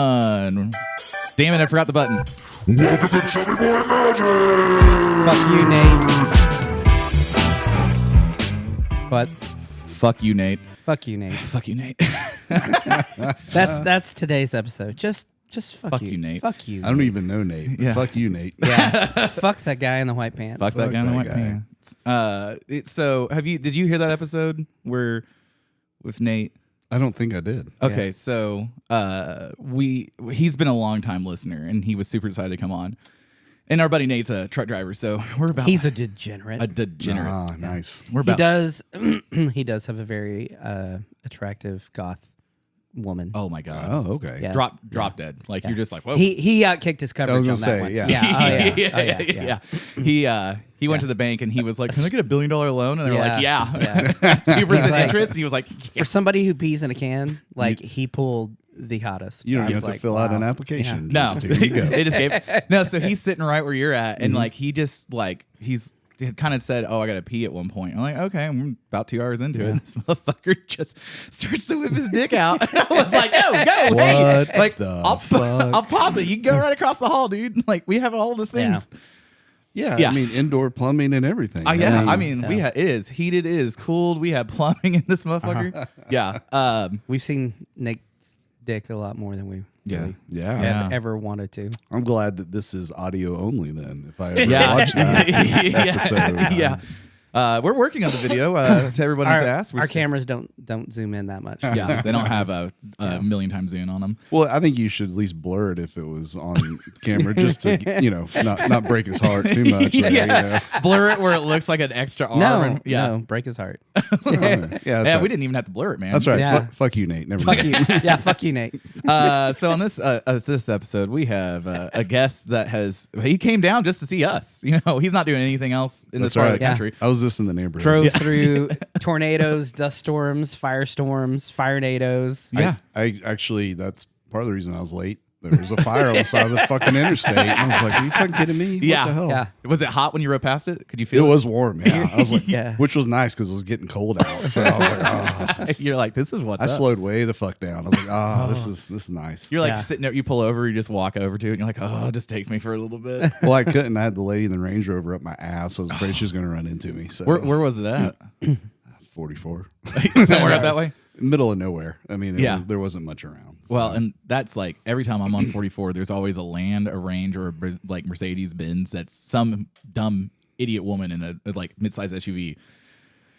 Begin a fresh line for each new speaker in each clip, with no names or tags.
Damn it, I forgot the button.
Welcome to Chubby Boy Magic!
Fuck you, Nate. What?
Fuck you, Nate.
Fuck you, Nate.
Fuck you, Nate.
That's today's episode. Just
Fuck you, Nate.
Fuck you.
I don't even know Nate.
Yeah.
Fuck you, Nate.
Yeah. Fuck that guy in the white pants.
Fuck that guy in the
that
white
guy.
pants. So, did you hear that episode where with Nate?
I don't think I did.
Okay,
Yeah.
so he's been a long time listener, and he was super excited to come on. And our buddy Nate's a truck driver, so we're about
He's a degenerate.
a degenerate.
Ah, nice.
We're
He
about
does. He does have a very attractive goth woman.
oh my god,
Oh, okay.
Yeah.
drop dead. Like you're just like whoa.
He outkicked his coverage on
gonna
that
say,
one.
yeah.
Yeah. Oh, yeah.
He went to the bank and he was like, "Can I get $1 billion loan?" And they were like,
Yeah.
"Yeah,
Yeah.
2%
like-
interest." And he was like,
For somebody who pees in a can, like he pulled the hottest.
You don't
I
even
was
have to
like,
fill out
wow.
an application.
"No,
Just, here you go.
it escaped." No, so he's sitting right where you're at, and like he just like he kind of said, "Oh, I gotta pee at one point." I'm like, "Okay, I'm about 2 hours into it." And this motherfucker just starts to whip his dick out. And I was like, "Go, hey!"
What
Like,
the
I'll
fuck?
pause it. You can go right across the hall, dude. Like we have all those things.
Yeah,
Yeah.
I mean, indoor plumbing and everything.
Oh yeah, I
Yeah.
mean, we had it is heated, it is cooled. We had plumbing in this motherfucker. Yeah,
We've seen Nate's dick a lot more than we really
yeah.
ever wanted to.
I'm glad that this is audio only then. If I ever
Yeah.
watch that episode.
yeah. We're working on the video to everybody's ass. We're
Our
still-
cameras don't zoom in that much.
Yeah, they don't have a million times zoom on them.
Well, I think you should at least blur it if it was on camera, just to not break his heart too much. There,
Yeah. Blur it where it looks like an extra arm.
No,
and,
no, break his heart.
Yeah, that's
yeah,
right.
we didn't even have to blur it, man.
That's right.
Yeah.
Fuck you, Nate. Never
Fuck
mind.
you. Yeah, fuck you, Nate.
So on this episode, we have a guest that he came down just to see us. You know, he's not doing anything else in this
That's
part of
right.
the country.
I was just in the neighborhood.
Drove through tornadoes, dust storms, firestorms, firenadoes.
Yeah.
I actually, that's part of the reason I was late. There was a fire on the side of the fucking interstate. And I was like, are you fucking kidding me?
Yeah.
What the hell?
Yeah.
Was it hot when you rode past it? Could you
It
feel it?
was warm, yeah. I was like,
Yeah.
which was nice because it was getting cold out. So I was like, oh,
You're like, this is what's
I
up.
slowed way the fuck down. I was like, oh, this is nice.
You're like
Yeah.
just sitting there, you pull over, you just walk over to it, and you're like, oh, just take me for a little bit.
Well, I couldn't. I had the lady in the Range Rover up my ass. I was afraid she was going to run into me. So
Where was it at?
44,
Somewhere up that way?
middle of nowhere. I mean, there wasn't much around. So.
Well, and that's like every time I'm on 44, there's always a Range, or like Mercedes Benz that's some dumb idiot woman in a like midsize SUV.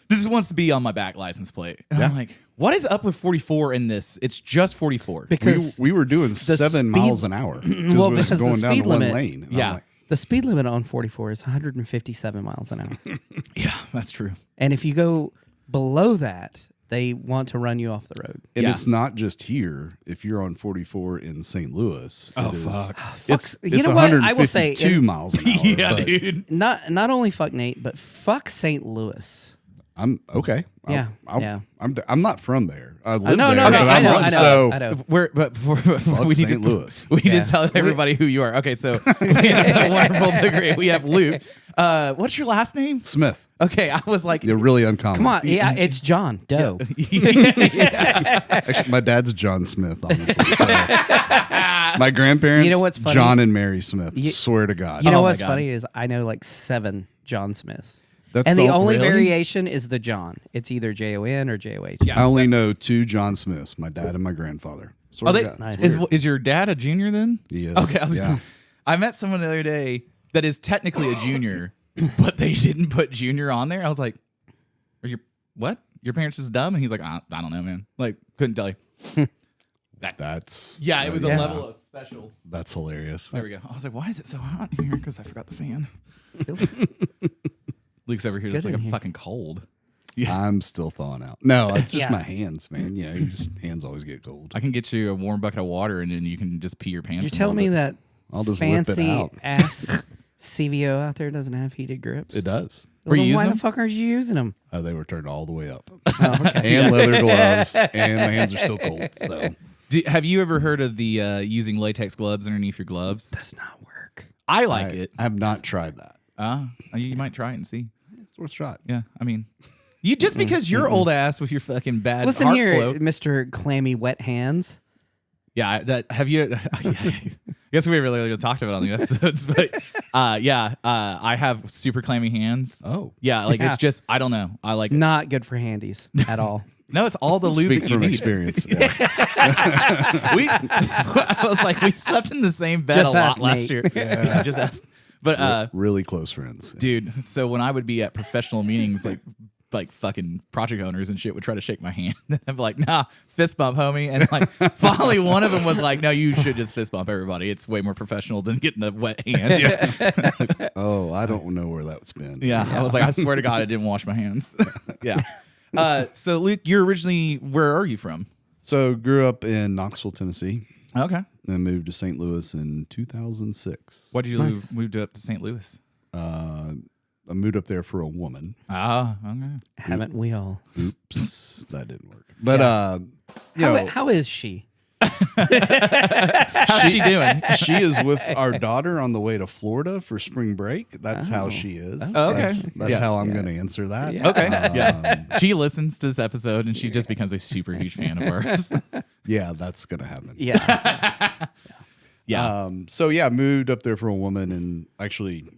This wants to be on my back license plate. And I'm like, what is up with 44 in this? It's just 44.
Because
we were doing
the
7
speed-
miles an hour because
Well,
we was
because the
going down
speed
to one
limit-
lane. And I'm
Yeah.
like,
the speed limit on 44 is 157 miles an hour.
Yeah, that's true.
And if you go below that, they want to run you off the road.
and
Yeah.
it's not just here. If you're on 44 in St. Louis,
Oh,
it is-
fuck.
It's
You
it's
know what? I will say
152
in-
miles an hour.
Yeah,
but
dude.
Not only fuck Nate, but fuck St. Louis.
I'm okay.
Yeah, yeah.
I'm not from there. I live
no,
there,
no,
but
I
I'm
know,
not-
I know,
so
I know.
We need
St.
to,
Louis.
We need
Yeah.
to tell everybody who you are. Okay, so we have a wonderful degree. We have Luke. What's your last name?
Smith.
Okay, I was like,
They're really uncommon.
Come on, yeah, it's John Doe.
Actually, my dad's John Smith, honestly. So. My grandparents,
You know what's funny?
John and Mary Smith. Swear to God.
You know
Oh my
what's
God.
funny is I know like 7 John Smiths.
That's
And the only
really?
variation is the John. It's either Jon or Joh.
Yeah.
I only know 2 John Smiths, my dad and my grandfather. Swear
are
to
they?
God.
Nice.
Is your dad a junior then?
He is.
Okay,
Yeah.
I met someone the other day that is technically a junior, but they didn't put junior on there. I was like, "Are you what? Your parents just dumb?" And he's like, "I don't know, man. Like, couldn't tell you."
That's
Yeah, it was
Yeah.
a level of special.
That's hilarious.
There we go. I was like, "Why is it so hot in here?" Because I forgot the fan. Luke's over here just
good
like
in
a
here.
fucking cold.
I'm still thawing out. No, it's just
Yeah.
my hands, man. You know, your hands always get cold.
I can get you a warm bucket of water, and then you can just pee your pants.
You're
in a
telling me
little
that
I'll just whip it
fancy
out.
ass CVO out there doesn't have heated grips?
It does.
Were you
Well, why
using
the
them?
fuck aren't you using them?
They were turned all the way up.
Oh, okay.
And leather gloves, and my hands are still cold. So
Have you ever heard of the using latex gloves underneath your gloves?
Does not work.
I like it.
I have not tried that.
You might try it and see.
It's worth a shot.
Yeah, I mean, you just because you're old ass with your fucking bad
Listen
heart
here,
flow.
Mr. Clammy Wet Hands.
Yeah, that have you? I guess we really talked about it on the episodes, but I have super clammy hands.
Oh,
Yeah, like
Yeah.
it's just I don't know. I like
Not good for handies at all.
no, it's all the lube
speak
that you
from
need.
experience. Yeah.
I was like, we slept in the same bed
Just
a lot
ask
last
Nate.
year. Yeah, just ask. But
Really close friends.
dude, so when I would be at professional meetings, like fucking project owners and shit would try to shake my hand. I'm like, nah, fist bump, homie. And like finally one of them was like, no, you should just fist bump everybody. It's way more professional than getting a wet hand. Yeah.
Oh, I don't know where that's been.
Yeah. I was like, I swear to God, I didn't wash my hands. Yeah. So Luke, where are you from?
So grew up in Knoxville, Tennessee,
Okay.
then moved to St. Louis in 2006.
Why'd you
Nice.
move up to St. Louis?
I moved up there for a woman.
Ah, okay.
Haven't we all?
Oops, that didn't work. But you know,
How is she?
How's she doing?
she is with our daughter on the way to Florida for spring break. That's how she is.
Oh, okay.
That's
Yeah.
how I'm going to answer that.
Yeah.
Okay. Yeah. She listens to this episode and she just becomes a super huge fan of ours.
Yeah, that's going to happen.
Yeah.
Yeah.
So yeah, moved up there for a woman, and actually,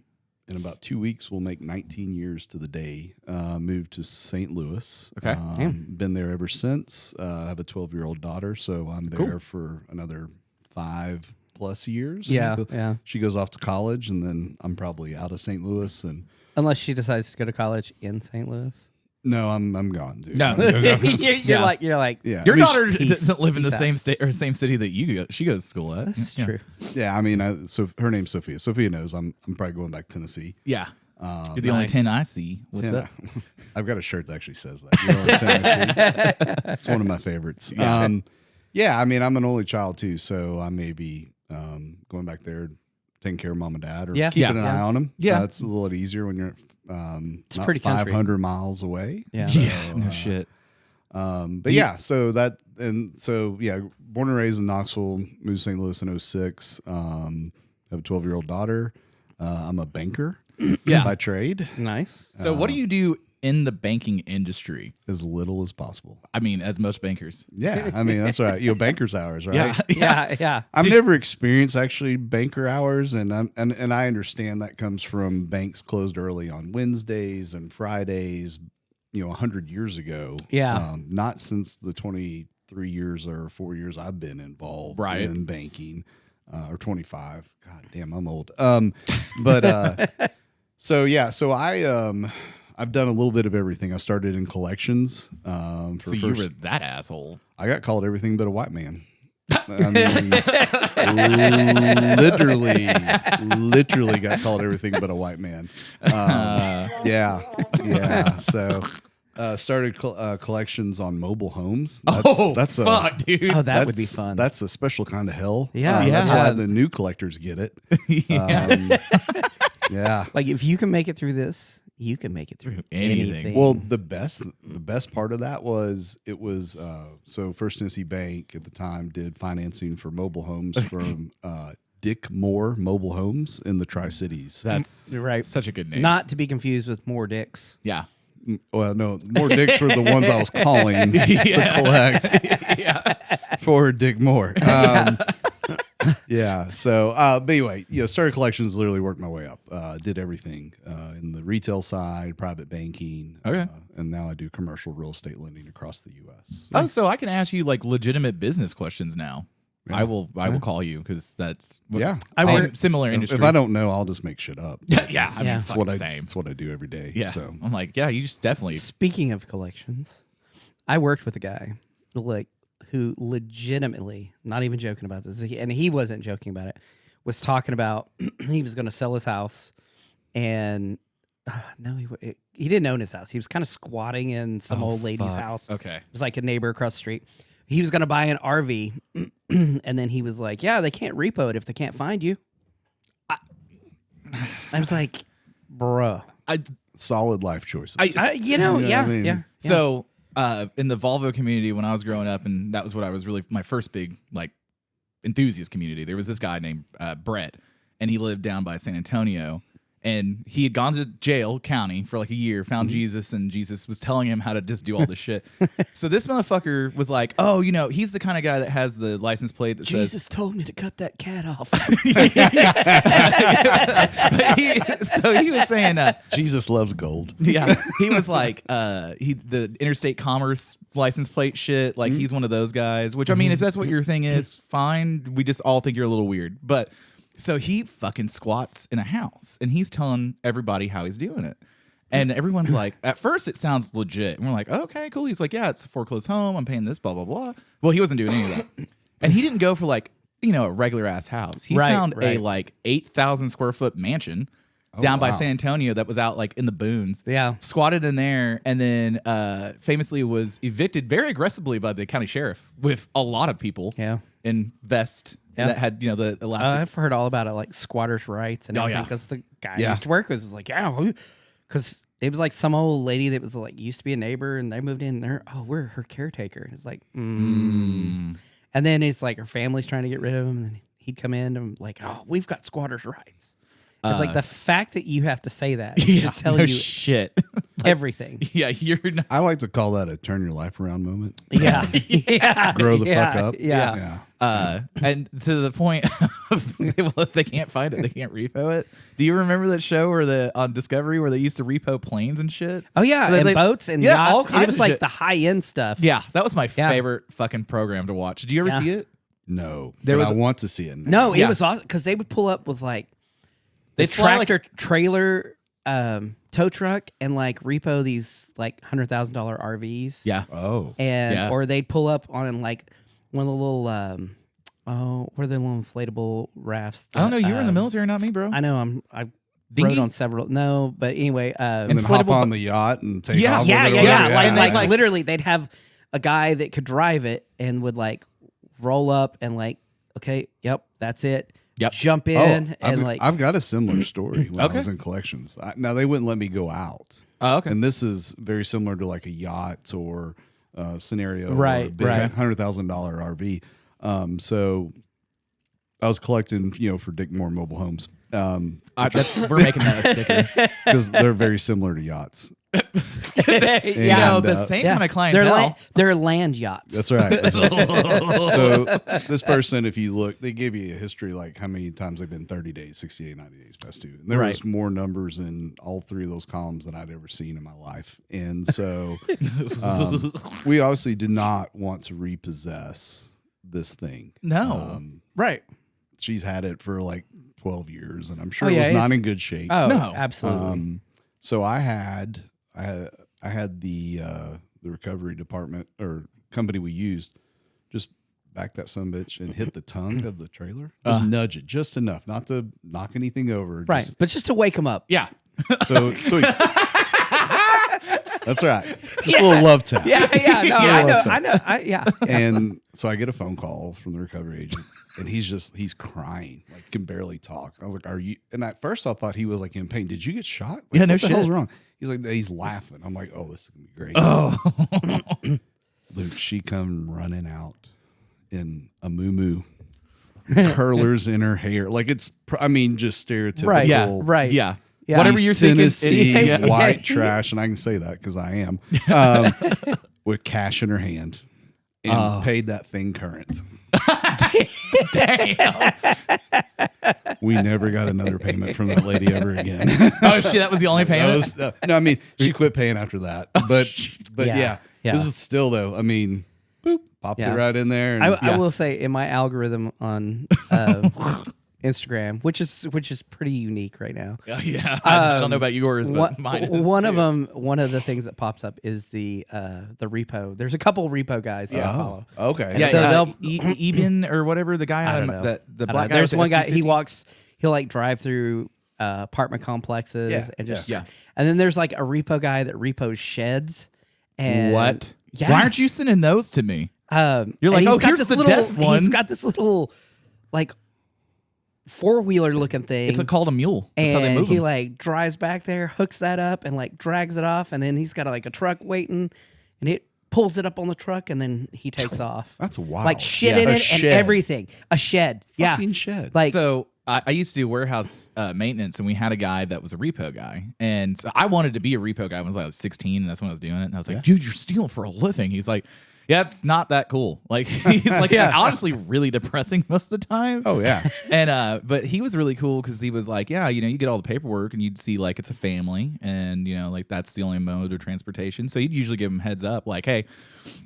in about 2 weeks, we'll make 19 years to the day. Moved to St. Louis.
Okay.
Been there ever since. I have a 12-year-old daughter, so I'm there for another 5+ years.
Yeah,
until
yeah.
She goes off to college, and then I'm probably out of St. Louis. And
Unless she decides to go to college in St. Louis.
no, I'm gone, dude.
No.
you're
Yeah.
like
Yeah.
Your
I mean,
daughter
peace.
doesn't live in the
Peace out.
same state or same city that you go. She goes to school at.
That's
Yeah.
true.
Yeah, I mean, so her name's Sophia. Sophia knows I'm probably going back to Tennessee.
Yeah. You're the only
Nice.
10 I see. What's
Yeah.
up?
I've got a shirt that actually says that. You're only Tennessee. It's one of my favorites. Yeah, I mean, I'm an only child too, so I may be going back there, taking care of mom and dad, or
Yeah.
keeping
Yeah.
an eye on them.
Yeah.
It's a little easier when you're not
pretty country.
500 miles away.
Yeah.
No shit.
But yeah, so born and raised in Knoxville, moved to St. Louis in 2006. Have a 12-year-old daughter. I'm a banker
Yeah.
by trade,
Nice.
So what do you do in the banking industry?
as little as possible.
I mean, as most bankers.
Yeah, I mean that's right. Banker's hours, right?
Yeah. Yeah.
I've never experienced actually banker hours, and I understand that comes from banks closed early on Wednesdays and Fridays, 100 years ago.
Yeah.
Not since the 23 years or 4 years I've been involved
Right.
in banking, or 25. God damn, I'm old. But so I've done a little bit of everything. I started in collections.
So you were that asshole.
I got called everything but a white man. I mean, literally got called everything but a white man. Yeah. So started collections on mobile homes. That's
fuck, dude.
Oh, that would be fun.
That's a special kind of hell.
Yeah.
That's
Yeah.
why the new collectors get it. Yeah.
Like if you can make it through this, you can make it through
Anything.
anything.
Well, the best part of that was so First Tennessee Bank at the time did financing for mobile homes from Dick Moore Mobile Homes in the Tri-Cities.
That's
Right.
such a good name.
not to be confused with more dicks.
Yeah.
Well, no, more dicks were the ones I was calling to collect for Dick Moore. Yeah. So, but anyway, started collections, literally worked my way up. Did everything in the retail side, private banking.
Okay.
And now I do commercial real estate lending across the U.S.
Oh, so I can ask you like legitimate business questions now. I will call you because that's
Yeah.
similar industry.
If I don't know, I'll just make shit up.
yeah, I mean,
Yeah.
it's
That's
fucking
what
same.
That's what I do every day.
Yeah.
So
I'm like, yeah, you just definitely.
Speaking of collections, I worked with a guy who legitimately, not even joking about this, and he wasn't joking about it, was talking about he was going to sell his house, and no, he didn't own his house. He was kind of squatting in some old lady's
fuck.
house.
Okay.
It was like a neighbor across the street. He was going to buy an RV, and then he was like, "Yeah, they can't repo it if they can't find you." I was like, "Bruh."
solid life choices.
Yeah,
You know what I mean?
yeah.
So in the Volvo community when I was growing up, and that was what I was really my first big like enthusiast community. There was this guy named Brett, and he lived down by San Antonio, and he had gone to jail county for like a year, found Jesus, and Jesus was telling him how to just do all this shit. So this motherfucker was like, oh, you know, he's the kind of guy that has the license plate that
Jesus
says
told me to cut that cat off.
so he was saying
Jesus loves gold.
yeah, he was like the interstate commerce license plate shit, like he's one of those guys, which I mean, if that's what your thing is, fine. We just all think you're a little weird. But so he fucking squats in a house and he's telling everybody how he's doing it. And everyone's like, at first it sounds legit. And we're like, okay, cool. He's like, yeah, it's a foreclosed home. I'm paying this, blah, blah, blah. Well, he wasn't doing any of that. And he didn't go for like, you know, a regular ass house. He found a like 8,000 square foot mansion down by San Antonio that was out like in the boons.
Yeah.
Squatted in there and then famously was evicted very aggressively by the county sheriff with a lot of people in vest that had, you know, the elastic.
I've heard all about it, like squatters' rights and everything, because the guy I used to work with was like, because it was like some old lady that was like used to be a neighbor and they moved in there. Oh, we're her caretaker. It's like, And then it's like her family's trying to get rid of him. And then he'd come in and like, oh, we've got squatters' rights. It's like the fact that you have to say that should tell you
shit.
everything.
Yeah, you're not.
I like to call that a turn your life around moment.
Yeah. Yeah.
Grow the fuck up.
Yeah.
And to the point of, well, if they can't find it, they can't repo it. Do you remember that show or on Discovery where they used to repo planes and shit?
Oh yeah, and boats and
all
yachts.
kinds
It was
of
like
shit.
the high end stuff.
Yeah, that was my favorite fucking program to watch. Did you ever see it?
No,
There
but
was
I want to see it now.
No, it was awesome because they would pull up with like
They
the
fly like
tractor trailer tow truck and like repo these like $100,000 RVs.
Yeah.
Oh,
And or they'd pull up on like one of the little what are the little inflatable rafts?
I don't know. You were in the military, not me, bro.
I know I
Dinghy?
rode on several. No, but anyway,
and then hop on the yacht and take off.
yeah.
with it or whatever.
Like literally, they'd have a guy that could drive it and would like roll up and like, okay, yep, that's it.
Yep.
Jump in and
I've got a similar story when
Okay.
I was in collections. Now they wouldn't let me go out.
Oh, okay.
And this is very similar to like a yacht or scenario,
Right,
Or a big
right.
$100,000 RV. So I was collecting, for Dick Moore Mobile Homes.
We're making that a sticker.
Because they're very similar to yachts.
Yeah, the same kind of clientele.
They're land yachts.
That's right. That's right. So this person, if you look, they give you a history like how many times they've been 30 days, 68, 90 days past due. And there was more numbers in all three of those columns than I'd ever seen in my life. And so we obviously did not want to repossess this thing.
No.
Right.
She's had it for like 12 years, and I'm sure
Oh,
it
yeah,
was not
it's-
in good shape.
Oh,
No.
absolutely.
So I had the recovery department or company we used just back that son of a bitch and hit the tongue of the trailer. Just nudge it just enough, not to knock anything over.
Right. But just to wake them up.
Yeah.
So that's right. Just a little love tap.
Yeah. No, I know. Yeah.
And so I get a phone call from the recovery agent, and he's crying, like can barely talk. I was like, "Are you?" And at first I thought he was like in pain. Did you get shot? Like,
Yeah, no
what the
shit.
hell's wrong? He's like, he's laughing. I'm like, oh, this is gonna be great.
Oh.
Luke, she come running out in a muumuu, curlers in her hair, like it's. Just stereotypical.
Right.
Yeah.
Right.
Yeah.
Yeah.
Whatever
East
you're thinking.
Tennessee
Yeah.
white trash, and I can say that because I am, with cash in her hand, and paid that thing current.
Damn.
We never got another payment from that lady ever again.
Oh shit, that was the only payment.
No, she quit paying after that. But
Yeah.
this is still though. Boop, popped it right in there. And,
I will say in my algorithm on Instagram, which is pretty unique right now.
Yeah. I don't know about yours, but mine is.
One of them, one of the things that pops up is the repo. There's a couple repo guys that I follow.
okay.
Yeah,
So
Eben or whatever the guy
I don't
out
know.
of the
I don't
black
know.
guy.
There's
with
one
the
guy. He
F-250.
walks. He'll like drive through apartment complexes and just And then there's like a repo guy that repos sheds. And
What?
Yeah.
Why aren't you sending those to me? You're
and
like,
he's
oh,
got
here's
this
the
little,
death ones.
He's got this little like 4-wheeler looking thing.
It's called a mule. That's how they
And
move
he
them.
like drives back there, hooks that up, and like drags it off, and then he's got like a truck waiting, and it pulls it up on the truck, and then he takes off.
That's wild.
Like shit
Yeah.
in
A
it and
shed.
everything. A shed.
Fucking
Yeah.
shed.
Like
So I used to do warehouse maintenance, and we had a guy that was a repo guy. And so I wanted to be a repo guy when I was 16, and that's when I was doing it. And I was like, dude, you're stealing for a living. He's like, yeah, it's not that cool. Like, he's like, it's honestly really depressing most of the time.
Oh, yeah.
And, but he was really cool because he was like, yeah, you know, you get all the paperwork and you'd see like it's a family and, you know, like that's the only mode of transportation. So you'd usually give them heads up like, hey,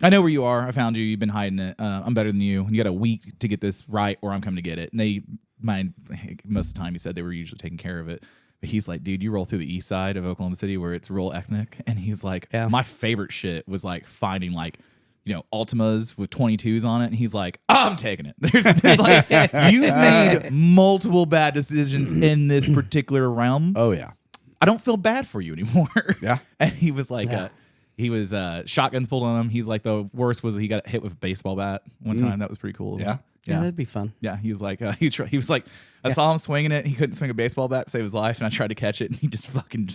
I know where you are. I found you. You've been hiding it. I'm better than you. And you got a week to get this right or I'm coming to get it. And they, most of the time he said they were usually taking care of it. But he's like, dude, you roll through the east side of Oklahoma City where it's real ethnic. And he's like, my favorite shit was like finding like, you know, Altimas with 22s on it. And he's like, I'm taking it. There's like, you've made multiple bad decisions in this particular realm.
Oh, yeah.
I don't feel bad for you anymore.
Yeah.
And he was like, he was shotguns pulled on him. He's like, the worst was he got hit with a baseball bat one time. That was pretty cool.
Yeah.
Yeah, that'd be fun.
Yeah, he was like, he was like, I saw him swinging it. He couldn't swing a baseball bat to save his life, and I tried to catch it, and he just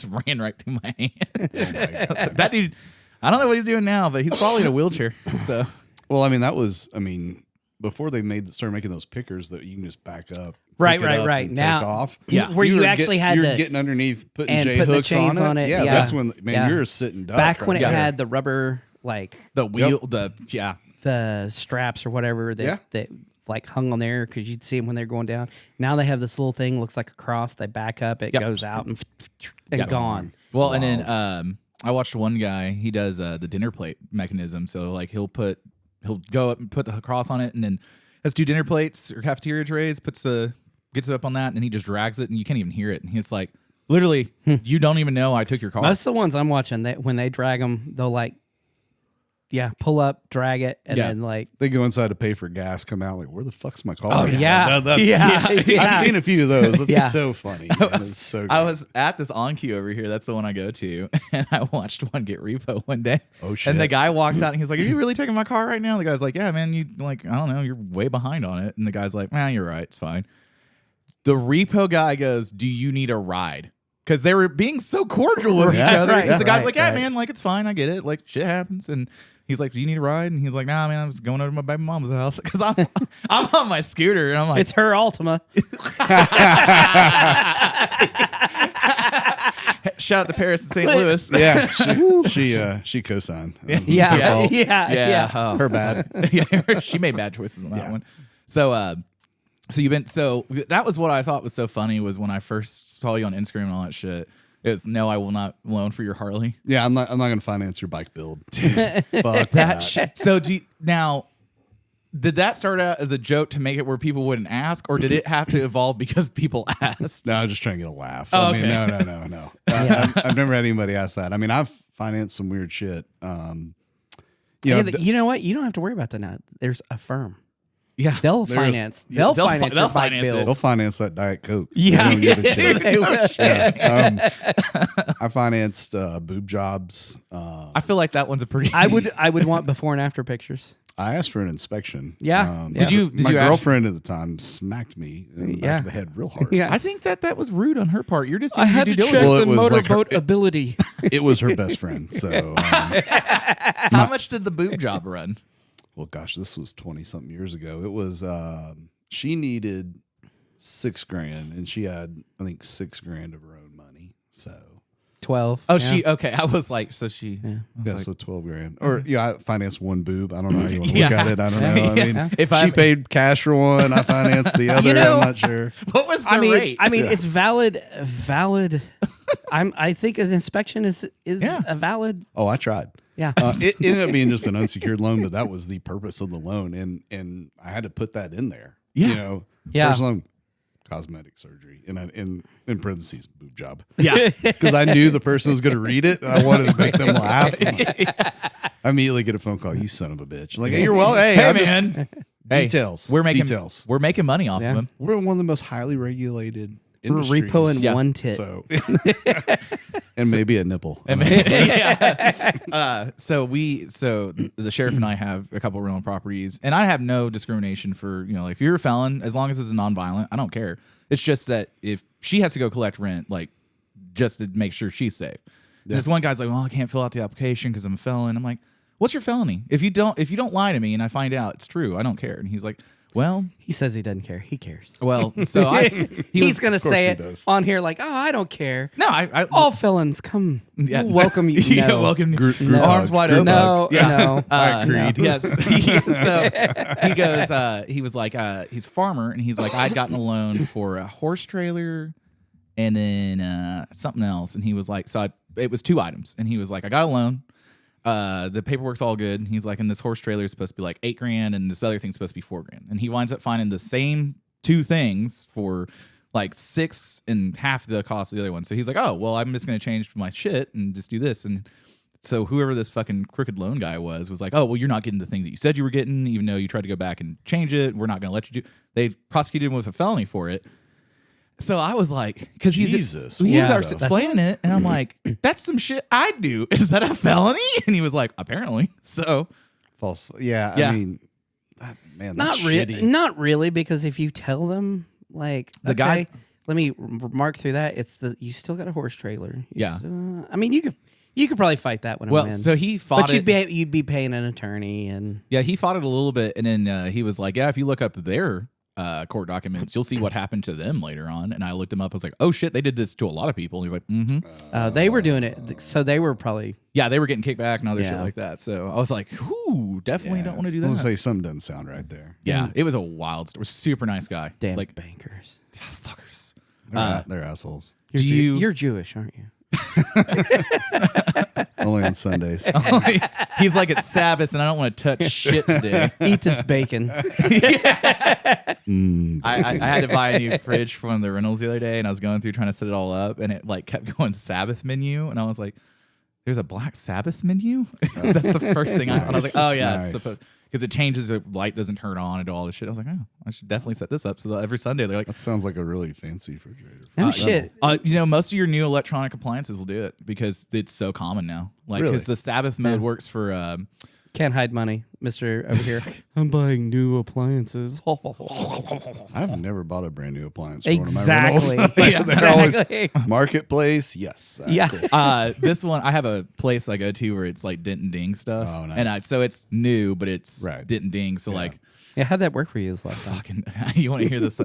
ran right through my hand. That dude, I don't know what he's doing now, but he's probably in a wheelchair. So,
well, I mean, before they started making those pickers that you can just back up,
Right.
and
Now,
take off.
Yeah, where you actually had
you're
to
getting underneath, putting
and
J
putting the
hooks
chains
on it. Yeah, that's when you're a sitting duck.
back when
right
it
there.
had the rubber like
the wheel,
the straps or whatever that like hung on there because you'd see them when they're going down. Now they have this little thing looks like a cross. They back up, it goes out and gone.
Well, and then I watched one guy. He does the dinner plate mechanism. So like he'll go up and put the cross on it, and then has 2 dinner plates or cafeteria trays. Gets it up on that, and he just drags it, and you can't even hear it. And he's like, literally, you don't even know I took your car.
Most of the ones I'm watching, when they drag them, they'll like, pull up, drag it, and then like
they go inside to pay for gas, come out like, where the fuck's my car?
Oh, yeah.
I've seen a few of those. It's so funny. It's so good.
I was at this on queue over here. That's the one I go to, and I watched one get repo one day.
Oh shit!
And the guy walks out and he's like, "Are you really taking my car right now?" The guy's like, "Yeah, man. You like, I don't know. You're way behind on it." And the guy's like, "Man, you're right. It's fine." The repo guy goes, "Do you need a ride?" Because they were being so cordial with each other. Because the guy's like, "Yeah, man. Like, it's fine. I get it. Like, shit happens." And he's like, "Do you need a ride?" And he's like, "Nah, man. I was going over to my baby mama's house because I'm on my scooter." And I'm like,
it's her Altima.
Shout out to Paris and St. Louis.
Yeah, she co-signed.
Yeah.
Oh.
Her bad.
Yeah, she made bad choices on that one. So that was what I thought was so funny was when I first saw you on Instagram and all that shit. It was, no, I will not loan for your Harley.
Yeah, I'm not going to finance your bike build. Fuck
that shit. So did that start out as a joke to make it where people wouldn't ask, or did it have to evolve because people asked?
No, I'm just trying to get a laugh.
Oh,
I mean, no. I've never had anybody ask that. I mean, I've financed some weird shit.
You know what? You don't have to worry about that now. There's a firm.
Yeah,
they'll finance your bike build.
They'll finance that Diet Coke.
Yeah.
They don't give a shit. I financed boob jobs.
I feel like that one's a pretty.
I would want before and after pictures.
I asked for an inspection.
Yeah.
Did you?
My girlfriend at the time smacked me in the back of the head real hard.
Yeah.
I think that was rude on her part. You're just.
I had to check
Well,
the motorboat ability.
It was her best friend. So,
how much did the boob job run?
Well, gosh, this was 20-something years ago. It was, she needed $6,000 and she had, I think, $6,000 of her own money. So
12.
Oh, okay. I was like, so she.
Yeah, so $12,000. Or I financed one boob. I don't know how you want to look at it. I don't know. I mean,
if
she paid cash for one, I financed the other. I'm not sure.
What was the rate?
I mean, it's valid. I think an inspection is a valid.
Oh, I tried.
Yeah.
It ended up being just an unsecured loan, but that was the purpose of the loan, and I had to put that in there.
Yeah.
You know, first loan, cosmetic surgery, and in parentheses, boob job.
Yeah,
because I knew the person was going to read it, and I wanted to make them laugh. I immediately get a phone call. You son of a bitch! Like, hey, you're well. Hey,
man.
Details.
We're making
details.
We're making money off of them.
We're one of the most highly regulated.
We're repoing one tit.
So, and maybe a nipple.
So the sheriff and I have a couple rental properties, and I have no discrimination for, like, if you're a felon, as long as it's a nonviolent, I don't care. It's just that if she has to go collect rent, like, just to make sure she's safe. Yeah. This one guy's like, well, I can't fill out the application because I'm a felon. I'm like, what's your felony? If you don't lie to me and I find out it's true, I don't care. And he's like, Well,
He says he doesn't care. He cares.
so
He's going to
course
say
he
it
does.
on here like, oh, I don't care.
no, I
All felons, come.
yeah.
We'll welcome you.
Yeah,
No.
welcome.
Group
Arms wide open.
No, no.
Agreed. Yes. So he goes. He was like, he's a farmer, and he's like, I'd gotten a loan for a horse trailer, and then something else, and he was like, it was 2 items, and he was like, I got a loan. The paperwork's all good. And he's like, and this horse trailer is supposed to be like $8,000, and this other thing's supposed to be $4,000. And he winds up finding the same 2 things for like 6 and half the cost of the other one. So he's like, oh, well, I'm just going to change my shit and just do this. And so whoever this fucking crooked loan guy was like, oh, well, you're not getting the thing that you said you were getting, even though you tried to go back and change it. We're not going to let you do. They prosecuted him with a felony for it. So I was like, because he's explaining it, and I'm like, that's some shit I'd do. Is that a felony? And he was like, apparently. So
False. Yeah.
Yeah.
I mean, man,
Not
that's
really.
shitty.
Not really, because if you tell them, like,
The guy-
okay, let me mark through that. It's you still got a horse trailer.
Yeah.
I mean, you could probably fight that one.
well,
win.
so he fought
but
it.
you'd be paying an attorney, and
Yeah, he fought it a little bit, and then he was like, yeah, if you look up their court documents, you'll see what happened to them later on. And I looked him up. I was like, oh shit, they did this to a lot of people. And he's like, mm-hmm.
they were doing it. So they were probably
Yeah, they were getting kickback and other shit
Yeah.
like that. So I was like, whoo, definitely don't want to do
I was
that.
gonna say something doesn't sound right there.
Yeah, it was a wild story. Super nice guy.
damn
Like,
bankers.
fuckers.
They're assholes.
You're Jewish, aren't you?
Only on Sundays.
He's like, it's Sabbath and I don't want to touch shit today.
Eat this bacon.
I had to buy a new fridge from the rentals the other day, and I was going through trying to set it all up, and it like kept going Sabbath menu, and I was like, "There's a Black Sabbath menu." That's the first thing I thought. I was like, "Oh yeah,
Nice.
it's supposed." Because it changes, the light doesn't turn on and all this shit. I was like, oh, I should definitely set this up. So that every Sunday they're like,
That sounds like a really fancy refrigerator.
No shit.
most of your new electronic appliances will do it because it's so common now. Like,
Really?
because the Sabbath mode works for.
Can't hide money, Mister over here. I'm buying new appliances.
I've never bought a brand new appliance. For one of my rentals.
Exactly.
They're always
Exactly.
marketplace. Yes.
Yeah.
Cool.
This one, I have a place I go to where it's like dent and ding stuff.
Oh, nice.
And so it's new, but it's
Right.
dent and ding. So like,
Yeah, how'd that work for you this last time?
fucking, you want to hear this?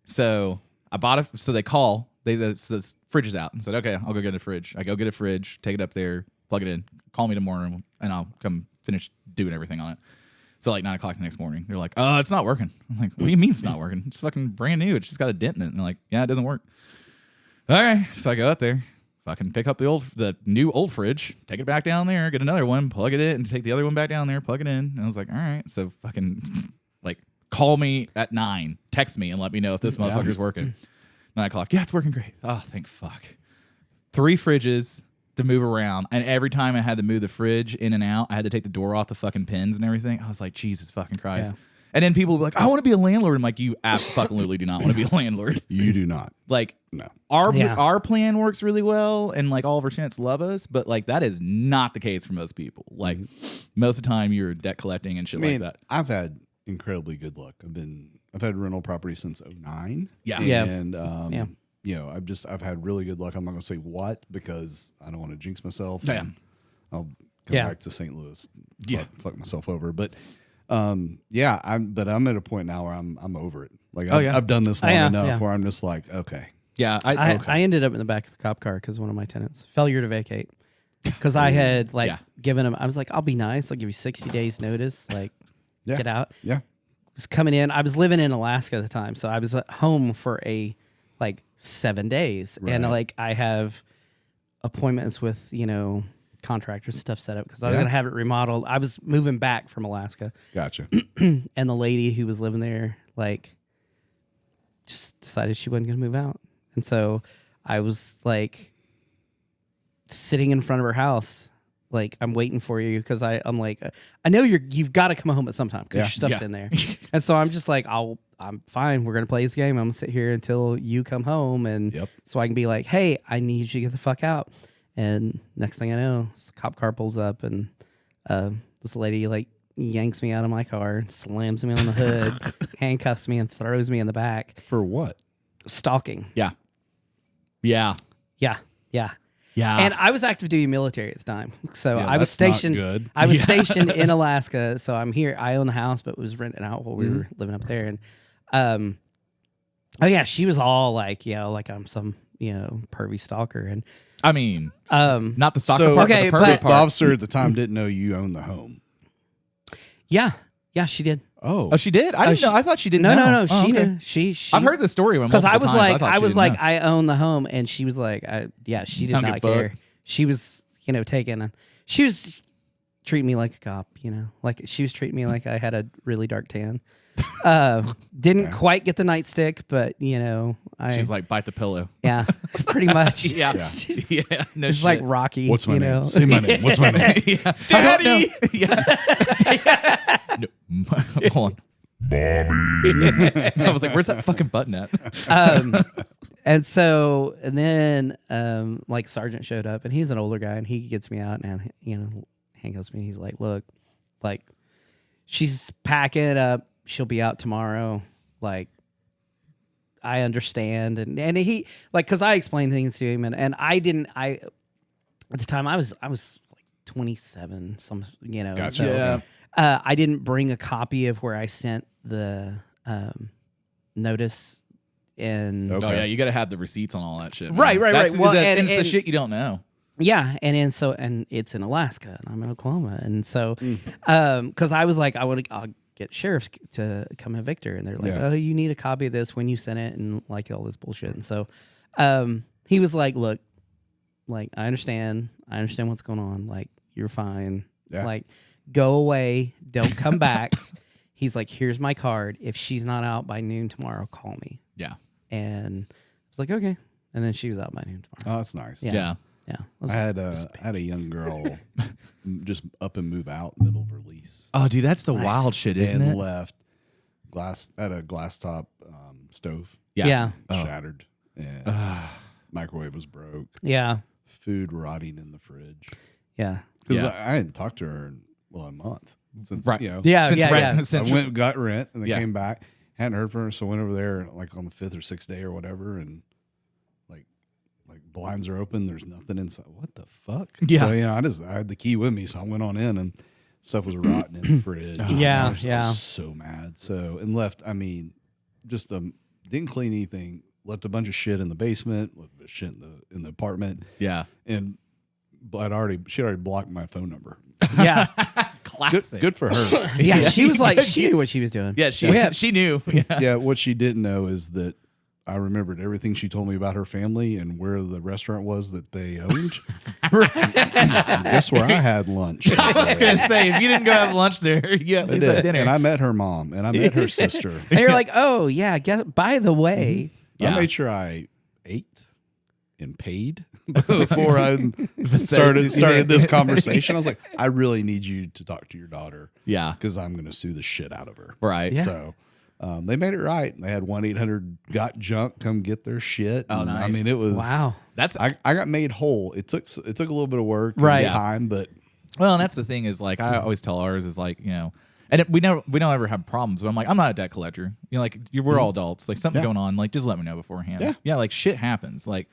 So I bought it. So they call. The fridge is out, and said, okay, I'll go get a fridge. I go get a fridge, take it up there, plug it in, call me tomorrow, and I'll come finish doing everything on it. So like 9 o'clock the next morning, they're like, oh, it's not working. I'm like, what do you mean it's not working? It's fucking brand new. It's just got a dent in it. And they're like, yeah, it doesn't work. All right. So I go out there, fucking pick up the new old fridge, take it back down there, get another one, plug it in, and take the other one back down there, plug it in. And I was like, all right. So fucking like call me at 9, text me and let me know if this motherfucker's working. 9 o'clock. Yeah, it's working great. Oh, thank fuck. 3 fridges to move around, and every time I had to move the fridge in and out, I had to take the door off the fucking pins and everything. I was like, Jesus fucking Christ.
Yeah.
And then people would be like, I want to be a landlord. I'm like, you absolutely do not want to be a landlord.
You do not.
Like,
No.
our plan works really well, and like all of our tenants love us, but like that is not the case for most people. Like most of the time, you're debt collecting and shit like that.
I've had incredibly good luck. I've had rental property since 2009.
Yeah.
Yeah.
And
Yeah.
you know, I've had really good luck. I'm not gonna say what because I don't want to jinx myself.
Yeah.
and I'll come
Yeah.
back to St. Louis.
Yeah.
Fuck myself over. But I'm at a point now where I'm over it. Like
Oh, yeah.
I've done this long
Yeah,
enough
yeah.
where I'm just like, okay.
Yeah,
I ended up in the back of a cop car because one of my tenants failure to vacate because I had like
Yeah.
given him. I was like, I'll be nice. I'll give you 60 days notice. Like,
Yeah.
get out.
Yeah.
Was coming in. I was living in Alaska at the time, so I was at home for like 7 days, and
Right.
like I have appointments with contractors and stuff set up because I was
Yeah.
gonna have it remodeled. I was moving back from Alaska,
Gotcha.
and the lady who was living there like just decided she wasn't gonna move out, and so I was like sitting in front of her house. Like, I'm waiting for you because I'm like, I know you've got to come home at some time because
Yeah.
your stuff's
Yeah.
in there. And so I'm just like, I'm fine. We're going to play this game. I'm going to sit here until you come home. And
Yep.
so I can be like, hey, I need you to get the fuck out. And next thing I know, this cop car pulls up and this lady like yanks me out of my car, slams me on the hood, handcuffs me and throws me in the back.
For what?
Stalking.
yeah. Yeah.
Yeah. Yeah.
Yeah.
And I was active duty military at the time, so
Yeah,
I was
that's not
stationed.
good.
I was stationed in Alaska, so I'm here. I own the house, but was renting out while we were living up there. And oh yeah, she was all like, like I'm some pervy stalker, and
I mean, not the stalker
So-
part,
Okay,
but the pervy
but-
The
part.
officer at the time didn't know you owned the home.
yeah, she did.
Oh, she did? I didn't know. I thought she didn't
No,
know.
no,
Oh,
she
okay.
knew. She.
I've heard this story
because I was like,
I
I own the home, and she was like, she did
Don't
not
give a fuck.
care. She was, taking, and she was treating me like a cop, like she was treating me like I had a really dark tan. Didn't quite get the nightstick, but
She's like, bite the pillow.
yeah, pretty much.
Yeah. Yeah. No
It's
shit.
like Rocky.
What's my
you
name?
know?
Say my name. What's my name?
Yeah.
Daddy!
Yeah. No. Hold on. I was like, where's that fucking button at?
And then like Sergeant showed up, and he's an older guy, and he gets me out, and handcuffs me. He's like, look, like she's packing up, she'll be out tomorrow. Like, I understand, and he because I explained things to him, and I didn't. At the time I was like 27,
Gotcha.
so,
Yeah.
I didn't bring a copy of where I sent the notice. And
Okay.
Oh yeah, you got to have the receipts on all that shit. man.
Right.
That's,
Well,
and
and
it's the shit you don't know.
yeah, and it's in Alaska, and I'm in Oklahoma, and so because I was like, I'll get sheriffs to come evict her, and they're like,
Yeah.
oh, you need a copy of this when you send it, and like all this bullshit, and so he was like, look, like I understand what's going on, like you're fine,
Yeah.
like go away, don't come back. He's like, here's my card. If she's not out by noon tomorrow, call me.
Yeah.
And I was like, okay. And then she was out by noon tomorrow.
Oh, that's nice.
Yeah.
Yeah.
Yeah.
I had a young girl just up and move out middle of release.
Oh, dude, that's the
Nice.
wild shit, isn't
and
it?
left at a glass top stove.
Yeah.
Shattered. And microwave was broke.
Yeah.
Food rotting in the fridge.
Yeah.
Because
Yeah.
I hadn't talked to her in a month. Since,
Right.
Yeah.
Since
yeah.
rent-
Yeah.
since-
I went and got rent and then
Yeah.
came back. Hadn't heard from her, so went over there like on the 5th or 6th day or whatever, and like blinds are open. There's nothing inside. What the fuck?
Yeah.
So I had the key with me, so I went on in and stuff was rotting in the fridge.
Yeah,
I was
yeah.
so mad. So and left. I mean, just didn't clean anything. Left a bunch of shit in the basement. Left a bunch of shit in the apartment.
Yeah.
And she already blocked my phone number.
Yeah.
Classic.
Good for her.
Yeah. She was like, she knew what she was doing.
Yeah, she knew. Yeah.
Yeah, what she didn't know is that I remembered everything she told me about her family and where the restaurant was that they owned. Guess where I had lunch?
I was gonna say, if you didn't go have lunch there, you at least had dinner.
And I met her mom and I met her sister.
And you're like, oh, yeah. By the way,
Yeah.
I made sure I ate and paid before I started this conversation. I was like, I really need you to talk to your daughter
Yeah.
because I'm going to sue the shit out of her.
Right.
Yeah.
So they made it right. They had 1-800-GOT-JUNK come get their shit.
Oh,
And, I
nice.
mean, it was
wow.
That's
I got made whole. It took a little bit of work,
Right.
and time, but
well, and that's the thing is like I always tell ours is like and we don't ever have problems. But I'm like, I'm not a debt collector. Like we're all adults. Like something
Yeah.
going on, like just let me know beforehand.
Yeah.
Like shit happens. Like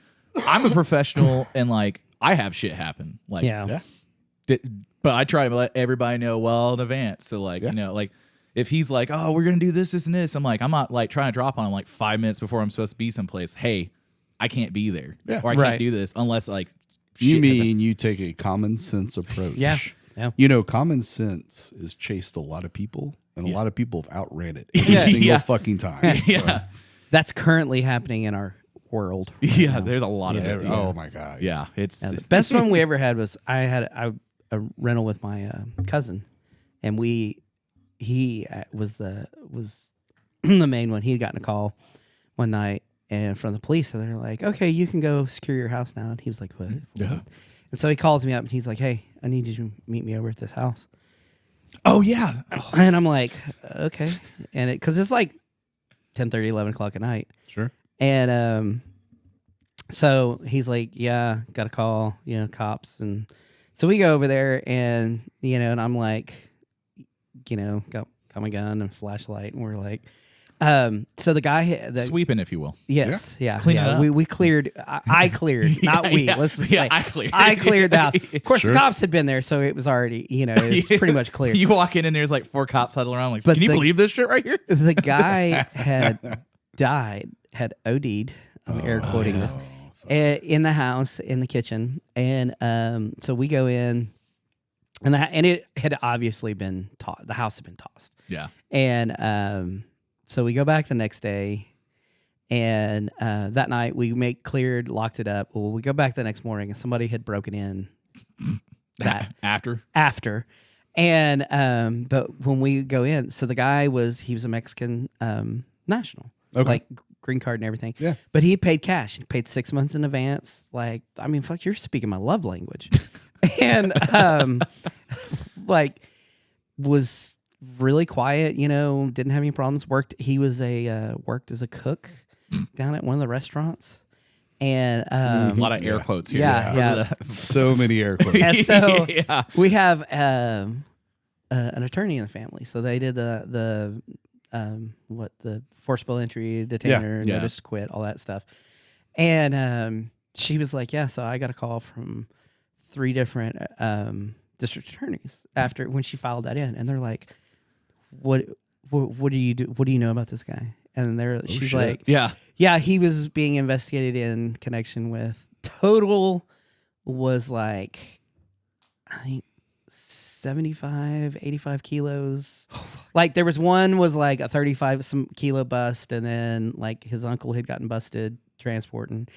I'm a professional and like I have shit happen. Like
Yeah.
but I try to let everybody know well in advance. So like like if he's like, oh, we're gonna do this, and this, I'm like, I'm not like trying to drop on him like 5 minutes before I'm supposed to be someplace. Hey, I can't be there.
Yeah.
Or I
Right.
can't do this unless like
you
shit has
mean you take a common sense approach.
Yeah. Yeah.
Common sense has chased a lot of people, and a lot of people have outran it every
Yeah.
single
Yeah.
fucking time.
yeah.
That's currently happening in our world.
Yeah, there's a lot of
So,
it.
oh my god.
Yeah, it's
Yeah, the best one we ever had was I had a rental with my cousin, and he was the the main one. He had gotten a call one night and from the police, and they're like, "Okay, you can go secure your house now." And he was like, "What?"
Yeah.
And so he calls me up and he's like, "Hey, I need you to meet me over at this house."
oh yeah,
And I'm like, "Okay," and because it's like 10:30, 11 o'clock at night.
Sure.
And so he's like, yeah, got a call, cops. And so we go over there and, and I'm like, got my gun and flashlight. And we're like, So the guy,
Sweeping, if you will.
yes, yeah,
Clean it
yeah.
up.
We cleared. I cleared, not we.
yeah.
Let's just
Yeah,
say
I cleared.
I cleared the house. Of course,
Sure.
the cops had been there, so it was already, it's pretty much clear.
You walk in and there's like 4 cops huddled around. Like,
But
can you
the-
believe this shit right here?
The guy had died, had OD'd. I'm air quoting this in the house, in the kitchen, and so we go in, and it had obviously been the house had been tossed,
Yeah.
and so we go back the next day, and that night we cleared, locked it up. Well, we go back the next morning, and somebody had broken in that after. And but when we go in, so the guy he was a Mexican national,
Okay.
like green card and everything.
Yeah.
But he paid cash. He paid 6 months in advance. Like, I mean, fuck, you're speaking my love language. And like was really quiet, didn't have any problems. He was worked as a cook down at one of the restaurants. And
A lot of air quotes here.
Yeah.
So many air quotes.
and so
Yeah.
we have an attorney in the family. So they did the forcible entry, detainer,
Yeah.
notice to quit, all that stuff. And she was like, yeah, so I got a call from 3 different district attorneys after when she filed that in, and they're like, what do you do? What do you know about this guy? And she's
shit.
like,
Yeah.
he was being investigated in connection with total was like, I think 75, 85 kilos. Like there was one was like a 35 some kilo bust, and then like his uncle had gotten busted transporting.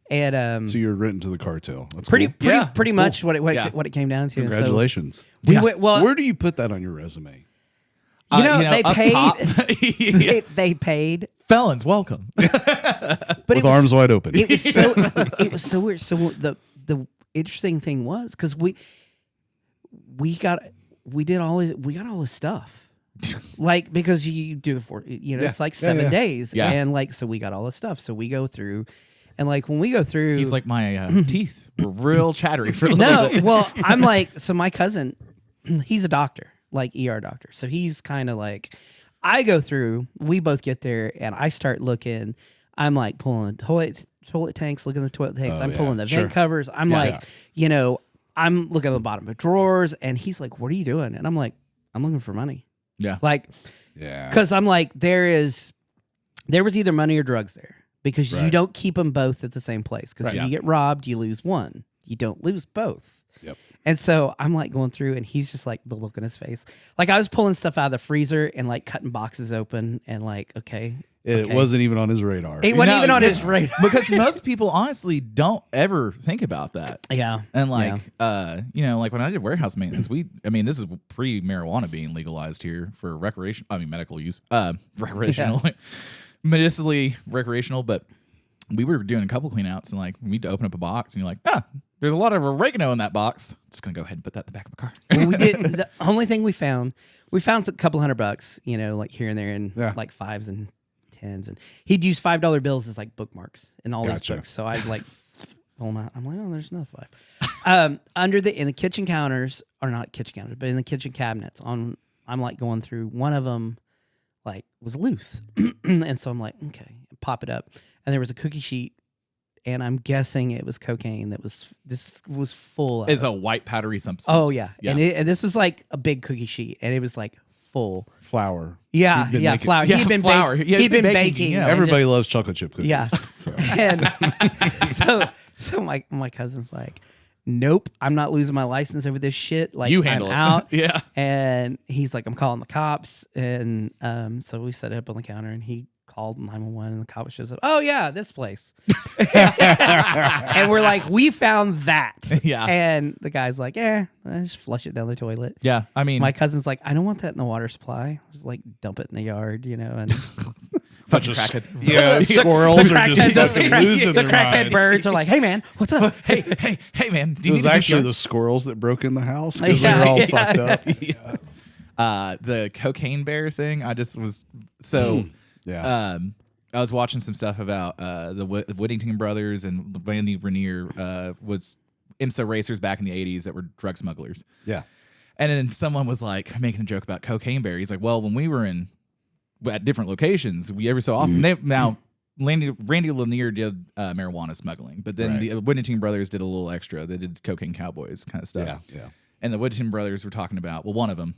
And
So you're written to the cartel. That's
pretty
cool.
Yeah,
pretty
that's
much what
Yeah.
it came down to. And so
Congratulations.
we
Yeah.
went, well,
Where do you put that on your resume?
they
up
paid.
top.
They paid,
Felons, welcome.
but
With arms wide open.
It was so it was so weird. So the interesting thing was because we got all his stuff, like because you do it's like 7 days,
Yeah.
and like so we got all his stuff. So we go through, and like when we go through,
He's like, my teeth were real chattery for a little
no,
bit.
well I'm like, so my cousin, he's a doctor, like ER doctor, so he's kind of like. I go through, we both get there, and I start looking. I'm like pulling toilet tanks, looking at the toilet tanks.
Oh,
I'm
yeah,
pulling the
sure.
vent covers. I'm like, I'm looking at the bottom of drawers, and he's like, "What are you doing?" And I'm like, "I'm looking for money."
Yeah.
Like,
Yeah.
because I'm like, there was either money or drugs there because you
Right.
don't keep them both at the same place. Because
Right.
if
Yeah.
you get robbed, you lose one. You don't lose both.
Yep.
And so I'm like going through, and he's just like the look on his face. Like I was pulling stuff out of the freezer and like cutting boxes open and like, okay.
It wasn't even on his radar.
It wasn't
No,
even on
yeah.
his radar.
Because most people honestly don't ever think about that.
Yeah.
And like, like when I did warehouse maintenance, this is pre-marijuana being legalized here for medical use, recreational, medicinally recreational. But we were doing a couple cleanouts, and like we need to open up a box, and you're like, there's a lot of oregano in that box. Just gonna go ahead and put that in the back of my car.
Well, we did. The only thing we found a couple $100, like here and there, and like 5s and 10s, and he'd use $5 bills as like bookmarks in all these
Gotcha.
books. So I'd like pull them out. I'm like, oh, there's another 5. In the kitchen counters, or not kitchen counters, but in the kitchen cabinets. I'm like going through one of them, like was loose, and so I'm like, okay, pop it up, and there was a cookie sheet. And I'm guessing it was cocaine this was full of.
It's a white powdery substance.
Oh yeah, and this was like a big cookie sheet, and it was like full.
Flour.
Yeah,
He'd been
yeah,
making-
flour.
Yeah,
He'd been
flour.
Bake,
Yeah,
he'd been baking.
yeah.
and
Everybody
just-
loves chocolate chip cookies.
Yeah.
So.
And so my cousin's like, nope, I'm not losing my license over this shit. Like
You handle
I'm
it.
out.
Yeah.
And he's like, I'm calling the cops. And so we set it up on the counter, and he called 911, and the cop shows up. Oh yeah, this place. And we're like, we found that.
Yeah.
And the guy's like, just flush it down the toilet.
Yeah. I mean,
My cousin's like, I don't want that in the water supply. Just like dump it in the yard, and
fucking crackheads.
Yeah, squirrels are just
crackhead-
fucking
the
losing
the
their
crackhead
mind.
birds are like, hey man, what's up?
hey, man. Do
It
you
was
need to
actually
do
the squirrels that broke in the house because
Yeah,
they were all
yeah,
fucked up.
the cocaine bear thing? I just was so.
Yeah.
I was watching some stuff about the Whittington brothers and Vandy Rainier was IMSA racers back in the 80s that were drug smugglers.
Yeah.
And then someone was like making a joke about cocaine bear. He's like, well, when we were in at different locations. We every so often now Randy Lanier did marijuana smuggling, but then the Whittington brothers did a little extra. They did cocaine cowboys kind of stuff.
Yeah.
And the Whittington brothers were talking about, well, one of them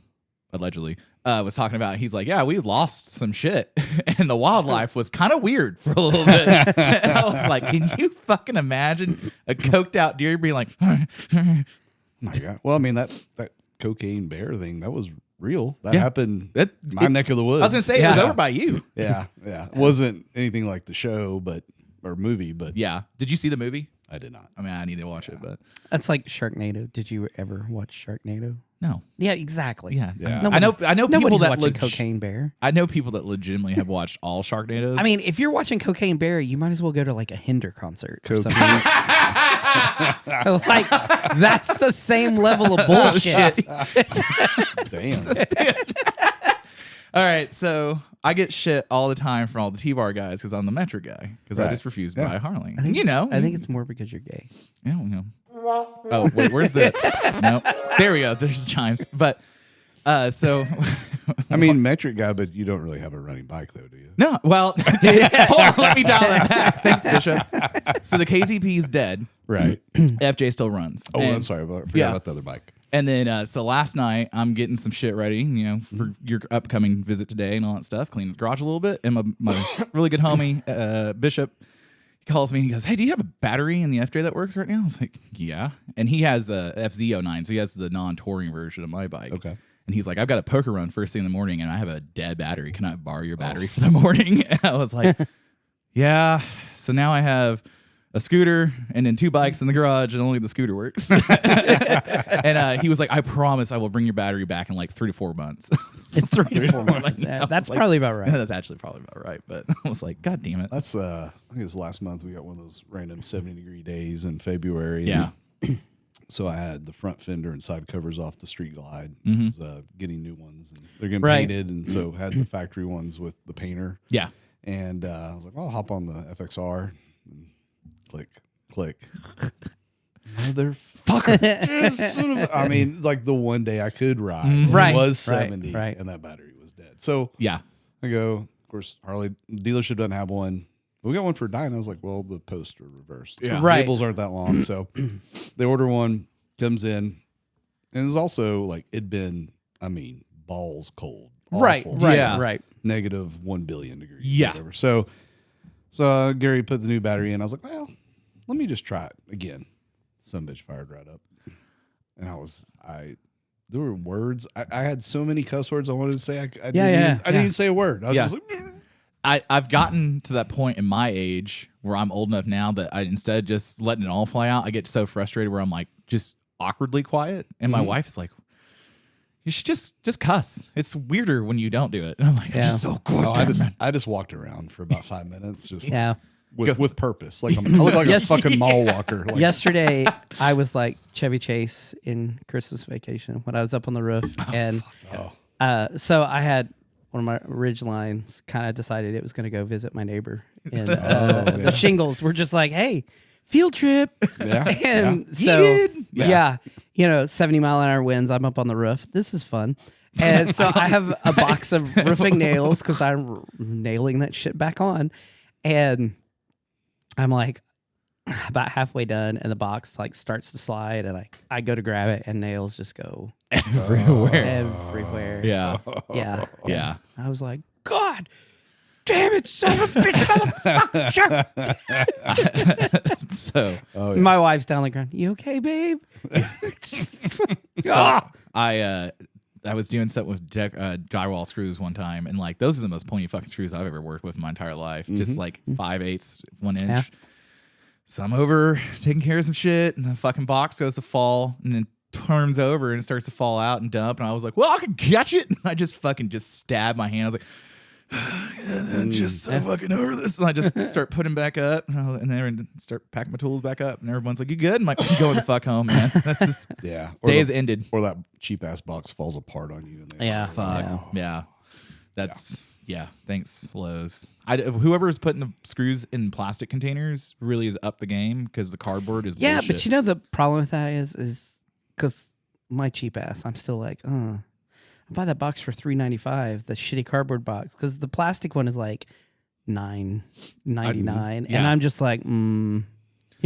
allegedly was talking about, he's like, yeah, we lost some shit and the wildlife was kind of weird for a little bit. And I was like, can you fucking imagine a coked out deer being like,
My God. Well, I mean, that cocaine bear thing, that was real. That happened in my neck of the woods.
I was gonna say it was over by you.
Yeah. It wasn't anything like the show, or movie, but
Yeah. Did you see the movie?
I did not.
I mean, I need to watch it, but
That's like Sharknado. Did you ever watch Sharknado?
no.
Yeah, exactly.
Yeah.
Yeah.
I know people
Nobody's
that
watching Cocaine Bear.
I know people that legitimately have watched all Sharknadoes.
I mean, if you're watching Cocaine Bear, you might as well go to like a Hinder concert or something. Like that's the same level of bullshit.
Damn.
all right, so I get shit all the time from all the T-bar guys because I'm the metric guy because I just refuse to buy a Harley.
I think
I
it's more because you're gay.
I don't know. Oh wait, where's the? No, there we go. There's the chimes. But so
I mean, metric guy, but you don't really have a running bike, though, do you?
no. Well, hold on. Let me dial that back. Thanks, Bishop. So the KZP is dead.
Right.
FJ still runs.
Oh,
And-
I'm sorry. I forgot about the other bike.
And then, so last night, I'm getting some shit ready, for your upcoming visit today and all that stuff, clean the garage a little bit. And my really good homie, Bishop, he calls me and he goes, hey, do you have a battery in the FJ that works right now? I was like, yeah. And he has a FZ09, so he has the non-touring version of my bike.
Okay.
And he's like, I've got a poker run first thing in the morning, and I have a dead battery. Can I borrow your battery for the morning? And I was like, yeah. So now I have a scooter and then 2 bikes in the garage, and only the scooter works. And he was like, I promise I will bring your battery back in like 3 to 4 months.
In 3 to 4 months.
Like,
Yeah,
I
that's
was like,
probably about right.
That's actually probably about right. But I was like, God damn it.
That's, I think it was last month we got one of those random 70-degree days in February.
Yeah.
So I had the front fender and side covers off the Street Glide.
Mm-hmm.
Was, getting new ones, and they're getting
Right.
painted, and so had the factory ones with the painter.
Yeah.
And I was like, well, I'll hop on the FXR. And click. Motherfucker. Son of I mean, like the one day I could ride.
Right.
It was
Right.
70,
Right.
and that battery was dead. So
Yeah.
I go, of course, Harley dealership doesn't have one. We got one for Dyna. I was like, well, the posts are reversed.
Yeah.
The
Right.
cables aren't that long. So they order one, comes in, and it's also like it'd been, balls cold.
Right,
Awful.
right,
Yeah.
right.
Negative 1 billion degrees.
Yeah.
Whatever. So Gary put the new battery in. I was like, well, let me just try it again. Some bitch fired right up. And there were words. I had so many cuss words I wanted to say. I didn't even say a word. I was
Yeah.
just like,
I've gotten to that point in my age where I'm old enough now that I instead of just letting it all fly out, I get so frustrated where I'm like just awkwardly quiet. And my wife is like, you should just cuss. It's weirder when you don't do it. And I'm like, I'm just so
I just walked around for about 5 minutes, just
Yeah.
with purpose. Like I look like a fucking mall walker. Like,
Yesterday, I was like Chevy Chase in Christmas Vacation when I was up on the roof. And so I had one of my ridge lines kind of decided it was going to go visit my neighbor. And the shingles were just like, hey, field trip.
Yeah.
And so, 70-mile-an-hour winds. I'm up on the roof. This is fun. And so I have a box of roofing nails because I'm nailing that shit back on. And I'm like about halfway done, and the box like starts to slide, and I go to grab it, and nails just go everywhere.
Yeah.
Yeah.
Yeah.
I was like, God damn it, son of a bitch, motherfucker.
So
My wife's down the ground. You okay, babe?
I was doing something with drywall screws one time, and like those are the most pointy fucking screws I've ever worked with in my entire life. Just like 5/8, 1 inch.
Yeah.
So I'm over taking care of some shit, and the fucking box goes to fall, and then turns over and starts to fall out and dump. And I was like, "Well, I can catch it." And I just stabbed my hand. I was like, I'm just so fucking over this. And I just start putting back up, and then start packing my tools back up. And everyone's like, "You good?" I'm like, "I'm going the fuck home, man." That's just
yeah.
day has ended.
Or that cheap ass box falls apart on you. And they
Fuck. Yeah. That's thanks, Lowe's. Whoever is putting the screws in plastic containers really is up the game because the cardboard is
Yeah,
bullshit.
but you know the problem with that is because my cheap ass, I'm still like, I'm buy that box for $3.95, the shitty cardboard box, because the plastic one is like $9.99,
Yeah.
and I'm just like, you're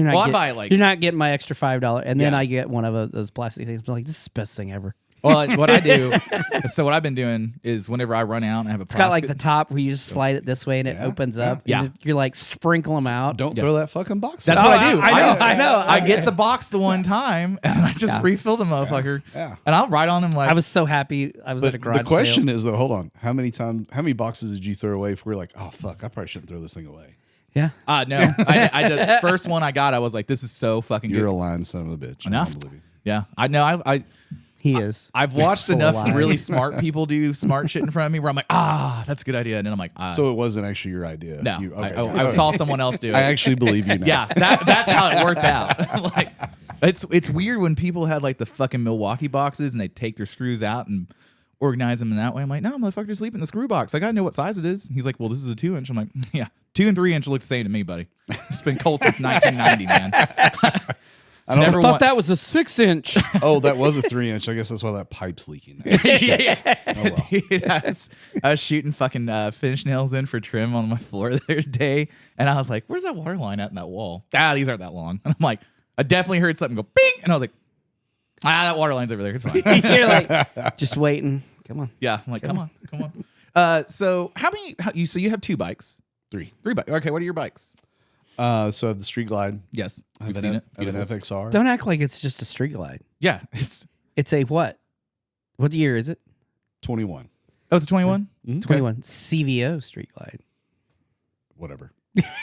not.
Well, I buy it like-
you're not getting my extra $5, and then
Yeah.
I get one of those plastic things. I'm like, this is the best thing ever.
Well, what I do, so what I've been doing is whenever I run out and I have a
It's got like the top where you just slide it this way and it
Yeah,
opens
yeah.
up.
Yeah.
And you're like sprinkle them out.
Don't throw that fucking box.
That's
away.
what I do.
I know.
I get the box the one time and I just
Yeah.
refill the motherfucker.
Yeah.
And I'll write on him like
I was so happy. I was at a
But
garage
the question
sale.
is though, hold on, how many boxes did you throw away if we're like, oh fuck, I probably shouldn't throw this thing away?
Yeah.
no. The first one I got, I was like, this is so fucking
You're
good.
a lying son of a bitch. I
Enough.
don't believe you.
Yeah. I know.
He is.
I've watched
Full of
enough
lies.
really smart people do smart shit in front of me where I'm like, that's a good idea. And then I'm like,
So it wasn't actually your idea.
no.
You,
I saw someone else do it.
I actually believe you now.
Yeah, that's how it worked out. Like, it's weird when people had like the fucking Milwaukee boxes and they take their screws out and organize them in that way. I'm like, no, motherfucker, just leave it in the screw box. I gotta know what size it is. He's like, well, this is a 2-inch. I'm like, yeah, 2 and 3 inch look the same to me, buddy. It's been cold since 1990, man.
I thought that was a 6-inch.
Oh, that was a 3-inch. I guess that's why that pipe's leaking. Now.
yeah.
Oh, well.
Dude, I was shooting fucking finish nails in for trim on my floor the other day, and I was like, "Where's that water line at in that wall?" These aren't that long. And I'm like, I definitely heard something go bing, and I was like, that water line's over there. It's fine.
You're like, just waiting. Come on.
Yeah, I'm like, come on. So so you have 2 bikes,
3.
3 bikes. Okay, what are your bikes?
So I have the Street Glide.
Yes,
I
we've
have
seen it.
I have an
Beautiful.
FXR.
Don't act like it's just a street glide.
Yeah,
It's a what? What year is it?
21.
it's a 21.
21. CVO street glide.
Whatever.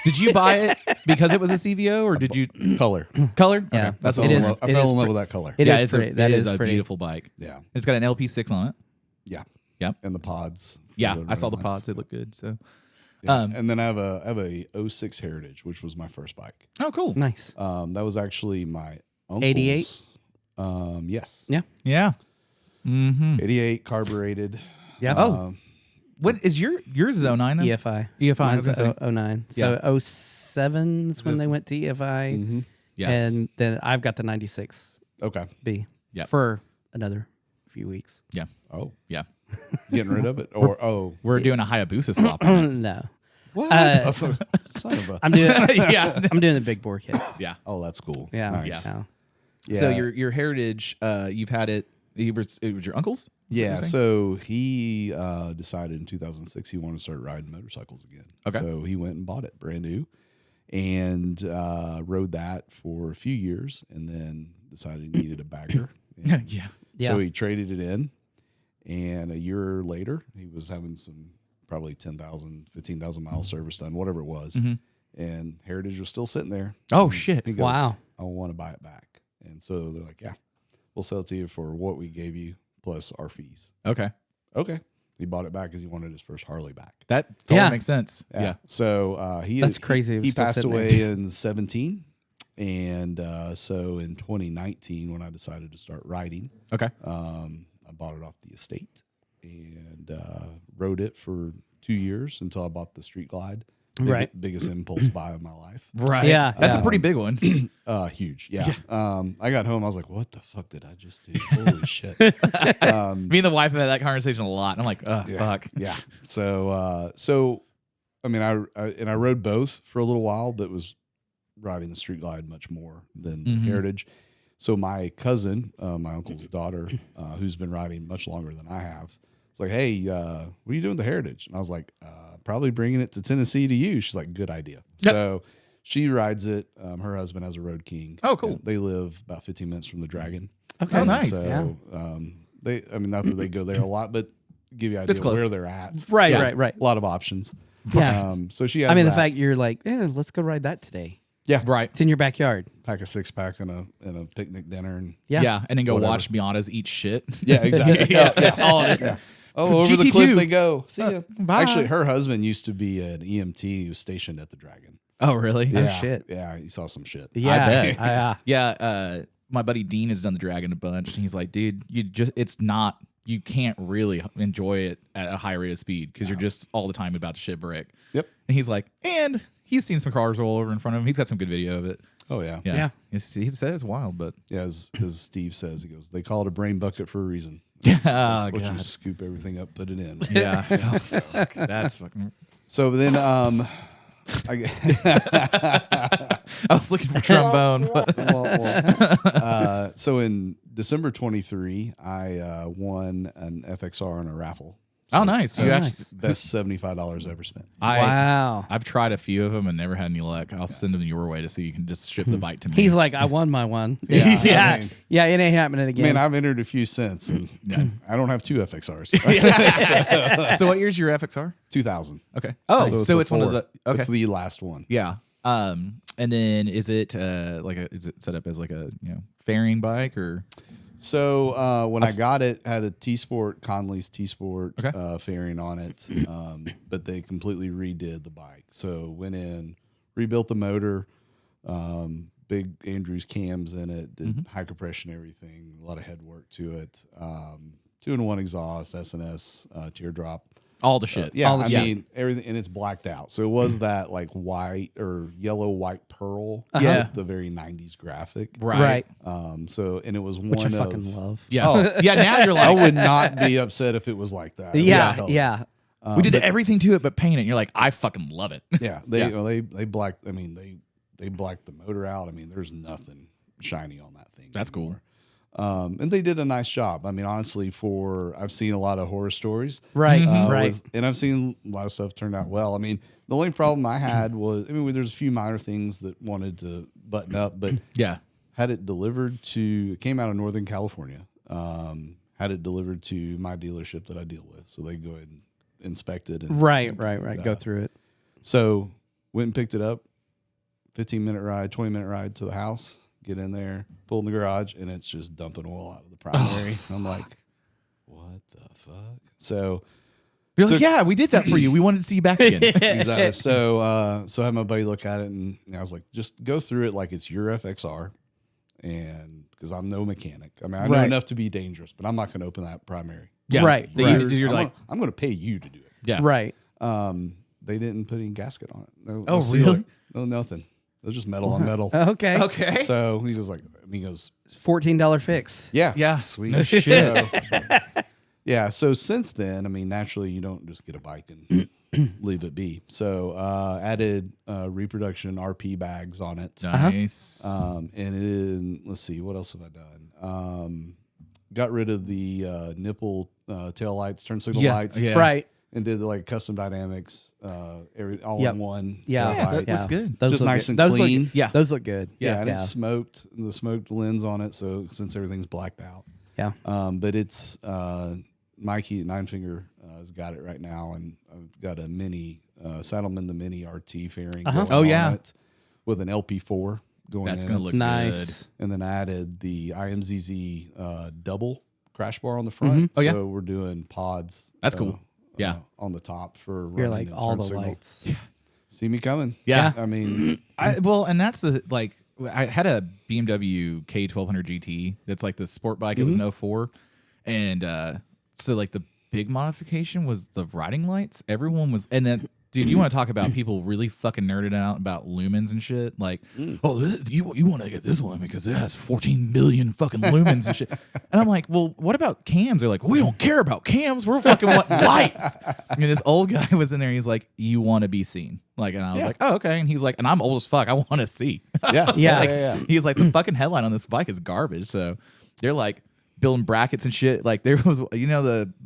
Did you buy it because it was a CVO, or did you
Color.
color?
Yeah.
Okay, that's
It
what
is-
I fell in love with that color.
It
yeah,
is
it's
pretty.
a,
That
it
is
is a
pretty.
beautiful bike.
Yeah.
It's got an LP6 on it.
Yeah.
Yep.
And the pods.
Yeah,
The
I saw the
red
pods.
lights.
They look good. So,
Yeah. And then I have a 06 Heritage, which was my first bike.
oh, cool.
Nice.
That was actually my uncle's.
88?
Yes.
Yeah.
Yeah. Mm-hmm.
88 carbureted.
Yeah.
Oh. What is yours is 09 then?
EFI.
EFI. I
Mine's
was gonna say.
09.
Yeah.
So 07's when they went to EFI.
Mm-hmm.
Yes.
And then I've got the 96B
Okay.
Yep.
for another few weeks.
Yeah.
Oh,
Yeah.
getting rid of it? Or,
We're doing a Hayabusa swap. on it.
No.
what?
That's
Son of a.
I'm doing
yeah.
I'm doing the big bore kit.
Yeah.
Oh, that's cool.
Yeah.
Nice.
Yeah.
Yeah.
So your heritage, you've had it. It was your uncle's.
Yeah,
saying?
so he decided in 2006 he wanted to start riding motorcycles again.
Okay.
So he went and bought it brand new and rode that for a few years and then decided he needed a bagger. And
yeah.
Yeah.
So he traded it in. And a year later, he was having some probably 10,000, 15,000 mile service done, whatever it was. And Heritage was still sitting there.
Oh shit.
He goes,
Wow.
I want to buy it back. And so they're like, yeah, we'll sell it to you for what we gave you plus our fees.
Okay.
Okay. He bought it back because he wanted his first Harley back.
That totally
Yeah.
makes sense. Yeah.
So
That's crazy. It was
He
still
passed
sitting
away
there.
in 17. And so in 2019, when I decided to start riding,
Okay.
I bought it off the estate and rode it for 2 years until I bought the Street Glide.
Right.
Biggest impulse buy of my life.
Right.
Yeah,
That's
yeah.
a pretty big one.
Huge. Yeah. I got home. I was like, what the fuck did I just do? Holy shit.
Me and the wife have had that conversation a lot. And I'm like, fuck.
Yeah. So, I mean, I rode both for a little while, but was riding the Street Glide much more than the Heritage. So my cousin, my uncle's daughter, who's been riding much longer than I have, it's like, hey, what are you doing with the Heritage? And I was like, probably bringing it to Tennessee to you. She's like, good idea.
Yep.
So she rides it. Her husband has a Road King.
Oh, cool.
And they live about 15 minutes from the Dragon.
Okay.
Oh,
And
nice.
So not that they go there a lot, but give you an
It's
idea of
close.
where they're at.
Right,
So,
right.
A lot of options.
Yeah.
So she has
I mean, the
that.
fact you're like, yeah, let's go ride that today.
Yeah.
Right.
It's in your backyard.
Pack a 6-pack and a picnic dinner and
Yeah.
And then go
Whatever.
watch Miatas eat shit.
yeah, exactly.
That's all it is.
Yeah. Oh, over the
GT2.
cliff they go. See ya.
Bye.
Actually, her husband used to be an EMT who was stationed at the Dragon.
Oh, really?
Oh,
Yeah.
shit.
Yeah, he saw some shit.
Yeah.
bet.
Yeah.
My buddy Dean has done the Dragon a bunch, and he's like, dude, you can't really enjoy it at a high rate of speed because you're just all the time about to shit brick.
Yep.
And he's like, and he's seen some cars roll over in front of him. He's got some good video of it.
Oh, yeah.
Yeah.
He said it's wild, but
Yeah, as Steve says, he goes, they call it a brain bucket for a reason.
Yeah,
That's what you
God.
scoop everything up, put it in.
Yeah. Oh, fuck. That's fucking.
So then, I
was looking for trombone. But
so in December 23, I won an FXR on a raffle.
oh, nice. You
nice.
actually.
Best $75 ever spent.
Wow.
I've tried a few of them and never had any luck. I'll send them your way to so you can just ship the bike to me.
He's like, I won my one.
Yeah,
yeah,
I mean-
yeah. It ain't happening again.
Man, I've entered a few cents, and I don't have two FXRs.
So what year's your FXR?
2000.
Okay. Oh, so
a
it's one of
four.
the. Okay.
It's the last one.
Yeah. And then is it is it set up as like a fairing bike or?
So when I got it, had a T-Sport, Conley's T-Sport
Okay.
fairing on it, but they completely redid the bike. So went in, rebuilt the motor, big Andrews cams in it, did high compression everything, a lot of head work to it, 2-in-1 exhaust, SNS, teardrop.
All the shit.
Yeah,
All the
I
shit.
mean everything, and it's blacked out. So it was that like white or yellow white pearl,
Yeah.
the very '90s graphic.
Right.
So and it was one
which I
of.
fucking love.
Yeah.
Oh.
Yeah. Now you're
I
like,
would not be upset if it was like that.
Yeah, yeah.
we did everything to it but paint it. And you're like, I fucking love it.
Yeah, they blacked. I mean, they blacked the motor out. I mean, there's nothing shiny on that thing.
That's
anymore. And they did a nice job. I mean, honestly, I've seen a lot of horror stories,
Right, right.
and I've seen a lot of stuff turned out well. I mean, the only problem I had was, I mean, there's a few minor things that wanted to button up, but
Yeah.
had it delivered to, it came out of Northern California, had it delivered to my dealership that I deal with, so they go ahead and inspect it. And,
Right. Go through it.
So went and picked it up, 15-minute ride, 20-minute ride to the house. Get in there, pull in the garage, and it's just dumping oil out of the primary. I'm like, what the fuck? So
You're like, yeah, we did that for you. We wanted to see you back again.
exactly. So I had my buddy look at it, and I was like, just go through it like it's your FXR, and because I'm no mechanic. I mean, I know
Right.
enough to be dangerous, but I'm not going to open that primary.
Yeah.
Right,
They-
right.
You're like,
I'm going to pay you to do it.
yeah.
Right.
They didn't put any gasket on it. No,
Oh,
no sealer,
really?
No, nothing. It was just metal on metal.
Okay.
Okay.
So he was like, he goes,
$14 fix.
yeah,
Yeah.
sweet
No shit.
So, yeah. So since then, I mean, naturally, you don't just get a bike and leave it be. So added reproduction RP bags on it.
Nice.
Let's see, what else have I done? Got rid of the nipple tail lights, turn signal lights,
Yeah.
Right.
and did like custom dynamics, all
Yep.
in one.
Yeah.
Yeah, that
lights.
looks good.
Those
Just
look
nice
good.
and
Those
clean.
Look,
Yeah.
Those look good.
Yeah, and it's smoked, the smoked lens on it. So since everything's blacked out,
Yeah.
but it's Mikey at Nine Finger has got it right now, and I've got a mini Saddleman the Mini RT fairing. going
Oh, yeah.
on it with an LP4 going.
That's
in
gonna
it.
look
Nice.
good.
And then I added the IMZZ double crash bar on the front.
Oh, yeah.
So we're doing pods.
That's cool. Yeah.
On the top for
You're
running
like
and
all
turn
the
signal.
lights.
See me coming.
Yeah.
I mean,
And that's like I had a BMW K1200 GT. That's like the sport bike. It was an 04. And so like the big modification was the riding lights. Everyone was, and then dude, you want to talk about people really fucking nerded out about lumens and shit? Like, oh, you want to get this one because it has 14 billion fucking lumens and shit. And I'm like, well, what about cams? They're like, we don't care about cams. We're fucking want lights. I mean, this old guy was in there. He's like, you want to be seen. Like, and I was like, oh, okay. And he's like, and I'm old as fuck. I want to see.
yeah,
Yeah.
yeah.
He's like, the fucking headline on this bike is garbage. So they're like building brackets and shit. Like there was,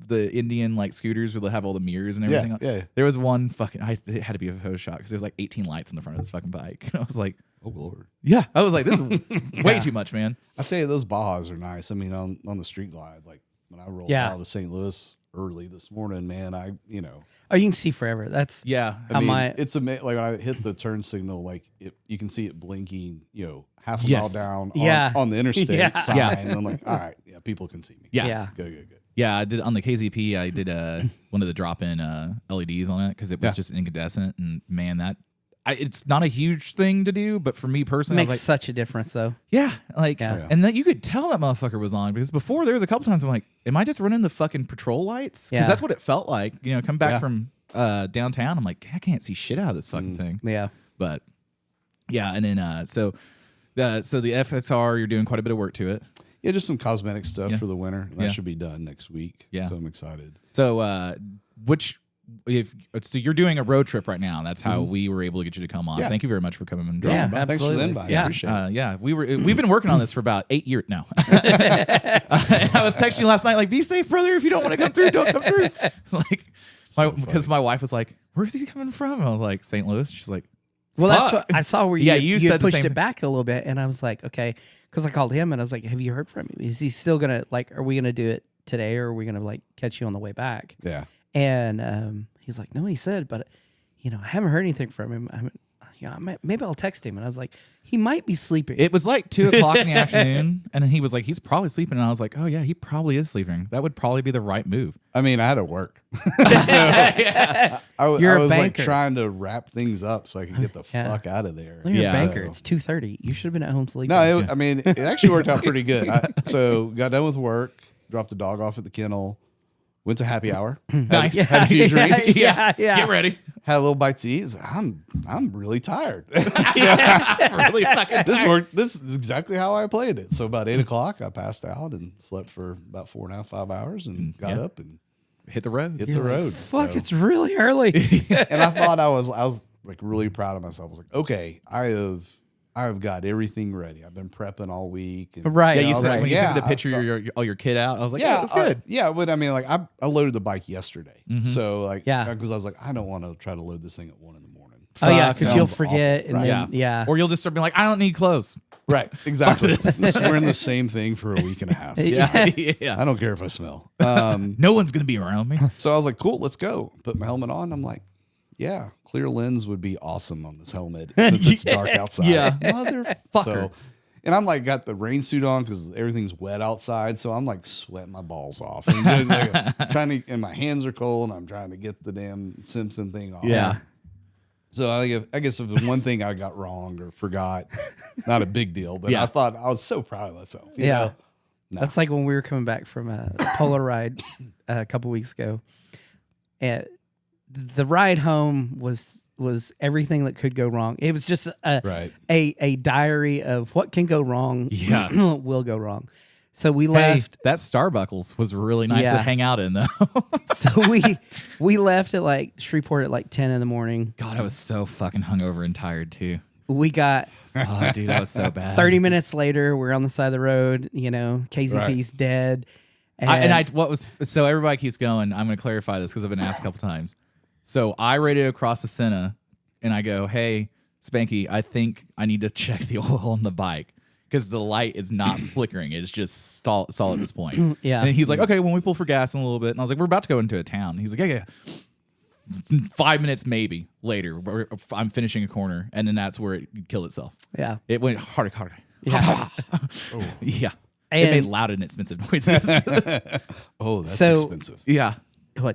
the Indian like scooters where they have all the mirrors and everything.
Yeah.
There was one fucking, it had to be a Photoshop because there's like 18 lights in the front of this fucking bike. I was like,
Oh Lord.
yeah. I was like, this is way too much, man.
I tell you, those Bajas are nice. I mean, on the street glide, like when I rolled
Yeah.
out of St. Louis early this morning, man,
Oh, you can see forever. That's
Yeah.
how my
it's like when I hit the turn signal, like you can see it blinking, half a
Yes.
mile down
Yeah.
on the interstate
Yeah.
sign.
Yeah.
And I'm like, all right, yeah, people can see me.
Yeah.
yeah.
Good.
Yeah, I did on the KZP. I did one of the drop-in LEDs on it because it was just incandescent, and man, it's not a huge thing to do, but for me personally, I
Makes
was like,
such a difference though.
yeah, like,
Yeah.
and that you could tell that motherfucker was on because before there was a couple times I'm like, am I just running the fucking patrol lights? Because
Yeah.
that's what it felt like. Come back
Yeah.
from downtown, I'm like, I can't see shit out of this fucking thing.
Yeah.
But yeah, and then so the FSR, you're doing quite a bit of work to it.
Yeah, just some cosmetic stuff
Yeah.
for the winter. That
Yeah.
should be done next week.
Yeah.
So I'm excited.
So, so you're doing a road trip right now. That's how we were able to get you to come on.
Yeah.
Thank you very much for coming and
Yeah,
dropping by.
Thanks for the
absolutely.
invite.
Yeah.
I appreciate it.
Yeah, we've been working on this for about 8 years now. I was texting you last night, like, be safe, brother. If you don't want to come through, don't come through. Because my wife was like, where's he coming from? And I was like, St. Louis. She's like,
Well,
fuck.
that's what I saw where
Yeah,
you
you said the
pushed
same
it
thing.
back a little bit, and I was like, okay, because I called him and I was like, have you heard from him? Is he still gonna like? Are we gonna do it today, or are we gonna like catch you on the way back?
Yeah.
And he's like, no, he said, but I haven't heard anything from him. Maybe I'll text him. And I was like, he might be sleeping.
It was like 2 o'clock in the afternoon, and then he was like, he's probably sleeping. And I was like, oh yeah, he probably is sleeping. That would probably be the right move.
I mean, I had to work.
Yeah.
You're
I
a
was like
banker.
trying to wrap things up so I could get the
Yeah.
fuck out of there.
You're
Yeah.
a banker.
So-
It's 2:30. You should have been at home sleeping.
No, I mean, it actually worked out pretty good. So got done with work, dropped the dog off at the kennel, went to happy hour,
Nice.
had a few drinks,
yeah.
Get ready.
had a little bite to eat. I'm really tired.
Really fucking
This
tired.
worked. This is exactly how I played it. So about 8 o'clock, I passed out and slept for about 4.5, 5 hours, and got
Yeah.
up and
Hit the road.
hit the road.
Fuck,
So-
it's really early.
and I thought I was like really proud of myself. I was like, okay, I have got everything ready. I've been prepping all week. And,
Right.
Yeah,
I
you
was
said
like,
when you sent me
yeah,
the picture of your kid out, I was like, yeah, that's
Yeah,
good.
yeah, but I mean, like I loaded the bike yesterday,
Mm-hmm.
so like,
Yeah.
because I was like, I don't want to try to load this thing at 1 a.m.
Oh yeah,
Fuck,
because you'll
sounds
forget,
awful.
and
Right.
then yeah.
Or you'll just start being like, I don't need clothes.
Right, exactly. We're in the same thing for a week and a half.
Yeah.
I don't care if I smell.
No one's gonna be around me.
So I was like, cool, let's go. Put my helmet on. I'm like, yeah, clear lens would be awesome on this helmet since it's dark outside.
Yeah.
Motherfucker. So, and I'm like, got the rain suit on because everything's wet outside. So I'm like sweating my balls off. And then, like, and my hands are cold. And I'm trying to get the damn Simpson thing off.
Yeah.
So I guess if there's one thing I got wrong or forgot, not a big deal, but
Yeah.
I thought I was so proud of myself. you
Yeah.
know?
That's like when we were coming back from a polo ride a couple weeks ago. And the ride home was everything that could go wrong. It was just
Right.
a diary of what can go wrong,
Yeah.
will go wrong. So we
Hey,
left.
that Starbuckles was really nice
Yeah.
to hang out in, though.
So we left at like Shreveport at like 10 in the morning.
God, I was so fucking hungover and tired too.
We got
Oh, dude, that was so bad.
30 minutes later. We're on the side of the road. KZP's dead.
So everybody keeps going. I'm going to clarify this because I've been asked a couple times. So I radio across the Senna and I go, hey, Spanky, I think I need to check the oil on the bike because the light is not flickering. It's just stalled at this point.
Yeah.
And he's like, okay, when we pull for gas in a little bit. And I was like, we're about to go into a town. He's like, yeah. 5 minutes maybe later, I'm finishing a corner. And then that's where it killed itself.
Yeah.
It went harder.
Yeah.
Yeah.
And-
it made loud and expensive noises.
Oh, that's
So-
expensive.
yeah.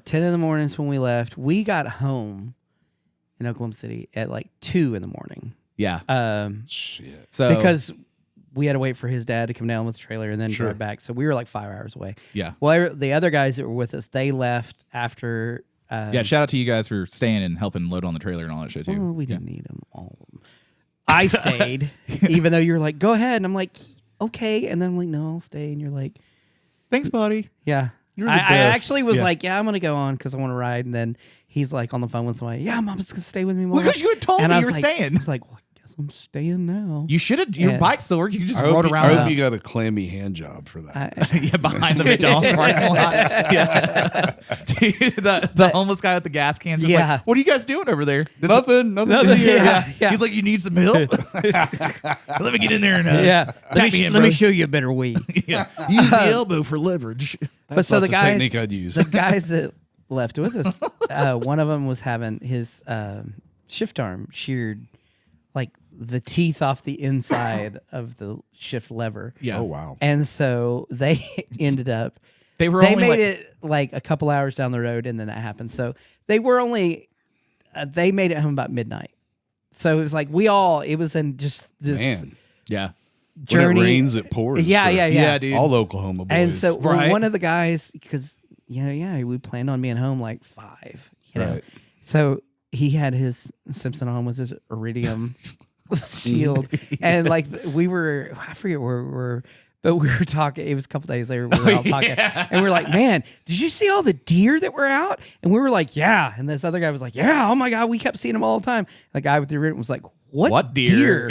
10 in the morning is when we left. We got home in Oklahoma City at like 2 in the morning.
Yeah.
Shit.
So
Because we had to wait for his dad to come down with the trailer and then drive back. So we were like 5 hours away.
yeah.
Well, the other guys that were with us, they left after.
Yeah, shout out to you guys for staying and helping load on the trailer and all that shit too.
Well, we didn't need them, all of them. I stayed, even though you were like, go ahead. And I'm like, okay. And then I'm like, no, I'll stay. And you're like,
Thanks, buddy.
yeah.
You're the
I
best.
actually was
Yeah.
like, yeah, I'm going to go on because I want to ride. And then he's like on the phone with somebody, yeah, Mom's going to stay with me more.
Because you had told
And
me
I
you were
was like,
staying.
I was like, well, I guess I'm staying now.
You should have. Your
Yeah.
bike still worked. You could just
I
rode
hope,
around.
I hope you got a clammy hand job for that.
yeah, behind the McDonald's parking lot. Yeah. Dude, the homeless guy with the gas cans. Just
Yeah.
like, what are you guys doing over there? This
nothing.
Nothing.
here.
Yeah. Yeah.
He's like, you need some help? Let me get in there and
Yeah.
tap me in,
Let me
bro.
show you a better way.
Yeah. Use the elbow for leverage.
But so
That's
the
a
guys,
technique I'd use.
the guys that left with us, one of them was having his shift arm sheared, like the teeth off the inside of the shift lever.
Yeah.
Oh wow.
And so they ended up.
They were
They
only
made
like,
it like a couple hours down the road, and then that happened. So they were only. They made it home about midnight. So it was like it was in just this
Man.
yeah.
journey.
When it rains, it pours.
Yeah,
for
yeah,
Yeah, dude.
All the Oklahoma boys.
And so
Right.
one of the guys, because we planned on being home like 5.
Right.
So he had his Simpson on with his iridium shield, and like I forget where But we were talking. It was a couple days later. We were all talking, and we were like, "Man, did you see all the deer that were out?" And we were like, "Yeah." And this other guy was like, "Yeah, oh my god, we kept seeing them all the time." The guy with the written was like, "What
deer?"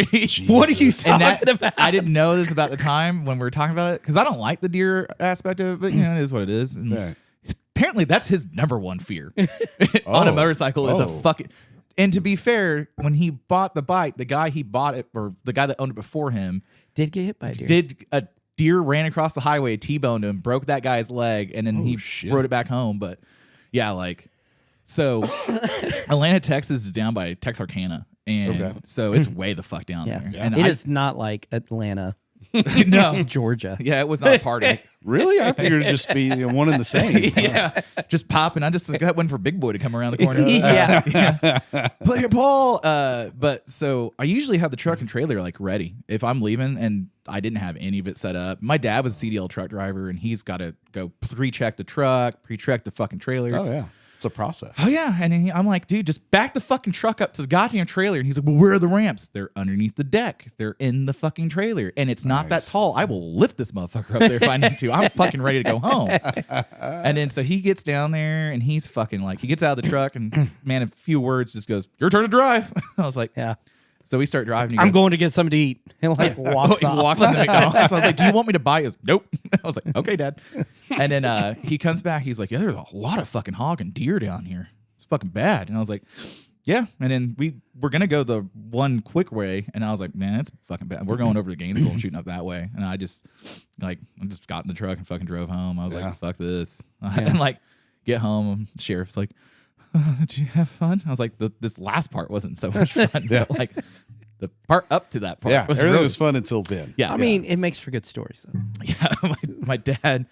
What are you
And
talking about?"
I didn't know this about the time when we were talking about it because I don't like the deer aspect of it, but it is what it is. And
Right.
apparently, that's his number one fear on a motorcycle is a fucking. And to be fair, when he bought the bike, the guy he bought it, or the guy that owned it before him,
Did get hit by a deer.
did a deer ran across the highway, T-boned him, broke that guy's leg, and then he rode it back home. But yeah, like so, Atlanta, Texas is down by Texarkana, and so it's way the fuck down there. And
It is not like Atlanta,
no,
Georgia.
yeah, it was not a party.
Really? I figured it'd just be one and the same.
Yeah, just popping. I just got one for Big Boy to come around the corner.
Yeah.
Player Paul. But so I usually have the truck and trailer like ready if I'm leaving, and I didn't have any of it set up. My dad was a CDL truck driver, and he's got to go pre-check the truck, pre-check the fucking trailer.
Oh yeah, it's a process.
Oh yeah, and I'm like, dude, just back the fucking truck up to the goddamn trailer. And he's like, well, where are the ramps? They're underneath the deck. They're in the fucking trailer, and it's not that tall. I will lift this motherfucker up there if I need to. I'm fucking ready to go home. And then so he gets down there, and he's fucking like, he gets out of the truck, and man, in a few words, just goes, "Your turn to drive." I was like,
Yeah.
So we start driving.
I'm going to get something to eat. And like walks
he
off.
walks into McDonald's. I was like, "Do you want me to buy his?" Nope. I was like, "Okay, Dad." And then he comes back. He's like, "Yeah, there's a lot of fucking hog and deer down here. It's fucking bad." And I was like, "Yeah." And then we were gonna go the one quick way, and I was like, "Man, it's fucking bad. We're going over to Gainesville and shooting up that way." And I just got in the truck and fucking drove home. I was like, "Fuck this." And like get home, the sheriff's like, "Did you have fun?" I was like, "This last part wasn't so much fun." But like the part up to that part,
Yeah,
was
everything
really
was fun until then.
Yeah,
I mean, it makes for good stories, though.
yeah. My dad,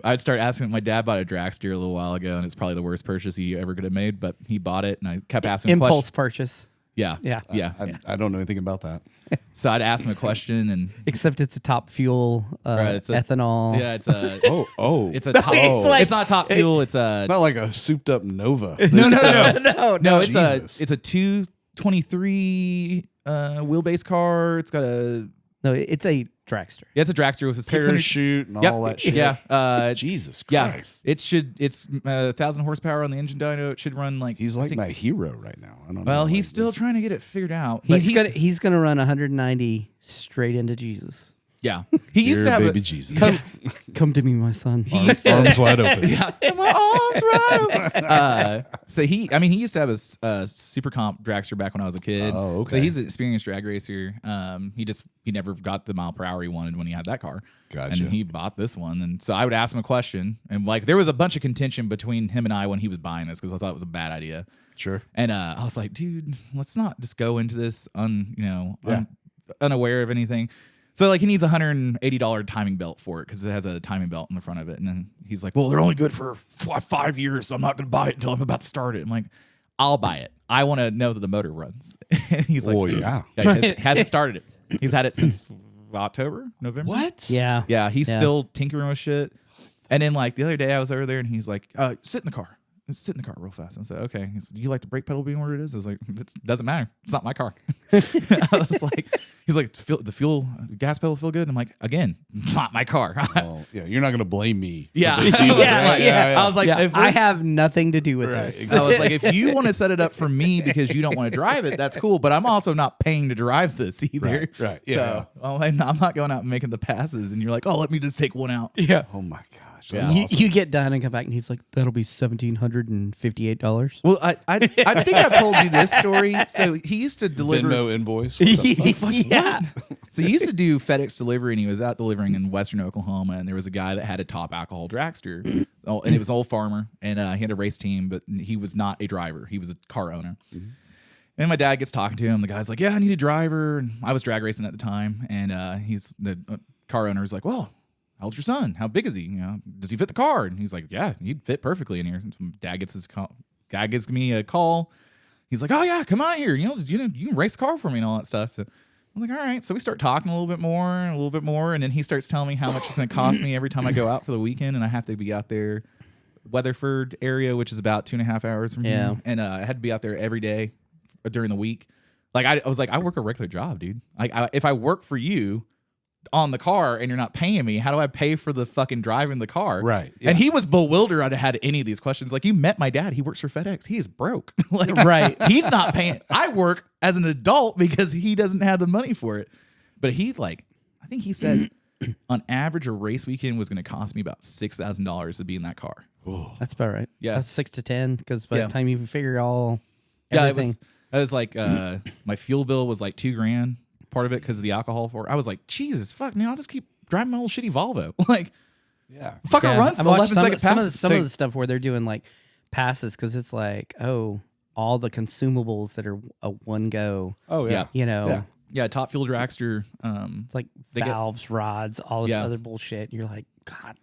I'd start asking. My dad bought a dragster a little while ago, and it's probably the worst purchase he ever could have made. But he bought it, and I kept asking him
Impulse
questions.
purchase.
Yeah,
Yeah.
I don't know anything about that.
So I'd ask him a question, and
Except it's a top fuel,
it's a-
ethanol.
yeah, it's a it's a top.
It's like-
it's not top fuel. It's a
Not like a souped up Nova.
no.
Jesus.
It's a 223 wheelbase car. It's got a
No, it's a dragster.
yeah, it's a dragster with a 600.
Parachute and
Yep.
all that shit.
Yeah,
Jesus
yeah.
Christ.
It's 1,000 horsepower on the engine dyno. It should run like
He's
I
like
think-
my hero right now. I don't know.
Well,
like
he's still
this-
trying to get it figured out. But
He's gonna run 190 straight into Jesus.
yeah, he used
Dear
to have
baby
a
Jesus.
Come to me, my son.
Arms wide open.
yeah, and my arms right open. So he used to have a super comp dragster back when I was a kid.
Oh, okay.
So he's an experienced drag racer. He never got the mile per hour he wanted when he had that car.
Gotcha.
And he bought this one, and so I would ask him a question, and like there was a bunch of contention between him and I when he was buying this because I thought it was a bad idea.
Sure.
And I was like, dude, let's not just go into this unaware of anything. So like he needs $180 timing belt for it because it has a timing belt in the front of it. And then he's like, well, they're only good for 5 years, so I'm not going to buy it until I'm about to start it. I'm like, I'll buy it. I want to know that the motor runs. And he's like,
Well, yeah.
he hasn't started it. He's had it since October, November.
What?
Yeah.
Yeah, he's still tinkering with shit. And then like the other day I was over there and he's like, sit in the car. Sit in the car real fast. I said, okay. He said, do you like the brake pedal being where it is? I was like, it doesn't matter. It's not my car. I was like, he's like, the gas pedal feel good? I'm like, again, not my car.
Well, yeah, you're not going to blame me.
Yeah.
Yeah.
I was like,
Yeah,
if
I
we're-
have nothing to do with this.
I was like, if you want to set it up for me because you don't want to drive it, that's cool. But I'm also not paying to drive this either.
Right.
So
Yeah.
I'm not going out and making the passes. And you're like, oh, let me just take one out.
Yeah.
Oh my gosh.
Yeah.
That's awesome.
You get done and come back, and he's like, "That'll be $1,758."
Well, I think I've told you this story. So he used to deliver.
Venmo invoice. What the fuck?
Yeah.
So he used to do FedEx delivery, and he was out delivering in Western Oklahoma. And there was a guy that had a top alcohol dragster, and it was an old farmer, and he had a race team, but he was not a driver. He was a car owner. And my dad gets talking to him. The guy's like, "Yeah, I need a driver." And I was drag racing at the time, and he's the car owner is like, "Well, how old's your son? How big is he? Does he fit the car?" And he's like, "Yeah, he'd fit perfectly in here." So dad gets his call. Guy gives me a call. He's like, "Oh yeah, come on here. You can race a car for me and all that stuff." So I was like, "All right." So we start talking a little bit more, and then he starts telling me how much it's going to cost me every time I go out for the weekend, and I have to be out there, Weatherford area, which is about 2.5 hours from
Yeah.
here, and I had to be out there every day during the week. Like I was like, I work a regular job, dude. Like if I work for you, on the car and you're not paying me. How do I pay for the fucking driving the car?
Right.
And he was bewildered. I'd had any of these questions. Like, you met my dad. He works for FedEx. He is broke. Like,
Right.
He's not paying. I work as an adult because he doesn't have the money for it. But he like, I think he said on average a race weekend was going to cost me about $6,000 to be in that car.
That's about right.
Yeah.
That's 6 to 10 because by
Yeah.
the time you figure all
Yeah,
everything.
it was like my fuel bill was like $2,000. Part of it because of the alcohol for it. I was like, Jesus, fuck, man, I'll just keep driving my old shitty Volvo. Like,
Yeah.
fucking run
I
still
watched
11-second
some of
passes.
some of the stuff where they're doing like passes because it's like, oh, all the consumables that are a one go.
Oh yeah.
You know,
Yeah.
Yeah, Top Fuel Dragster.
it's like
They get-
valves, rods, all this
Yeah.
other bullshit. You're like, God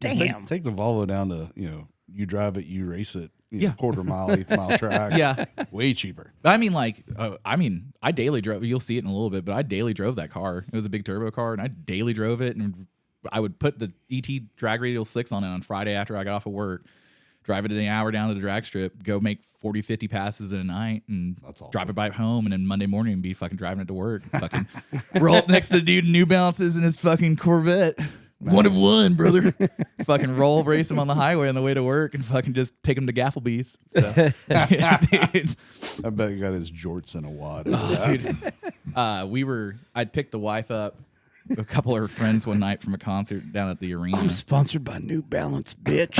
Yeah,
damn.
Take the Volvo down to, you drive it, you race it,
Yeah.
quarter mile, eighth mile track.
Yeah.
Way cheaper.
I mean, like, I daily drove. You'll see it in a little bit, but I daily drove that car. It was a big turbo car, and I daily drove it. And I would put the ET drag radial slicks on it on Friday after I got off of work, drive it an hour down to the drag strip, go make 40, 50 passes in a night, and
That's awesome.
drive it back home. And then Monday morning, be fucking driving it to work. Fucking roll up next to the dude in New Balances in his fucking Corvette. One of one, brother. Fucking roll race him on the highway on the way to work and fucking just take him to Gafflebee's. So, dude.
I bet he got his jorts in a wad.
Dude. I'd picked the wife up, a couple of her friends one night from a concert down at the arena.
Sponsored by New Balance, bitch.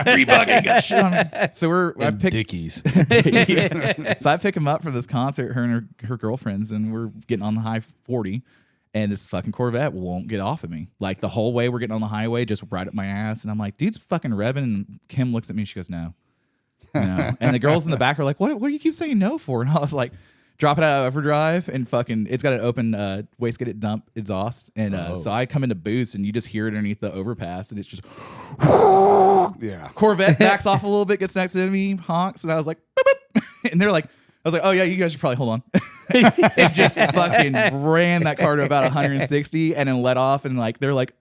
Reebok ain't got shit on me. So I picked
Dickies.
Yeah. So I pick him up for this concert, her and her girlfriends, and we're getting on the high 40. And this fucking Corvette won't get off of me. Like the whole way we're getting on the highway, just right up my ass. And I'm like, dude's fucking revving. And Kim looks at me and she goes, no. No. And the girls in the back are like, what do you keep saying no for? And I was like, drop it out of overdrive and fucking, it's got an open wastegate dump exhaust. And so I come into boost and you just hear it underneath the overpass and it's just
Yeah.
Corvette backs off a little bit, gets next to me, honks. And I was like, boop, boop. And they're like, I was like, oh yeah, you guys should probably hold on. And just fucking ran that car to about 160 and then let off. And like, they're like,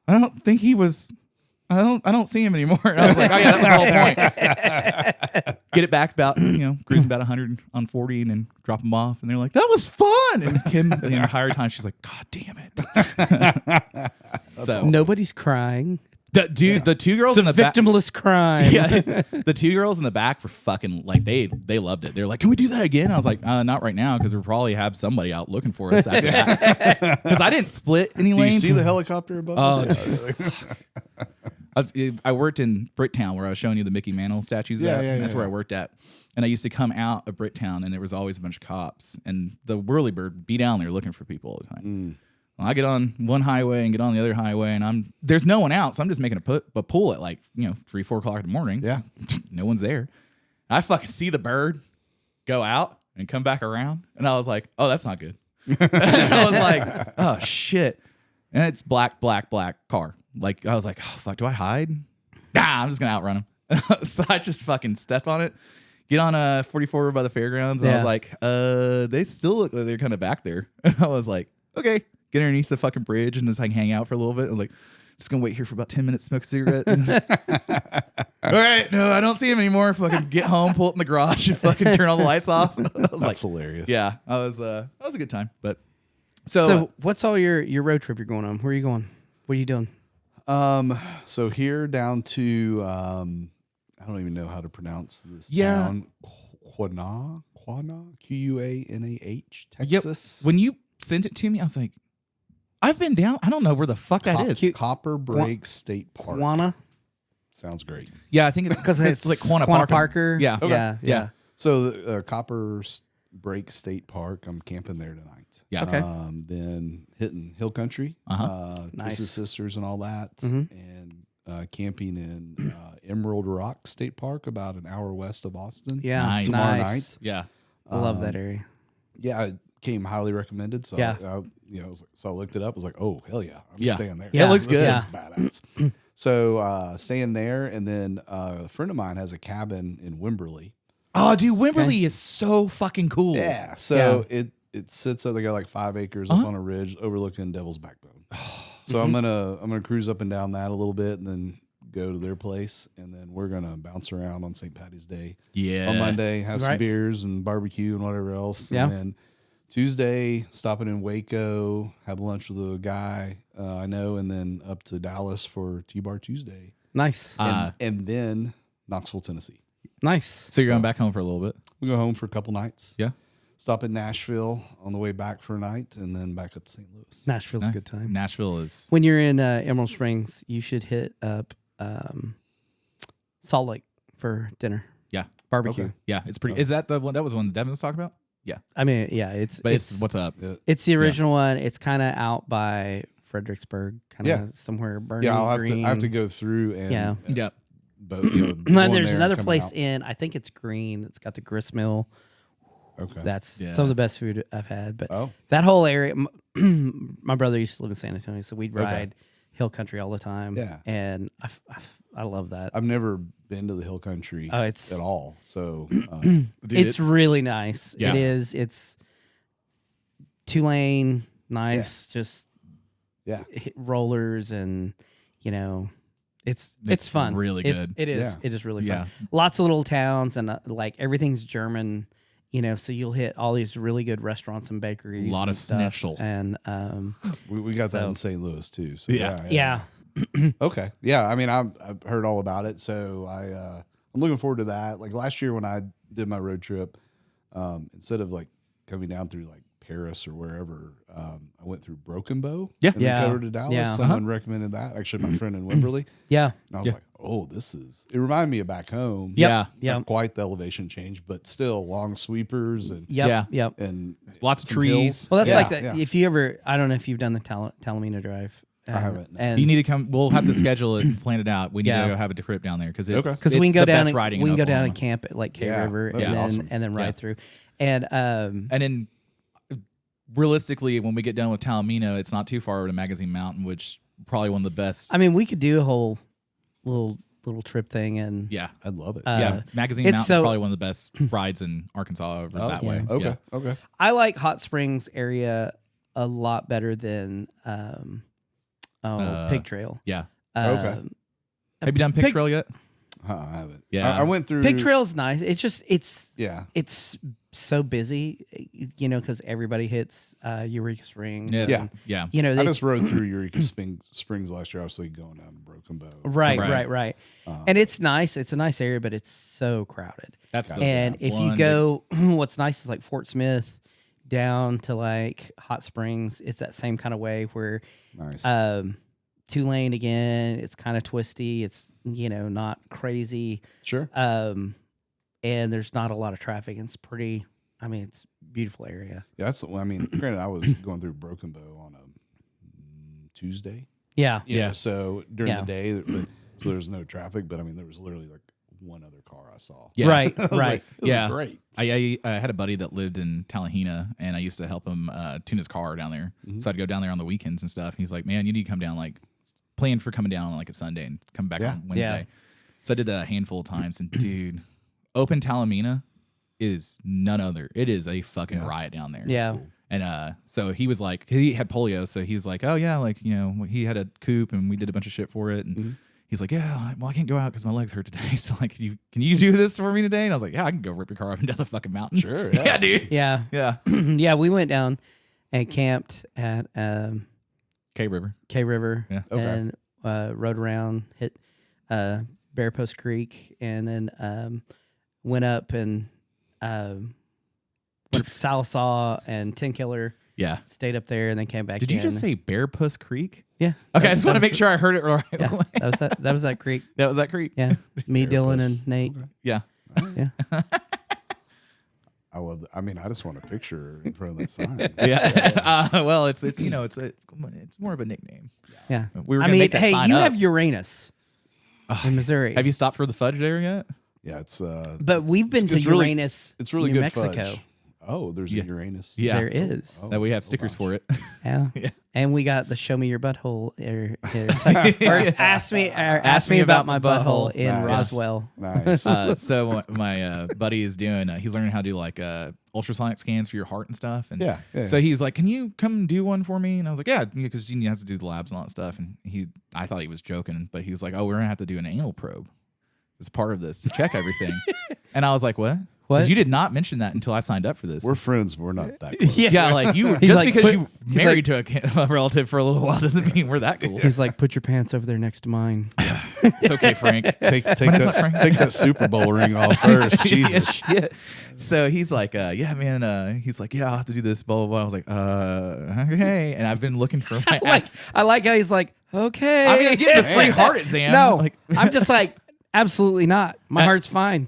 I don't think he was, I don't see him anymore. And I was like, oh yeah, that was the whole point. Get it back about, cruising about 100 on 40 and then drop him off. And they're like, that was fun. And Kim, the entire time, she's like, God damn it. So
Nobody's crying.
the two girls
It's
in
a
the back.
victimless crime.
Yeah, the two girls in the back were fucking like they loved it. They're like, "Can we do that again?" I was like, "Not right now, because we'll probably have somebody out looking for us after that." Because I didn't split any
Do you
lanes.
see the helicopter above us?
I worked in Bricktown where I was showing you the Mickey Mantle statues.
Yeah,
at,
yeah,
and that's
yeah,
where I
yeah.
worked at. And I used to come out of Bricktown, and there was always a bunch of cops, and the Whirlybird would be down there looking for people all the time. Well, I get on one highway and get on the other highway, and there's no one out, so I'm just making a pull at like 3-4 o'clock in the morning.
Yeah.
No one's there. I fucking see the bird go out and come back around, and I was like, oh, that's not good. I was like, oh shit. And it's black car. Like I was like, oh fuck, do I hide? Nah, I'm just gonna outrun him. So I just fucking stepped on it, get on a 44 by the fairgrounds, and I was like, they still look like they're kind of back there. And I was like, okay, get underneath the fucking bridge and just like hang out for a little bit. I was like, just gonna wait here for about 10 minutes, smoke a cigarette. All right, no, I don't see him anymore. Fucking get home, pull it in the garage, and fucking turn all the lights off. I was
That's
like,
hilarious.
yeah, that was a good time. But so,
So what's all your road trip you're going on? Where are you going? What are you doing?
So here down to I don't even know how to pronounce this
Yeah.
town. Quanah, Quanah, Texas.
when you sent it to me, I was like, I've been down. I don't know where the fuck that is.
Copper Break State Park.
Quanah?
Sounds great.
Yeah, I think it's
Because it's
like Quanah
Parker.
Parker. Yeah.
Yeah.
Yeah.
So the Copper Break State Park, I'm camping there tonight.
Yeah.
Okay.
Then hitting Hill Country,
Nice.
Chris's Sisters and all that,
Mhm.
and camping in Emerald Rock State Park, about an hour west of Austin.
Yeah.
Nice.
Tomorrow
Nice.
night.
Yeah.
I love that area.
Yeah, it came highly recommended. So
Yeah.
so I looked it up. I was like, oh hell yeah, I'm
Yeah.
staying there.
Yeah,
it looks
This
good.
thing's badass. So staying there, and then a friend of mine has a cabin in Wimberley.
Oh, dude, Wimberley is so fucking cool.
Yeah, so it sits up. They got like 5 acres up on a ridge overlooking Devil's Backbone. So I'm gonna cruise up and down that a little bit, and then go to their place, and then we're gonna bounce around on St. Patty's Day
Yeah.
on Monday, have some
Right.
beers and barbecue and whatever else,
Yeah.
and then Tuesday, stopping in Waco, have lunch with a guy I know, and then up to Dallas for T-Bar Tuesday,
Nice.
and then Knoxville, Tennessee.
Nice.
So you're going back home for a little bit?
We go home for a couple nights.
Yeah.
Stop in Nashville on the way back for a night, and then back up to St. Louis.
Nashville's
Nice.
a good time.
Nashville is.
When you're in Emerald Springs, you should hit up Salt Lake for dinner.
Yeah.
Barbecue.
Okay.
Yeah, it's pretty. Is that the one? That was one Devin was talking about? Yeah.
I mean, yeah, it's
What's up?
it's the original one. It's kind of out by Fredericksburg, kind of somewhere burning
Yeah, I
green.
have to go through and
Yeah.
Yeah.
But
And then there's another place in, I think it's green. It's got the grist mill.
Okay.
That's
Yeah.
some of the best food I've had. But
Oh.
that whole area, my brother used to live in San Antonio, so we'd ride hill country all the time.
Yeah.
And I love that.
I've never been to the hill country
it's-
at all. So
Dude,
It's really nice.
Yeah.
It is. It's 2-lane, nice, just
yeah.
hit rollers and, it's fun.
really
It's-
good.
It is.
Yeah.
It is really
Yeah.
fun. Lots of little towns and like everything's German. So you'll hit all these really good restaurants and bakeries.
Lot
and
of
stuff.
schnitzel.
And
We got that
So-
in St. Louis too. So
yeah.
Okay. Yeah. I mean, I've heard all about it. So I'm looking forward to that. Like last year when I did my road trip, instead of like coming down through like Paris or wherever, I went through Broken Bow.
Yeah.
And
Yeah.
then covered to Dallas.
Yeah.
Someone recommended that. Actually, my friend in Wimberley.
Yeah.
And I was like, oh, it reminded me of back home.
Yeah.
Yeah.
Not quite the elevation change, but still long sweepers and
Yep.
Yeah.
Yep.
and
Lots of
some
trees.
hills.
Well, that's
Yeah,
like that.
yeah.
If you ever, I don't know if you've done the Talamina Drive.
I haven't, no.
And
You need to come. We'll have to schedule it and plan it out. We need
Yeah.
to go have a trip down there because it's
Okay.
because we can go
the
down
best
and
riding
we
in
can go down
Oklahoma.
and camp at like K
Yeah,
River
that'd
and
be
then
awesome.
and then ride
Yeah.
through. And
And then realistically, when we get done with Talamino, it's not too far over to Magazine Mountain, which probably one of the best.
I mean, we could do a whole little trip thing and
Yeah.
I'd love it.
Yeah. Magazine
it's
Mountain's
so-
probably one of the best rides in Arkansas over that way.
Okay.
Yeah.
Okay.
I like Hot Springs area a lot better than Pig Trail.
Yeah.
Okay.
Um,
Have you done Pig Trail yet?
I haven't.
Yeah.
I went through
Pig Trail's nice. It's just
Yeah.
it's so busy, because everybody hits Eureka Springs.
Yeah.
Yeah.
Yeah.
You know,
I
they,
just rode through Eureka Springs last year, obviously going down to Broken Bow.
right,
Right.
right. And it's nice. It's a nice area, but it's so crowded.
That's the
And if you
one
go, what's nice is like Fort Smith down to like Hot Springs. It's that same kind of way where
Nice.
2-lane again. It's kind of twisty. It's not crazy.
Sure.
And there's not a lot of traffic. It's pretty. I mean, it's a beautiful area.
Yeah, granted, I was going through Broken Bow on a Tuesday.
Yeah.
You know,
Yeah.
so during
Yeah.
the day, so there's no traffic, but I mean, there was literally like one other car I saw.
Yeah.
Right.
I was
Right.
like, this
Yeah.
is great.
I had a buddy that lived in Tallahena, and I used to help him tune his car down there. So I'd go down there on the weekends and stuff. He's like, "Man, you need to come down. Like, plan for coming down on like a Sunday and come back
Yeah.
on Wednesday."
Yeah.
So I did that a handful of times, and dude, Open Talamina is none other. It is a fucking riot down there.
Yeah.
And so he was like, he had polio, so he was like, oh yeah, like he had a coupe, and we did a bunch of shit for it, and. He's like, yeah, well, I can't go out because my legs hurt today. So, like, can you do this for me today? And I was like, yeah, I can go rip your car up and down the fucking mountain.
Sure,
Yeah,
yeah.
dude.
Yeah.
Yeah.
Yeah. We went down and camped at
K River.
K River.
Yeah.
Okay.
And rode around, hit Bear Post Creek, and then went up and went up to Salisaw and Tin Killer.
Yeah.
Stayed up there and then came back.
Did you
in.
just say Bear Puss Creek?
Yeah.
Okay, I just want to make sure I heard it right.
Yeah, that was that creek.
That was that creek?
Yeah. Me,
Bear
Dylan,
Puss.
and Nate.
Yeah.
Yeah.
I love that. I mean, I just want a picture in front of that sign.
Yeah. Well, it's it's more of a nickname.
Yeah.
We were
I
gonna
mean,
make that
hey,
sign
you
up.
have Uranus in Missouri.
Have you stopped for the fudge there yet?
Yeah, it's
But we've been to
it's really-
Uranus,
it's really
New
good
Mexico.
fudge. Oh, there's
Yeah.
a Uranus.
Yeah.
There is.
That we have stickers for it.
Yeah. And we got the show me your butthole or ask me about my butthole in
Nice.
Roswell.
Nice.
So my buddy is doing. He's learning how to do like ultrasonic scans for your heart and stuff. And
Yeah, yeah.
So he's like, "Can you come do one for me?" And I was like, "Yeah," because you have to do the labs and all that stuff. And I thought he was joking, but he was like, "Oh, we're gonna have to do an anal probe as part of this to check everything." And I was like, "What?"
What?
Because you did not mention that until I signed up for this.
We're friends, but we're not that close.
yeah, like you
He's
just
like,
because
put-
you
he's
married to a relative for a little while doesn't mean we're that cool.
He's like, put your pants over there next to mine.
It's okay, Frank.
Take
it's not Frank.
that Super Bowl ring off first. Jesus.
Yeah. So he's like, yeah, man. He's like, yeah, I'll have to do this. Blah blah blah. I was like, okay. And I've been looking for my.
I like how he's like, okay.
I mean, I get the free heart exam.
No,
like,
I'm just like, absolutely not. My heart's fine.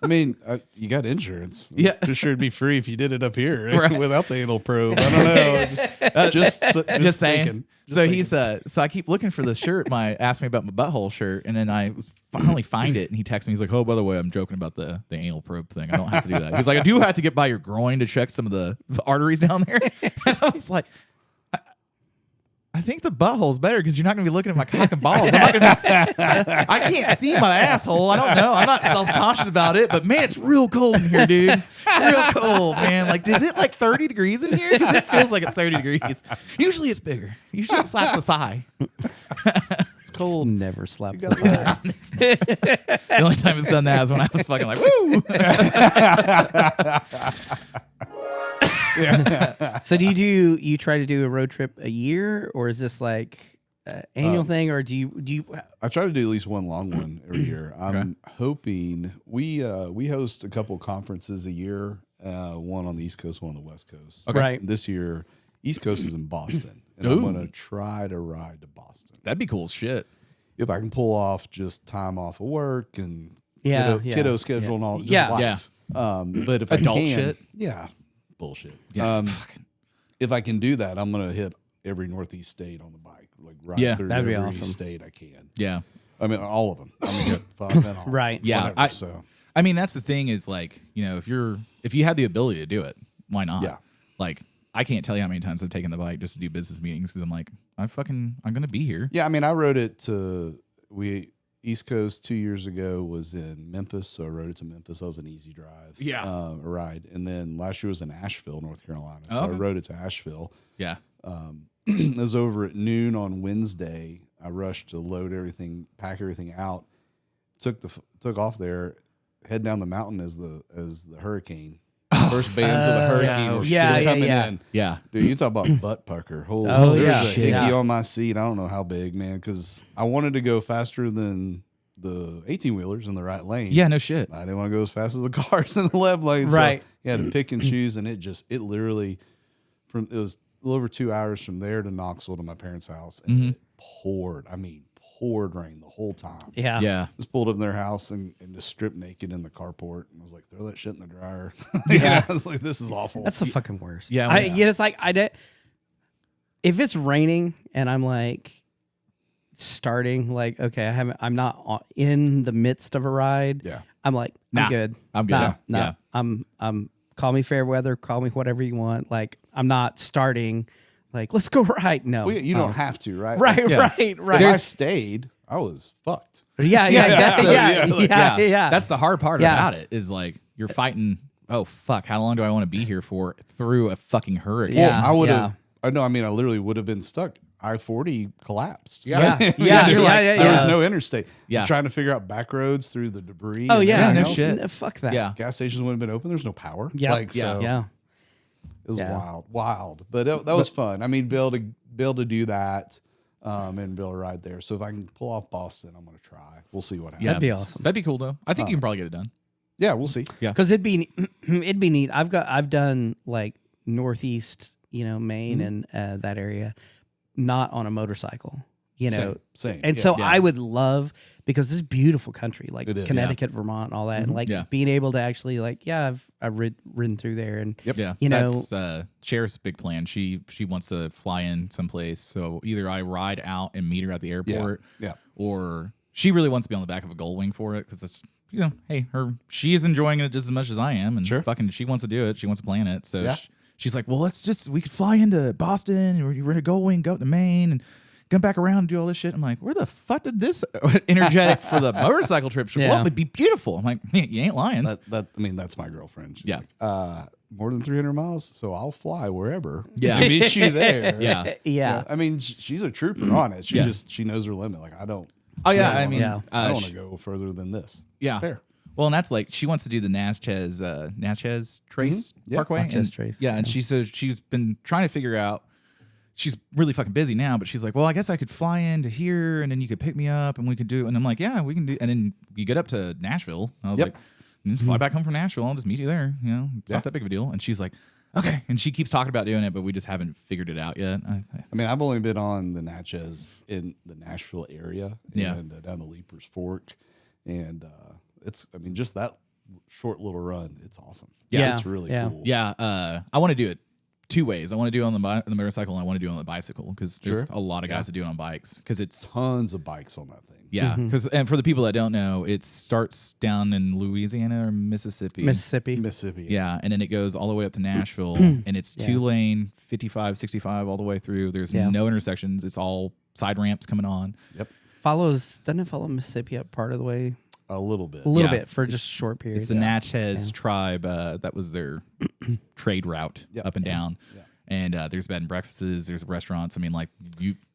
I mean, you got insurance.
Yeah.
Pretty sure it'd be free if you did it up here
Right.
without the anal probe. I don't know. Just
saying.
thinking.
So he's so I keep looking for this shirt. Asked me about my butthole shirt, and then I finally find it, and he texts me. He's like, "Oh, by the way, I'm joking about the anal probe thing. I don't have to do that." He's like, "I do have to get by your groin to check some of the arteries down there." And I was like, I think the butthole's better because you're not going to be looking at my cock and balls. I'm not going to. I can't see my asshole. I don't know. I'm not self-conscious about it, but man, it's real cold in here, dude. Real cold, man. Like, is it like 30 degrees in here? Because it feels like it's 30 degrees. Usually it's bigger. Usually it slaps the thigh.
It's cold.
Never slept.
You got that.
The only time it's done that is when I was fucking like, woo.
So do you try to do a road trip a year, or is this like annual thing, or do you?
I try to do at least one long one every year. I'm hoping we host a couple conferences a year, one on the East Coast, one on the West Coast.
Okay.
Right.
This year, East Coast is in Boston, and
Ooh.
I'm going to try to ride to Boston.
That'd be cool as shit.
If I can pull off just time off of work and
kiddo
schedule and all, just
Yeah.
life. But if
Adult
I can,
shit.
yeah, bullshit.
Yeah.
If I can do that, I'm going to hit every Northeast state on the bike, like ride
Yeah,
through
that'd be
every
awesome.
state I can.
Yeah.
I mean, all of them. I mean, get fuck and all.
Right.
Yeah.
Whatever, so
I mean, that's the thing is like, if you had the ability to do it, why not?
Yeah.
Like, I can't tell you how many times I've taken the bike just to do business meetings because I'm like, I'm going to be here.
yeah, I mean, I rode it to East Coast 2 years ago was in Memphis, so I rode it to Memphis. That was an easy drive.
Yeah.
a ride. And then last year was in Asheville, North Carolina. So
Okay.
I rode it to Asheville.
Yeah.
It was over at noon on Wednesday. I rushed to load everything, pack everything out. Took off there, head down the mountain as the hurricane. First bands of the hurricane were
yeah,
coming
yeah.
in.
Yeah.
Dude, you talk about butt pucker. Holy,
Oh,
there
yeah.
was a
Shit.
hickey
Yeah.
on my seat. I don't know how big, man, because I wanted to go faster than the 18-wheelers in the right lane.
Yeah. No shit.
I didn't want to go as fast as the cars in the left lane.
Right.
So you had to pick and choose, and it literally, it was a little over 2 hours from there to Knoxville to my parents' house, and it poured. I mean, poured rain the whole time.
Yeah.
Yeah.
Just pulled up in their house and just stripped naked in the carport, and I was like, throw that shit in the dryer.
Yeah.
I was like, this is awful.
That's the fucking worst.
Yeah,
It's like if it's raining and I'm like starting, like, okay, I'm not in the midst of a ride.
Yeah.
I'm like,
Nah,
I'm good.
I'm good.
Nah,
Yeah.
I'm call me fair weather, call me whatever you want. Like, I'm not starting like, let's go right. No.
Well, you don't have to, right?
Right,
Yeah.
right.
If I stayed, I was fucked.
Yeah,
That's the hard part
Yeah.
about it is like you're fighting. Oh fuck! How long do I want to be here for through a fucking hurricane?
Yeah.
I would have. I know. I mean, I literally would have been stuck. I-40 collapsed.
Yeah.
There was no interstate.
Yeah.
Trying to figure out back roads through the debris.
Oh
and
yeah,
everything
no
else.
shit.
Fuck that.
Yeah.
Gas stations wouldn't have been open. There's no power.
Yeah.
Like, so
Yeah.
It was
Yeah.
wild. But that was fun. I mean, be able to do that and be able to ride there. So if I can pull off Boston, I'm going to try. We'll see what happens.
Yeah,
That'd be awesome.
That'd be cool though. I think you can probably get it done.
Yeah, we'll see.
Yeah.
Because it'd be neat. I've done like Northeast, Maine and that area, not on a motorcycle,
Same.
And
Yeah.
so
Yeah.
I would love, because this is beautiful country, like
It is.
Connecticut, Vermont, and all that, and like
Yeah.
being able to actually like, I've ridden through there, and
Yep.
Yeah, that's Cher's big plan. She wants to fly in someplace. So either I ride out and meet her at the airport,
Yeah.
or she really wants to be on the back of a gull wing for it because it's hey, she is enjoying it just as much as I am, and
Sure.
fucking she wants to do it. She wants to plan it. So
Yeah.
she's like, well, we could fly into Boston and we're gonna gull wing, go up to Maine, and come back around and do all this shit. I'm like, where the fuck did this energetic for the motorcycle trip?
Yeah.
Well, it would be beautiful. I'm like, you ain't lying.
That's my girlfriend. She's
Yeah.
like, more than 300 miles, so I'll fly wherever.
Yeah.
To meet you there.
Yeah.
yeah.
I mean, she's a trooper on it. She knows her limit. Like, I don't.
Oh yeah,
I
I mean,
Yeah.
I don't want to go further than this.
Yeah.
Fair.
Well, and that's like she wants to do the Natchez Trace
Yeah,
Parkway.
Natchez
and,
Trace,
Yeah, and she says she's been trying to figure out. She's really fucking busy now, but she's like, well, I guess I could fly into here and then you could pick me up and we could do. And I'm like, yeah, we can do. And then you get up to Nashville. I was like, just fly back home from Nashville. I'll just meet you there. You know, it's not that big of a deal. And she's like, okay. And she keeps talking about doing it, but we just haven't figured it out yet.
I mean, I've only been on the Natchez in the Nashville area and down to Leapers Fork. And just that short little run, it's awesome.
Yeah.
It's really
Yeah.
cool.
Yeah, I want to do it 2 ways. I want to do it on the motorcycle and I want to do it on the bicycle because there's a lot of guys that do it on bikes because it's
Tons of bikes on that thing.
yeah. Because and for the people that don't know, it starts down in Louisiana or Mississippi.
Mississippi.
Yeah, and then it goes all the way up to Nashville, and it's 2-lane, 55, 65 all the way through. There's no intersections. It's all side ramps coming on.
Yep.
Doesn't it follow Mississippi up part of the way?
A little bit.
A little bit for just a short period.
It's the Natchez tribe. That was their trade route up and down.
Yeah.
And there's bed and breakfasts. There's restaurants. I mean, like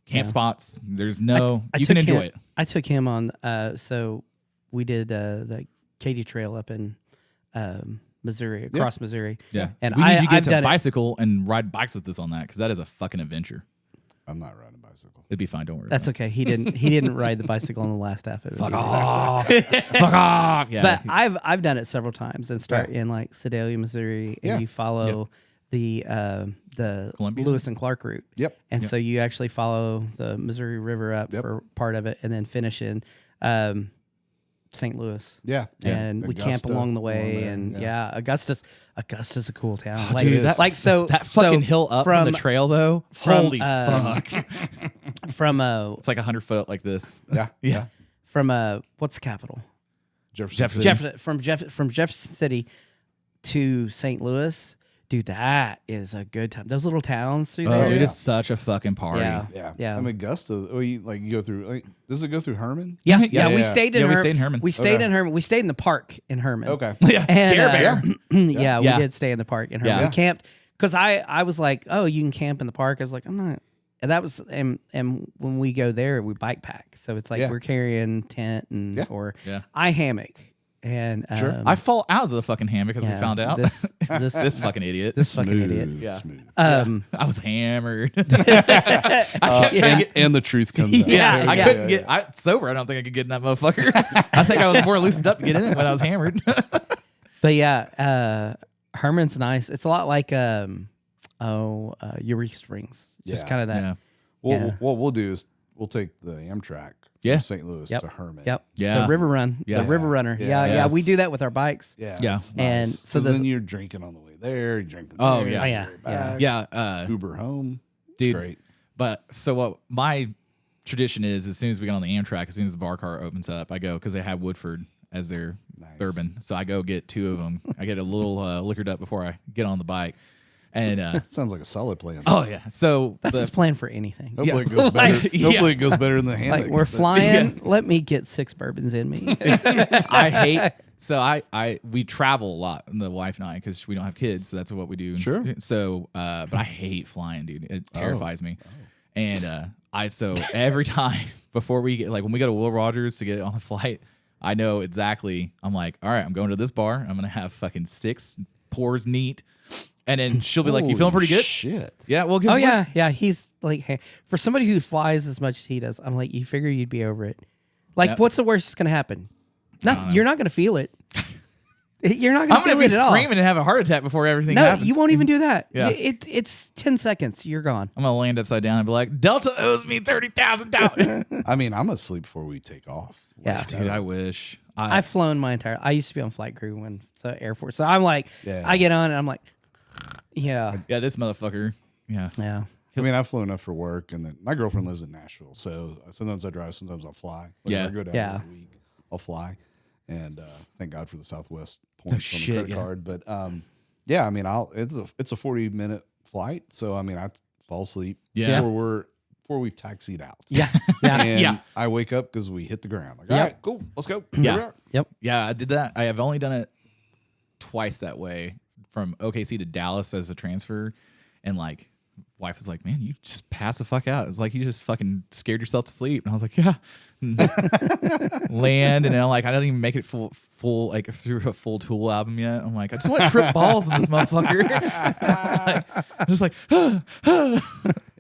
camp spots. There's no. You can enjoy it.
I took him on. So we did the Katy Trail up in Missouri, across Missouri.
Yeah,
and
we need you to get
I've
to
done
bicycle and ride bikes with us on that because that is a fucking adventure.
I'm not riding a bicycle.
It'd be fine. Don't worry.
That's
about
okay. He didn't ride the bicycle on the last half of it.
it. Fuck off. Fuck off. Yeah.
But I've done it several times and start in like Sedalia, Missouri, and you follow the
Columbia?
Lewis and Clark route.
Yep.
And so you actually follow the Missouri River up for part of it, and then finish in St. Louis.
Yeah.
And we camp
Augusta,
along the way,
there,
and Augusta's a cool town.
Dude, that fucking hill up from the trail though. Holy fuck!
From
It's like 100 foot like this.
Yeah.
from what's the capital?
Jefferson City.
From Jefferson City to St. Louis. Dude, that is a good time. Those little towns through there.
Dude, it's such a fucking party.
Yeah.
I mean, Augusta. You go through. Does it go through Herman?
Yeah.
Yeah.
We stayed in
Yeah, we
Herman.
stayed in Herman.
We stayed in Herman. We stayed in the park in Herman.
Okay.
Yeah.
And,
Care Bear.
yeah, we
Yeah.
did stay in the park in Herman.
Yeah.
We camped because I was like, oh, you can camp in the park. I was like, I'm not. And that was and when we go there, we bike pack. So it's like we're carrying tent and or I hammock. And
I fall out of the fucking hammock because we found out.
This
This fucking idiot.
this fucking idiot.
Yeah.
Smooth.
I was hammered.
And the truth comes out.
Yeah.
I couldn't get sober. I don't think I could get in that motherfucker. I think I was more loosened up to get in it when I was hammered.
But Herman's nice. It's a lot like Eureka Springs. Just
Yeah.
kind of that.
Yeah.
What we'll do is we'll take the Amtrak from St. Louis to Herman.
Yep.
Yeah.
The River Run.
Yeah.
The River Runner.
Yeah.
Yeah. We
It's-
do that with our bikes.
Yeah.
Yeah.
It's
And
nice.
so
'Cause
there's-
then you're drinking on the way there. You're drinking.
Oh,
there,
yeah.
Oh, yeah.
you're back,
Yeah.
Uber home. It's
Dude.
great.
But so what my tradition is, as soon as we get on the Amtrak, as soon as the bar car opens up, I go because they have Woodford as their bourbon. So I go get 2 of them. I get a little liquored up before I get on the bike. And
Sounds like a solid plan.
oh yeah, so
That's his plan for anything.
Hopefully it goes better. Hopefully it goes better in the hammock.
Like we're flying. Let me get 6 bourbons in me.
I hate. So we travel a lot, the wife and I, because we don't have kids. So that's what we do.
Sure.
So, but I hate flying, dude. It terrifies me. And so every time before we get when we go to Will Rogers to get on a flight, I know exactly. I'm like, all right, I'm going to this bar. I'm gonna have fucking 6 pours neat. And then she'll be like, "You feeling pretty good?"
Shit.
Yeah. Well,
Oh yeah. He's like, hey, for somebody who flies as much as he does, I'm like, you figure you'd be over it. Like,
Yep.
what's the worst that's gonna happen? Nothing. You're not gonna feel it. You're not gonna
I'm
feel
gonna
it
be
at all.
screaming and have a heart attack before everything
No,
happens.
you won't even do that.
Yeah.
It's 10 seconds. You're gone.
I'm gonna land upside down and be like, "Delta owes me $30,000."
I mean, I'm asleep before we take off.
Yeah.
Dude, I wish.
I've flown my entire. I used to be on flight crew when Air Force. So I'm like,
Yeah.
I get on and I'm like, yeah,
Yeah, this motherfucker. Yeah.
yeah.
I mean, I've flown up for work, and then my girlfriend lives in Nashville, so sometimes I drive, sometimes I'll fly.
Yeah.
I go down
Yeah.
every week, I'll fly, and thank God for the Southwest points on
shit,
the credit
yeah.
card. But yeah, I mean, it's a 40-minute flight, so I mean, I fall asleep
Yeah.
before we've taxied out.
Yeah. Yeah.
And
Yeah.
I wake up because we hit the ground. Like,
Yep.
all right, cool, let's go.
Yeah.
Here we are.
Yep.
Yeah, I did that. I have only done it twice that way from OKC to Dallas as a transfer. And wife was like, man, you just pass the fuck out. It's like you just fucking scared yourself to sleep. And I was like, yeah. Land, and then I don't even make it full like through a full Tool album yet. I'm like, I just want to trip balls in this motherfucker. I'm just like,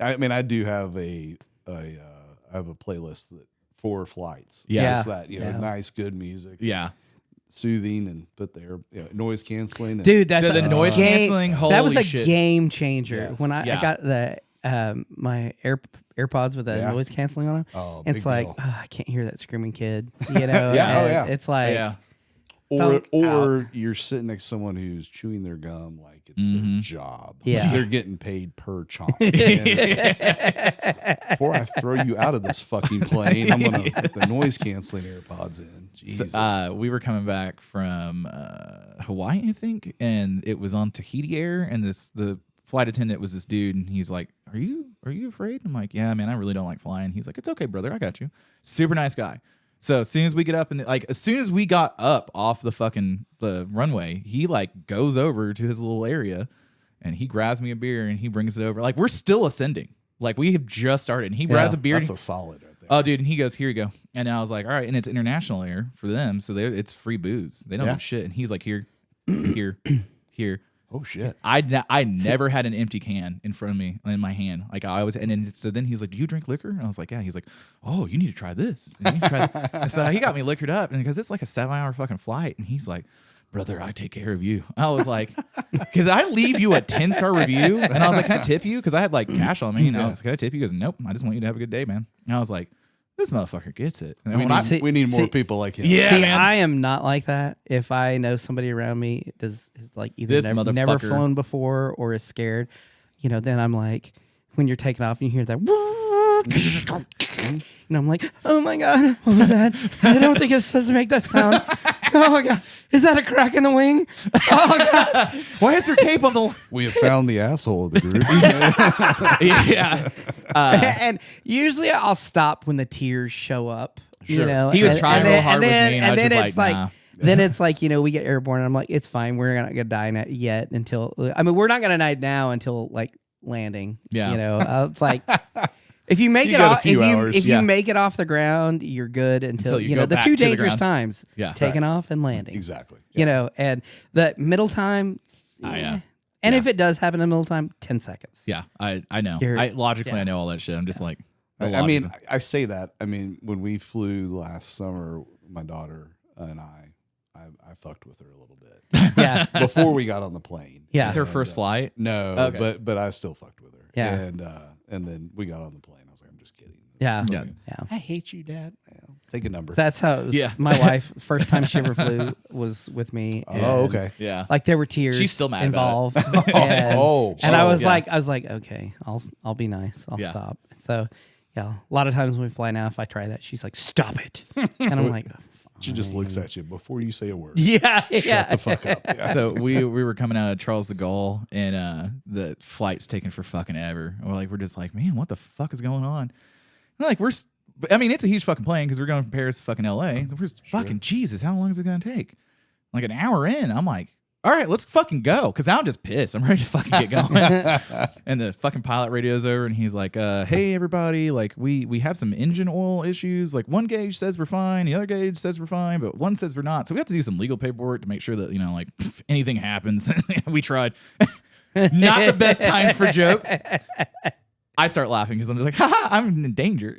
I mean, I do have I have a playlist for flights.
Yeah.
Just that, nice, good music.
yeah.
Soothing and put there, noise canceling. And
Dude, that's
The
a
noise
game-
canceling,
That was
holy
a
shit.
game changer.
Yes.
When I
Yeah.
got the my AirPods with the
Yeah.
noise canceling on them,
Oh,
it's
big
like
deal.
I can't hear that screaming kid. You know,
Yeah, oh,
and
yeah.
it's like
Yeah.
or you're sitting next to someone who's chewing their gum like it's their job.
Yeah.
They're getting paid per chomp. And it's like, before I throw you out of this fucking plane, I'm gonna put the noise canceling AirPods in. Jesus.
We were coming back from Hawaii, I think, and it was on Tahiti Air, and the flight attendant was this dude, and he's like, Are you afraid? I'm like, yeah, man, I really don't like flying. He's like, it's okay, brother, I got you. Super nice guy. So as soon as we get up and as soon as we got up off the runway, he like goes over to his little area and he grabs me a beer and he brings it over. Like we're still ascending. Like we have just started. And he grabs a beer.
That's
and
a solid right there.
oh, dude, and he goes, here you go. And I was like, all right, and it's international air for them, so it's free booze. They don't have shit. And he's like, here, here.
Oh shit.
I never had an empty can in front of me in my hand. Like I always, and then so then he's like, "Do you drink liquor?" And I was like, "Yeah." He's like, "Oh, you need to try this." And, you need to try that. And so he got me liquored up, and because it's like a 7-hour fucking flight, and he's like, "Brother, I take care of you." I was like, "Because I leave you a 10-star review," and I was like, "Can I tip you?" Because I had like cash on me, and I was like, "Can I tip you?" He goes, "Nope, I just want you to have a good day, man." And I was like, "This motherfucker gets it." And when
We need more people like him.
Yeah,
See,
man.
I am not like that. If I know somebody around me is like either
This
never
motherfucker.
flown before or is scared, then I'm like, when you're taking off and you hear that, and I'm like, oh my God, what was that? I don't think it's supposed to make that sound. Oh my God, is that a crack in the wing? Oh God,
why is there tape on the?
We have found the asshole of the group.
Yeah,
and usually I'll stop when the tears show up. You
Sure.
know,
He was
and-
trying
and
real
then-
hard
and
with
then-
me, and I was
then
just
it's
like,
like,
nah.
then it's like we get airborne, and I'm like, it's fine. We're not gonna die yet until. I mean, we're not gonna die now until like landing.
Yeah.
It's like. If you make
You
it
got a
off,
few
if
hours.
you
Yeah.
make it off the ground, you're good until
you go
the
back
two
to the
dangerous
ground.
times.
Yeah.
Taking off and landing.
Exactly.
And the middle time.
yeah.
And
Yeah.
if it does happen in the middle time, 10 seconds.
Yeah, I know.
You're-
Logically,
yeah.
I know all that shit. I'm just like,
I mean, I say that. I mean, when we flew last summer, my daughter and I fucked with her a little bit
Yeah.
before we got on the plane.
Yeah.
it's her first flight.
No,
Okay.
but I still fucked with her.
Yeah.
And then we got on the plane. I was like, I'm just kidding.
Yeah.
Yeah.
I hate you, Dad. Well, take a number.
That's how it was.
Yeah.
My wife, first time she ever flew was with me.
Oh,
and,
okay.
Yeah.
Like there were tears.
She's still mad
involved.
about
and
Oh,
I was
yeah.
like, okay, I'll be nice. I'll
Yeah.
stop. So, yeah, a lot of times when we fly now, if I try that, she's like, stop it, and I'm like, oh,
She just looks at you before you say a word.
yeah, yeah.
Shut the fuck up. Yeah.
So we were coming out of Charles de Gaulle, and the flight's taking for fucking ever. And we're just like, man, what the fuck is going on? And like it's a huge fucking plane because we're going from Paris to fucking LA. So we're just fucking Jesus, how long is it gonna take? Like an hour in, I'm like, all right, let's fucking go. Cause now I'm just pissed. I'm ready to fucking get going. And the fucking pilot radio's over and he's like, hey everybody, like we have some engine oil issues. Like one gauge says we're fine, the other gauge says we're fine, but one says we're not. So we have to do some legal paperwork to make sure that, like anything happens. We tried. Not the best time for jokes. I start laughing because I'm just like, haha, I'm in danger.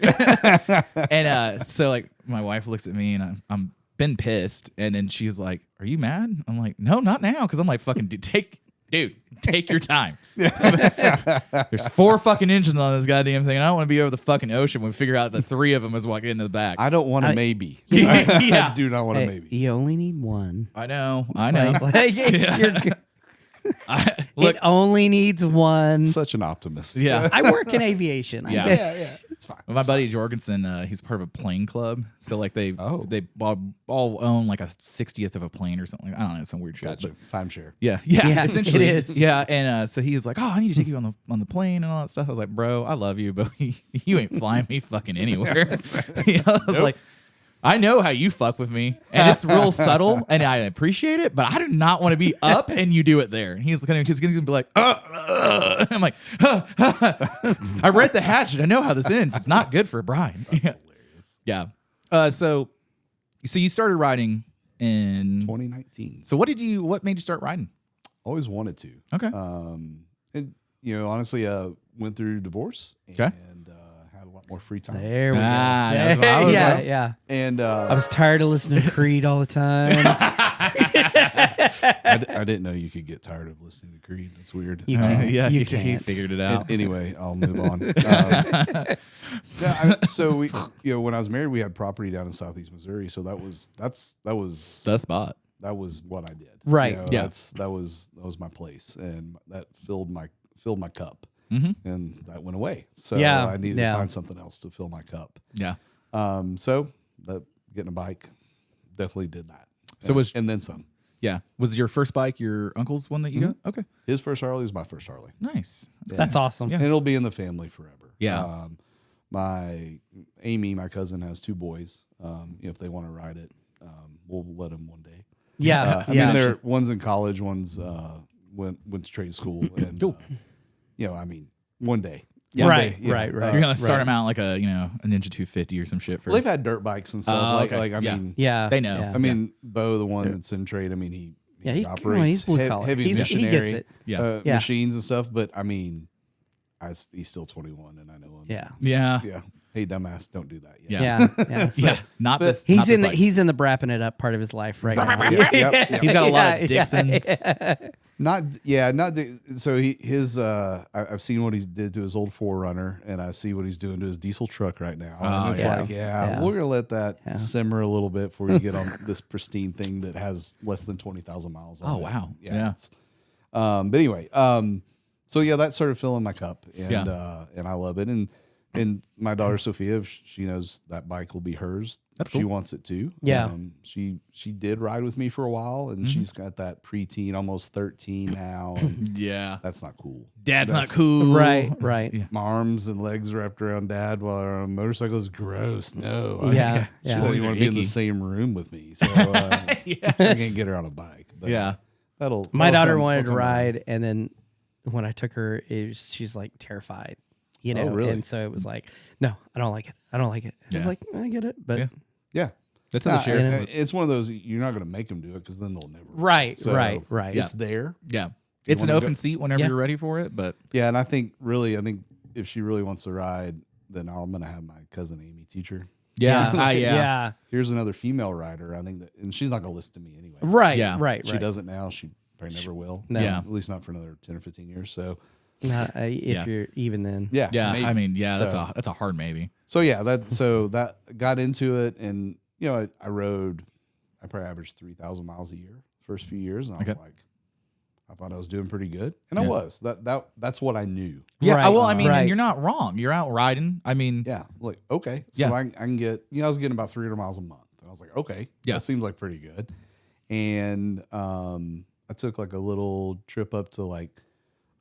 And so like my wife looks at me and I'm been pissed, and then she was like, "Are you mad?" I'm like, "No, not now," because I'm like, "Fucking take your time." There's 4 fucking engines on this goddamn thing, and I don't want to be over the fucking ocean when we figure out that 3 of them is walking into the back.
I don't want a maybe.
Yeah.
I do not want a
Hey,
maybe.
you only need one.
I know.
Like, you're good.
Look,
It only needs one.
Such an optimist.
yeah.
I work in aviation.
Yeah.
yeah. It's fine.
My buddy Jorgensen, he's part of a plane club. So like they all own like a 60th of a plane or something. I don't know, some weird shit.
Gotcha.
but-
Timeshare.
Yeah,
Yeah,
essentially
it is.
Yeah, and so he was like, "Oh, I need to take you on the plane and all that stuff." I was like, "Bro, I love you, but you ain't flying me fucking anywhere." I was like, I know how you fuck with me, and it's real subtle, and I appreciate it, but I do not want to be up and you do it there. And he's going to be like, I'm like, I read the hatchet. I know how this ends. It's not good for Brian.
That's hilarious.
Yeah. So you started riding in
2019.
So what made you start riding?
Always wanted to.
Okay.
And honestly, went through divorce and
Okay.
had a lot more free time.
There we go.
that's what I was
yeah,
like.
yeah.
And
I was tired of listening to Creed all the time.
I didn't know you could get tired of listening to Creed. That's weird.
You can't.
Yeah,
you
he
can't.
figured it out.
Anyway, I'll move on. So we, when I was married, we had property down in Southeast Missouri. So that was
The spot.
that was what I did.
Right.
Yeah.
That was my place, and that filled my cup,
Mm-hmm.
and that went away. So
Yeah,
I needed
yeah.
to find something else to fill my cup.
Yeah.
So that getting a bike definitely did that.
So
and then some.
Yeah. Was your first bike your uncle's one that you got? Okay.
His first Harley was my first Harley.
Nice.
That's awesome.
Yeah.
And it'll be in the family forever.
Yeah.
My cousin, has 2 boys. If they want to ride it, we'll let them one day.
Yeah.
I
yeah.
mean, they're one's in college, one's went to trade school, and one day.
Yeah.
Right,
Yeah.
right.
You're gonna start them out like a Ninja 250 or some shit first.
Well, they've had dirt bikes and stuff.
Oh, okay. Yeah.
Yeah.
They know.
Yeah.
I mean, Bo, the one that's in trade. I mean, he
he's
operates
blue collar.
heavy
He gets
missionary
it.
Yeah.
Yeah.
machines and stuff. But I mean, he's still 21, and I know him.
Yeah.
Yeah.
Yeah. Hey, dumbass, don't do that yet.
Yeah.
Yeah. Yeah.
Yeah. Not this.
He's
not
in
this
the
bike.
he's in the brapping it up part of his life right now.
Yep.
He's got a lot of
Yeah,
Dixons.
So I've seen what he did to his old 4Runner, and I see what he's doing to his diesel truck right now.
Oh,
And it's
yeah.
like,
Yeah.
we're gonna let that simmer a little bit before you get on this pristine thing that has less than 20,000 miles on
Oh,
it.
wow. Yeah.
it's- but anyway, so yeah, that started filling my cup, and and I love it. And my daughter Sophia, she knows that bike will be hers.
That's
She
cool.
wants it too.
Yeah.
She did ride with me for a while, and she's got that preteen, almost 13 now. And
Yeah.
that's not cool.
Dad's not cool.
Right. Right.
Yeah.
My arms and legs wrapped around dad while on a motorcycle is gross. No.
Yeah.
She
Yeah.
won't
Those
even
are
want to be in the
icky.
same room with me. So I can't get her on a bike. But
Yeah.
My daughter
come-
wanted to
come
ride, and then when I took her, she's like terrified,
Oh, really?
And so it was like, no, I don't like it. I don't like it. I was
Yeah.
like, I get it, but
Yeah.
Yeah.
That's
Nah,
not the share.
and it's one of those, you're not going to make them do it because then they'll never.
right,
So,
right.
It's there.
Yeah. It's an
wanna
open
go-
seat whenever
Yeah.
you're ready for it, but
Yeah. And I think if she really wants to ride, then I'm going to have my cousin Amy teach her.
yeah.
yeah,
Yeah.
Here's another female rider. I think that, and she's not going to listen to me anyway.
right,
Yeah.
right.
She doesn't now. She probably never will.
No.
Yeah.
At least not for another 10 or 15 years. So,
Not, if
Yeah.
you're even then.
yeah.
Yeah.
maybe.
I mean, yeah, that's
So-
a hard maybe.
So yeah, that got into it, and I rode. I probably averaged 3,000 miles a year first few years, and I was
Okay.
like, I thought I was doing pretty good, and I was. That's what I knew.
Yeah.
Right.
Well, I mean,
Right.
and you're not wrong. You're out riding. I mean,
Yeah, like okay, so
Yeah.
I can get. I was getting about 300 miles a month, and I was like, okay,
Yeah.
that seems like pretty good. And I took like a little trip up to like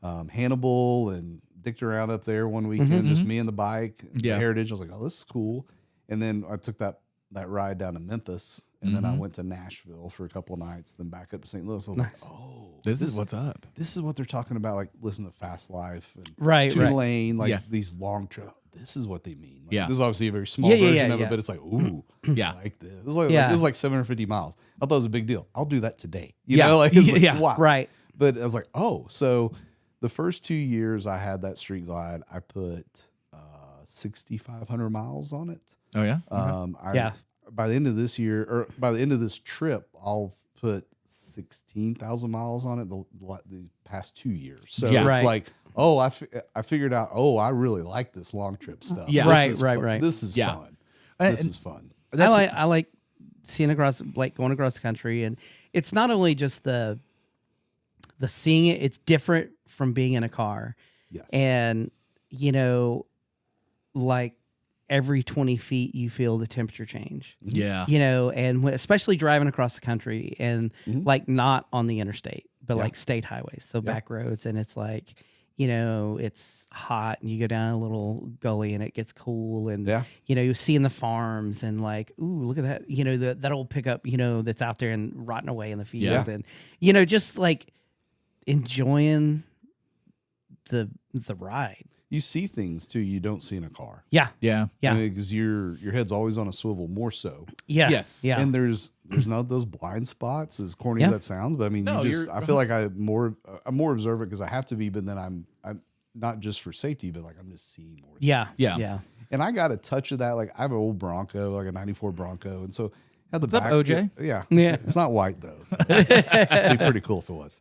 Hannibal and dicked around up there one weekend, just me and the bike,
Yeah.
the Heritage. I was like, oh, this is cool. And then I took that ride down to Memphis, and then I went to Nashville for a couple of nights, then back up to St. Louis. I was like, oh,
this is what's up.
this is what they're talking about. Like, listen to Fast Life and
Right,
two
right.
lane, like
Yeah.
these long trips. This is what they mean. Like,
Yeah.
this is obviously a very small
Yeah, yeah,
version
yeah,
of
yeah.
it, but it's like, ooh,
Yeah.
I like this. This is
Yeah.
like 750 miles. I thought it was a big deal. I'll do that today. You
Yeah.
know, like, it's like,
Yeah.
wow.
Right.
But I was like, oh, so the first 2 years I had that Street Glide, I put 6,500 miles on it.
Oh yeah.
Yeah.
By the end of this year, or by the end of this trip, I'll put 16,000 miles on it the past 2 years. So
Yeah.
it's
Right.
like, oh, I figured out, oh, I really like this long trip stuff.
Yeah.
This
Right,
is
right,
fun.
right.
This is
Yeah.
fun.
And-
This is fun.
I like seeing across, like going across the country, and it's not only just the seeing it; it's different from being in a car,
Yes.
and like every 20 feet, you feel the temperature change.
Yeah.
And especially driving across the country, and like not on the interstate, but
Yeah.
like state highways, so back roads, and it's like you know, it's hot and you go down a little gully and it gets cool and,
Yeah.
you know, you're seeing the farms and like, ooh, look at that, you know, that old pickup, you know, that's out there and rotting away in the field.
Yeah.
And, you know, just like enjoying the ride.
You see things too you don't see in a car.
Yeah.
Yeah.
Yeah.
Because your head's always on a swivel more so.
Yeah.
Yes.
Yeah.
And there's not those blind spots, as corny
Yeah.
as that sounds. But I mean,
No,
I feel like I'm more observant because I have to be, but then I'm not just for safety, but like I'm just seeing more.
Yeah.
Yeah.
Yeah.
And I got a touch of that. Like I have an old Bronco, like a '94 Bronco, and so had the
What's up,
back.
OJ?
Yeah,
Yeah.
It's not white though. So it'd be pretty cool if it was.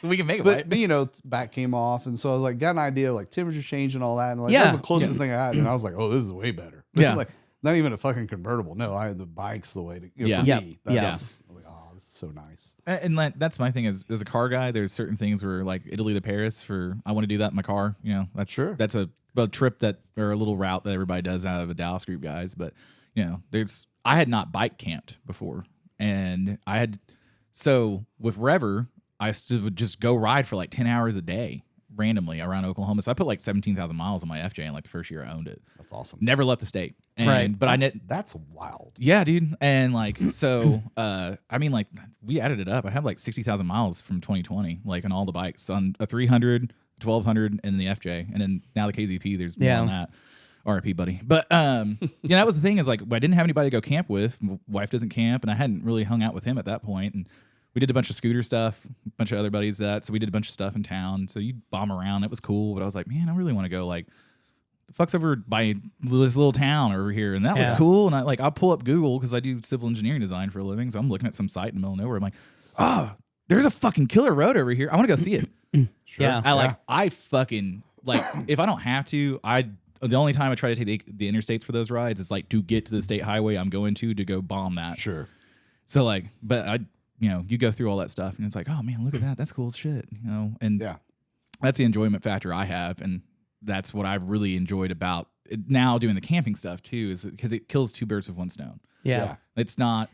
We can make it.
But you know, back came off, and so I was like, got an idea of like temperature change and all that, and like
Yeah.
that was the closest thing I had, and I was like, oh, this is way better.
Yeah.
Like not even a fucking convertible. No, I had the bike's the way to. You know,
Yeah.
For
Yeah.
me,
Yeah.
that's, I'm like, oh, this is so nice.
And like, that's my thing as a car guy. There's certain things where like Italy to Paris I want to do that in my car. You know, that's a trip or a little route that everybody does out of a Dallas group, guys. But you know, I had not bike camped before, and so with Rever, I would just go ride for like 10 hours a day randomly around Oklahoma. So I put like 17,000 miles on my FJ in like the first year I owned it.
That's awesome.
Never left the state. And,
Right.
But
That's wild.
yeah, dude. And like, so, I mean, like, we added it up. I have like 60,000 miles from 2020, like on all the bikes on a 300, 1200, and the FJ. And then now the KZP, there's more on that. RIP, buddy. But, yeah, that was the thing is like, I didn't have anybody to go camp with. Wife doesn't camp, and I hadn't really hung out with him at that point. And we did a bunch of scooter stuff, a bunch of other buddies that. So we did a bunch of stuff in town. So you bomb around. It was cool. But I was like, man, I really want to go like, the fuck's over by this little town over here, and that looks
Yeah.
cool. And I'll pull up Google because I do civil engineering design for a living, so I'm looking at some site in the middle of nowhere. I'm like, oh, there's a fucking killer road over here. I want to go see it.
Sure.
Yeah.
I fucking like if I don't have to, the only time I try to take the interstates for those rides is like to get to the state highway I'm going to go bomb that.
Sure.
So like, but you go through all that stuff and it's like, oh man, look at that, that's cool as shit, and
Yeah.
that's the enjoyment factor I have, and that's what I've really enjoyed about it now doing the camping stuff too, is because it kills two birds with one stone.
Yeah.
Yeah.
It's not.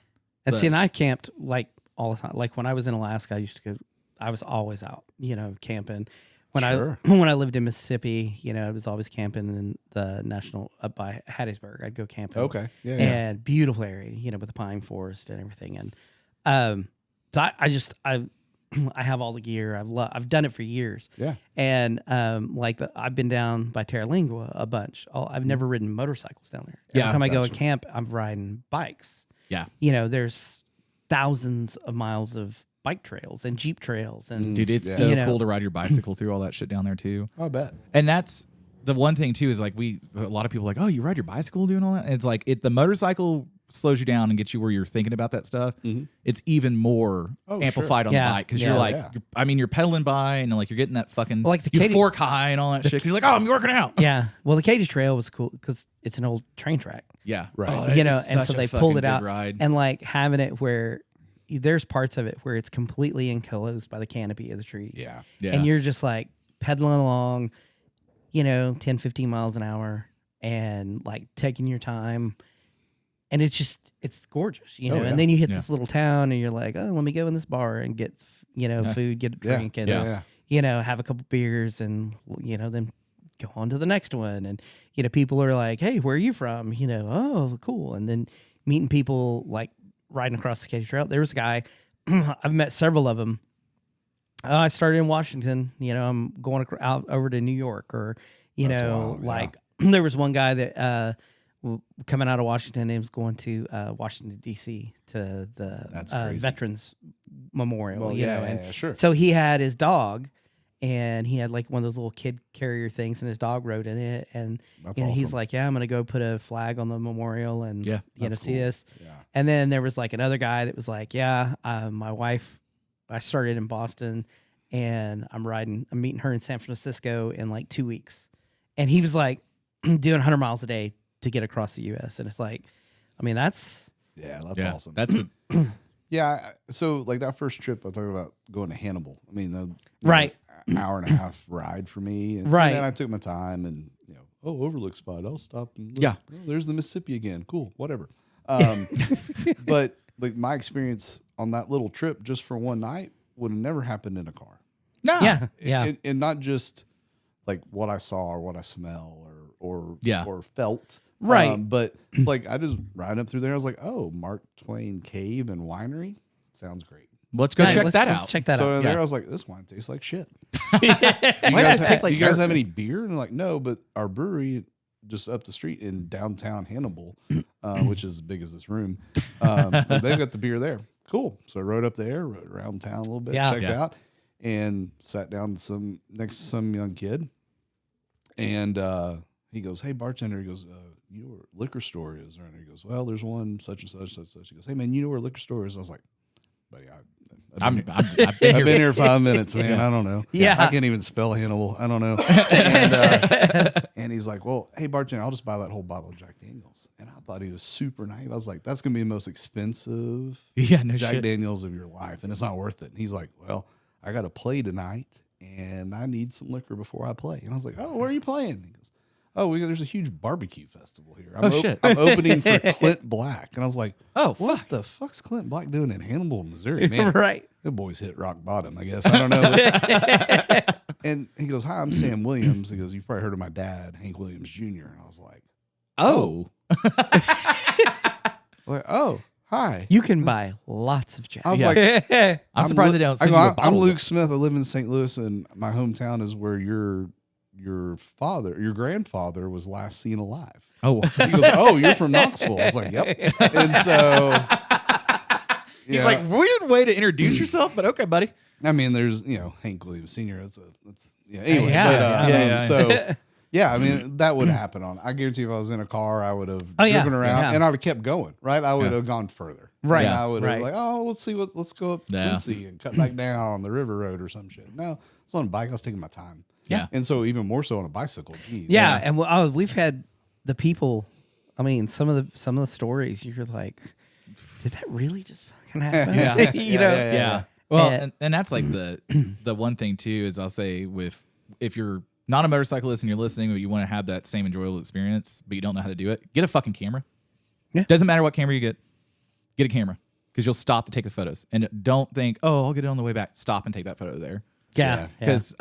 And see, and I camped like all the time. Like when I was in Alaska, I was always out, camping. When
Sure.
when I lived in Mississippi, I was always camping in the national up by Hattiesburg. I'd go camping.
Okay. Yeah.
And beautiful area, with the pine forest and everything. And so I have all the gear. I've done it for years.
Yeah.
And I've been down by Terralingua a bunch. I've never ridden motorcycles down there.
Yeah,
Every time I go
gotcha.
and camp, I'm riding bikes.
Yeah,
There's thousands of miles of bike trails and Jeep trails and
dude, it's
Yeah.
so cool to ride your bicycle through all that shit down there too.
I bet.
And that's the one thing too, is like a lot of people are like, oh, you ride your bicycle doing all that? And it's like the motorcycle slows you down and gets you where you're thinking about that stuff. It's even more amplified on
Yeah.
the bike because
Yeah.
you're like,
Yeah.
you're pedaling by and like you're getting that fucking
Well, like the
you
Katy-
fork high and all that shit. 'Cause you're like, oh, I'm working out.
yeah. Well, the Katy Trail was cool because it's an old train track.
Yeah,
Right.
Oh, that
And
is
so
such a
they
fucking
pulled it
good
out
ride.
and like having it where there's parts of it where it's completely enclosed by the canopy of the trees.
Yeah.
Yeah.
And you're just like pedaling along, 10, 15 miles an hour and like taking your time. And it's gorgeous,
yeah.
and then you hit
Yeah.
this little town and you're like, oh, let me go in this bar and get, food, get a
Yeah.
drink and,
Yeah.
have a couple beers and, then go on to the next one. And, people are like, hey, where are you from? Oh, cool. And then meeting people like riding across the Katy Trail. There was a guy, I've met several of them. I started in Washington, I'm going out over to New York or,
That's wild, yeah.
there was one guy that, coming out of Washington, he was going to Washington D.C. to the
That's crazy.
Veterans Memorial.
Well,
and
sure.
so he had his dog, and he had like one of those little kid carrier things, and his dog rode in it. And
That's
he's
awesome.
like, "Yeah, I'm gonna go put a flag on the memorial and
Yeah,
that's
see
cool.
this."
Yeah.
And then there was like another guy that was like, "Yeah, my wife, I started in Boston, and I'm meeting her in San Francisco in like 2 weeks." And he was like doing 100 miles a day to get across the U.S. And it's like, that's
Yeah, that's
Yeah.
awesome.
That's
Yeah. So like that first trip, I talked about going to Hannibal. I mean,
Right.
Hour and a half ride for me. And,
Right.
And then I took my time and overlook spot. I'll stop. And look.
Yeah.
Oh, there's the Mississippi again. Cool. Whatever. But like my experience on that little trip just for one night would have never happened in a car.
no.
yeah.
And not just like what I saw or what I smell or
Yeah.
or felt.
Right.
But like I just riding up through there, I was like, oh, Mark Twain Cave and Winery sounds great.
Let's go
Nice.
check
Let's-
that
let's
out.
check that
So
out.
there,
Yeah.
I was like, this wine tastes like shit.
Why
You
does
guys,
it taste like
you guys
dirt?
have any beer? And they're like, no, but our brewery just up the street in downtown Hannibal, which is as big as this room, they've got the beer there. Cool. So I rode up there, rode around town a little bit,
Yeah.
checked
Yeah.
out, and sat down next to some young kid. And he goes, hey, bartender, he goes, your liquor store is around here. He goes, well, there's one such and such, such and such. He goes, hey, man, you know where a liquor store is? I was like, buddy, I've been here 5 minutes, man.
Yeah.
I don't know.
Yeah.
I can't even spell Hannibal. I don't know. And he's like, well, hey, bartender, I'll just buy that whole bottle of Jack Daniels. And I thought he was super naive. I was like, that's going to be the most expensive
Yeah, no
Jack
shit.
Daniels of your life, and it's not worth it. And he's like, well, I got to play tonight, and I need some liquor before I play. And I was like, oh, where are you playing? He goes, oh, there's a huge barbecue festival here.
Shit.
I'm opening for Clint Black. And I was like,
Oh,
what the fuck's Clint Black doing in Hannibal, Missouri? Man,
Right.
the boys hit rock bottom, I guess. I don't know. And he goes, hi, I'm Sam Williams. He goes, you've probably heard of my dad, Hank Williams Jr. And I was like, oh, hi.
You can buy lots of Jack.
I was
Yeah.
like,
I'm surprised they don't send you
I'm
bottles.
Luke Smith. I live in St. Louis, and my hometown is where your grandfather was last seen alive.
Oh,
He goes, oh, you're from Knoxville. I was like, yep. And so
he's
yeah.
like, weird way to introduce yourself, but okay, buddy.
I mean, there's Hank Williams Sr. That's anyway.
Yeah,
but
yeah.
so yeah, I mean that would happen on. I guarantee if I was in a car, I would have
yeah.
driven around
Yeah.
and I would have kept going. Right, I would have gone further.
Right.
And I would have
Right.
like, oh, let's go up
Yeah.
Quincy and cut back down the river road or some shit. No, it's on a bike. I was taking my time.
Yeah.
And so even more so on a bicycle. Geez.
Yeah, and we've had the people. I mean, some of the stories you're like, did that really just fucking happen?
Yeah.
you know.
Yeah. Well,
And-
and that's like the one thing too is I'll say if you're not a motorcyclist and you're listening, but you want to have that same enjoyable experience, but you don't know how to do it, get a fucking camera.
Yeah.
Doesn't matter what camera you get a camera because you'll stop to take the photos and don't think, oh, I'll get it on the way back. Stop and take that photo there.
Yeah.
Because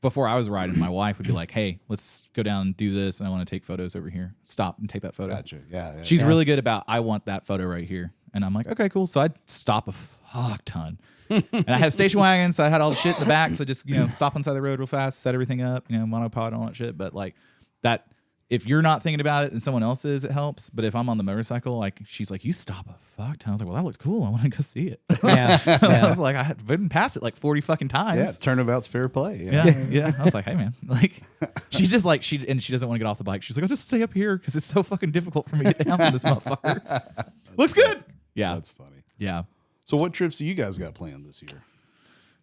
before I was riding, my wife would be like, hey, let's go down and do this. And I want to take photos over here. Stop and take that photo.
Gotcha. Yeah.
She's really good about, I want that photo right here. And I'm like, okay, cool. So I'd stop a fuck ton. And I had a station wagon, so I had all the shit in the back. So just, stop on the side of the road real fast, set everything up, monopod and all that shit. But like that, if you're not thinking about it and someone else is, it helps. But if I'm on the motorcycle, like she's like, you stop a fuck ton. I was like, well, that looks cool. I want to go see it.
Yeah.
I was like, I had been past it like 40 fucking times.
Yeah. Turnabout's fair play. you know?
Yeah. I was like, hey man, like she's just like she doesn't want to get off the bike. She's like, I'll just stay up here because it's so fucking difficult for me to get down from this motherfucker. Looks good. Yeah.
That's funny.
Yeah.
So what trips do you guys got planned this year?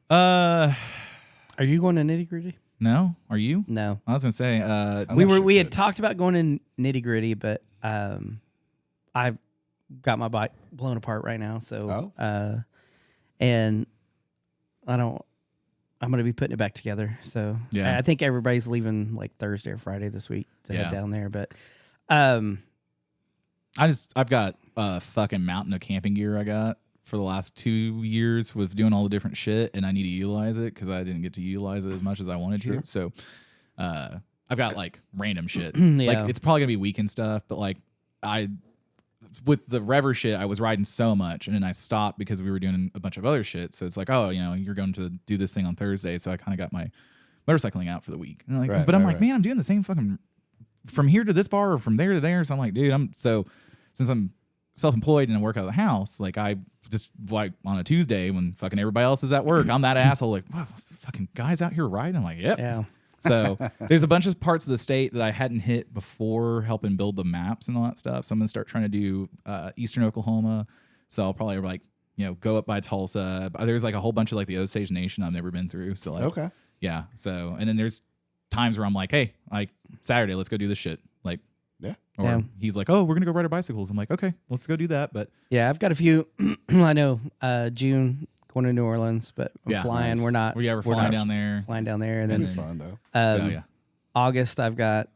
Are you going to Nitty Gritty?
No. Are you?
No.
I was gonna say,
We had talked about going in Nitty Gritty, but I've got my bike blown apart right now. So and I'm going to be putting it back together. So
Yeah.
I think everybody's leaving like Thursday or Friday this week to head
Yeah.
down there. But
I've got a fucking mountain of camping gear I got for the last 2 years with doing all the different shit, and I need to utilize it because I didn't get to utilize it as much as I wanted to. So I've got like random shit.
Yeah.
Like it's probably gonna be weekend stuff, but like with the Rever shit, I was riding so much, and then I stopped because we were doing a bunch of other shit. So it's like, oh, you're going to do this thing on Thursday, so I kind of got my motorcycling out for the week. And I'm like,
Right,
but I'm
right,
like,
right.
man, I'm doing the same fucking from here to this bar or from there to there. So I'm like, dude, since I'm self-employed and I work out of the house, like I just like on a Tuesday when fucking everybody else is at work, I'm that asshole like, wow, fucking guys out here riding. I'm like, yep.
yeah.
So there's a bunch of parts of the state that I hadn't hit before helping build the maps and all that stuff. So I'm gonna start trying to do Eastern Oklahoma. So I'll probably like, go up by Tulsa. There's like a whole bunch of like the Osage Nation I've never been through. So like,
Okay.
yeah. So, and then there's times where I'm like, hey, like Saturday, let's go do this shit. Like,
Yeah.
or
Yeah.
he's like, oh, we're gonna go ride our bicycles. I'm like, okay, let's go do that. But
Yeah, I've got a few. I know June going to New Orleans, but I'm
Yeah,
flying.
nice.
We're not.
We're
we're
flying
not
down there.
Flying down there, and
That'd
then
be fun though.
Oh yeah.
August I've got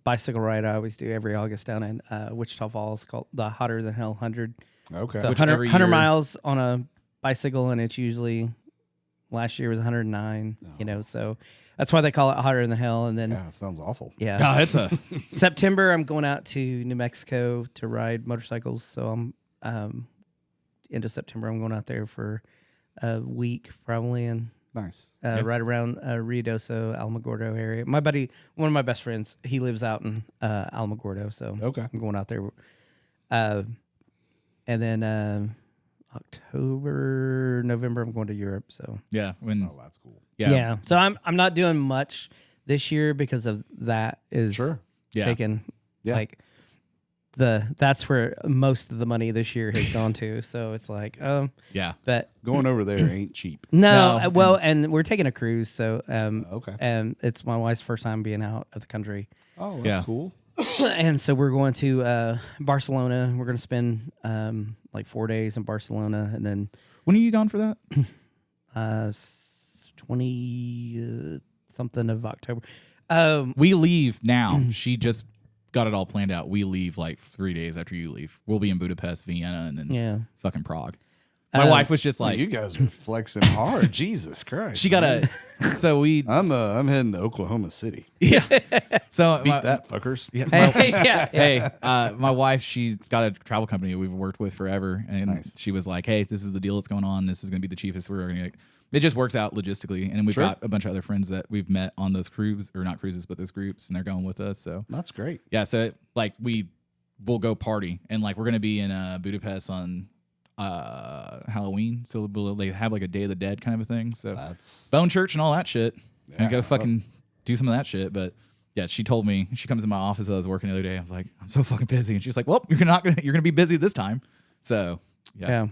bicycle ride. I always do every August down in Wichita Falls, called the Hotter Than Hell 100.
Okay.
So
Which
100,
every
100
year-
miles on a bicycle, and it's usually Last year was 109. You know, so that's why they call it hotter than hell. And then
Yeah, it sounds awful.
No, it's a
September, I'm going out to New Mexico to ride motorcycles. So I'm into September, I'm going out there for a week probably, and
Nice.
right around Ruidoso, Alamogordo area. My buddy, one of my best friends, he lives out in Alamogordo, so
Okay.
I'm going out there. And then October, November, I'm going to Europe. So
yeah. When
Oh, that's cool.
yeah.
So I'm not doing much this year because of that is
Sure.
Yeah.
taken
Yeah.
like that's where most of the money this year has gone to. So it's like
Yeah.
but
Going over there ain't cheap.
no,
No.
well, and we're taking a cruise, so
Okay.
and it's my wife's first time being out of the country.
Oh, that's
Yeah.
cool.
And so we're going to Barcelona. We're going to spend like 4 days in Barcelona, and then
When are you gone for that?
20 something of October.
We leave now. She just got it all planned out. We leave like 3 days after you leave. We'll be in Budapest, Vienna, and then
Yeah.
fucking Prague. My wife was just like,
you guys are flexing hard. Jesus Christ.
she got a. So we.
I'm heading to Oklahoma City.
Yeah. So
Beat that, fuckers.
Yeah,
Yeah.
hey, my wife, she's got a travel company we've worked with forever, and
Nice.
she was like, "Hey, this is the deal that's going on. This is going to be the cheapest we're going to." It just works out logistically, and then we've
Sure.
got a bunch of other friends that we've met on those cruises, or not cruises, but those groups, and they're going with us. So
That's great.
yeah, so like we'll go party, and like we're going to be in Budapest on Halloween, so they have like a Day of the Dead kind of a thing. So
That's
Bone Church and all that shit.
Yeah.
And go fucking do some of that shit. But yeah, she told me, she comes in my office as I was working the other day. I was like, I'm so fucking busy. And she's like, well, you're gonna be busy this time. So yeah.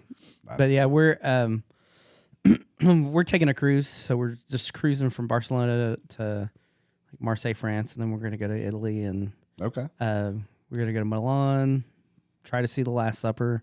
But yeah, we're we're taking a cruise, so we're just cruising from Barcelona to like Marseille, France, and then we're going to go to Italy, and
okay.
we're going to go to Milan, try to see the Last Supper,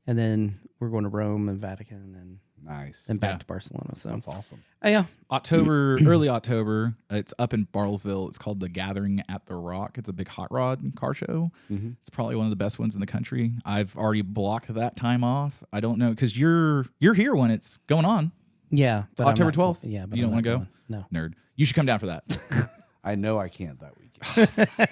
and then we're going to Rome and Vatican, and
Nice.
then back
Yeah.
to Barcelona. So
That's awesome.
yeah,
Early October, it's up in Bartlesville. It's called the Gathering at the Rock. It's a big hot rod car show. It's probably one of the best ones in the country. I've already blocked that time off. I don't know, because you're here when it's going on.
yeah. But I'm
October
not-
12th?
Yeah, but
You
I'm
don't
not
wanna go?
going. No.
Nerd. You should come down for that.
I know I can't that weekend.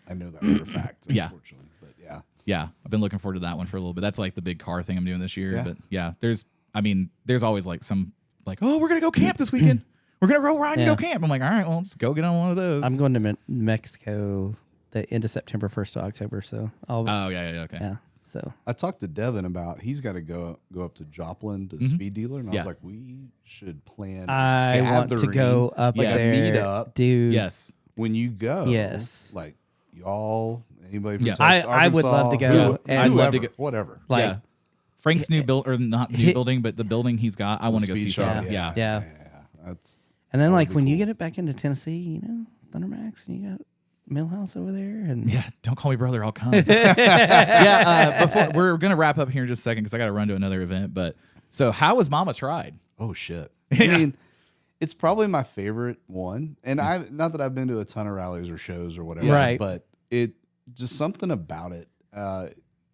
I know that for a fact.
Yeah.
Unfortunately, but yeah.
Yeah, I've been looking forward to that one for a little bit. That's like the big car thing I'm doing this year.
Yeah.
But yeah, there's always like some like, oh, we're gonna go camp this weekend. We're gonna go ride and
Yeah.
go camp. I'm like, all right, well, let's go get on one of those.
I'm going to Mexico the end of September, 1st of October. So I'll
Oh yeah, okay.
yeah. So
I talked to Devin about he's got to go up to Joplin to speed dealer, and I
Yeah.
was like, we should plan.
I want to go up
Like a
there,
meetup.
dude.
Yes.
when you go.
Yes.
like y'all, anybody from
Yeah.
Texas,
I would love to
Arkansas,
go, and-
I'd love to
whoever,
go.
whatever.
Like
Yeah. Frank's new build, or not new building, but the building he's got. I want to go see
Speed shop,
something. Yeah.
Yeah.
That's
And then,
That would
like,
be
when you
cool.
get it back into Tennessee, you know, Thundermax, and you got Millhouse over there. And
Yeah, don't call me brother. I'll come. Yeah, before we're gonna wrap up here in just a second because I got to run to another event. But so, how was Mama Tried?
oh shit. I mean, it's probably my favorite one, and I not that I've been to a ton of rallies or shows or whatever,
Right.
but it just something about it. I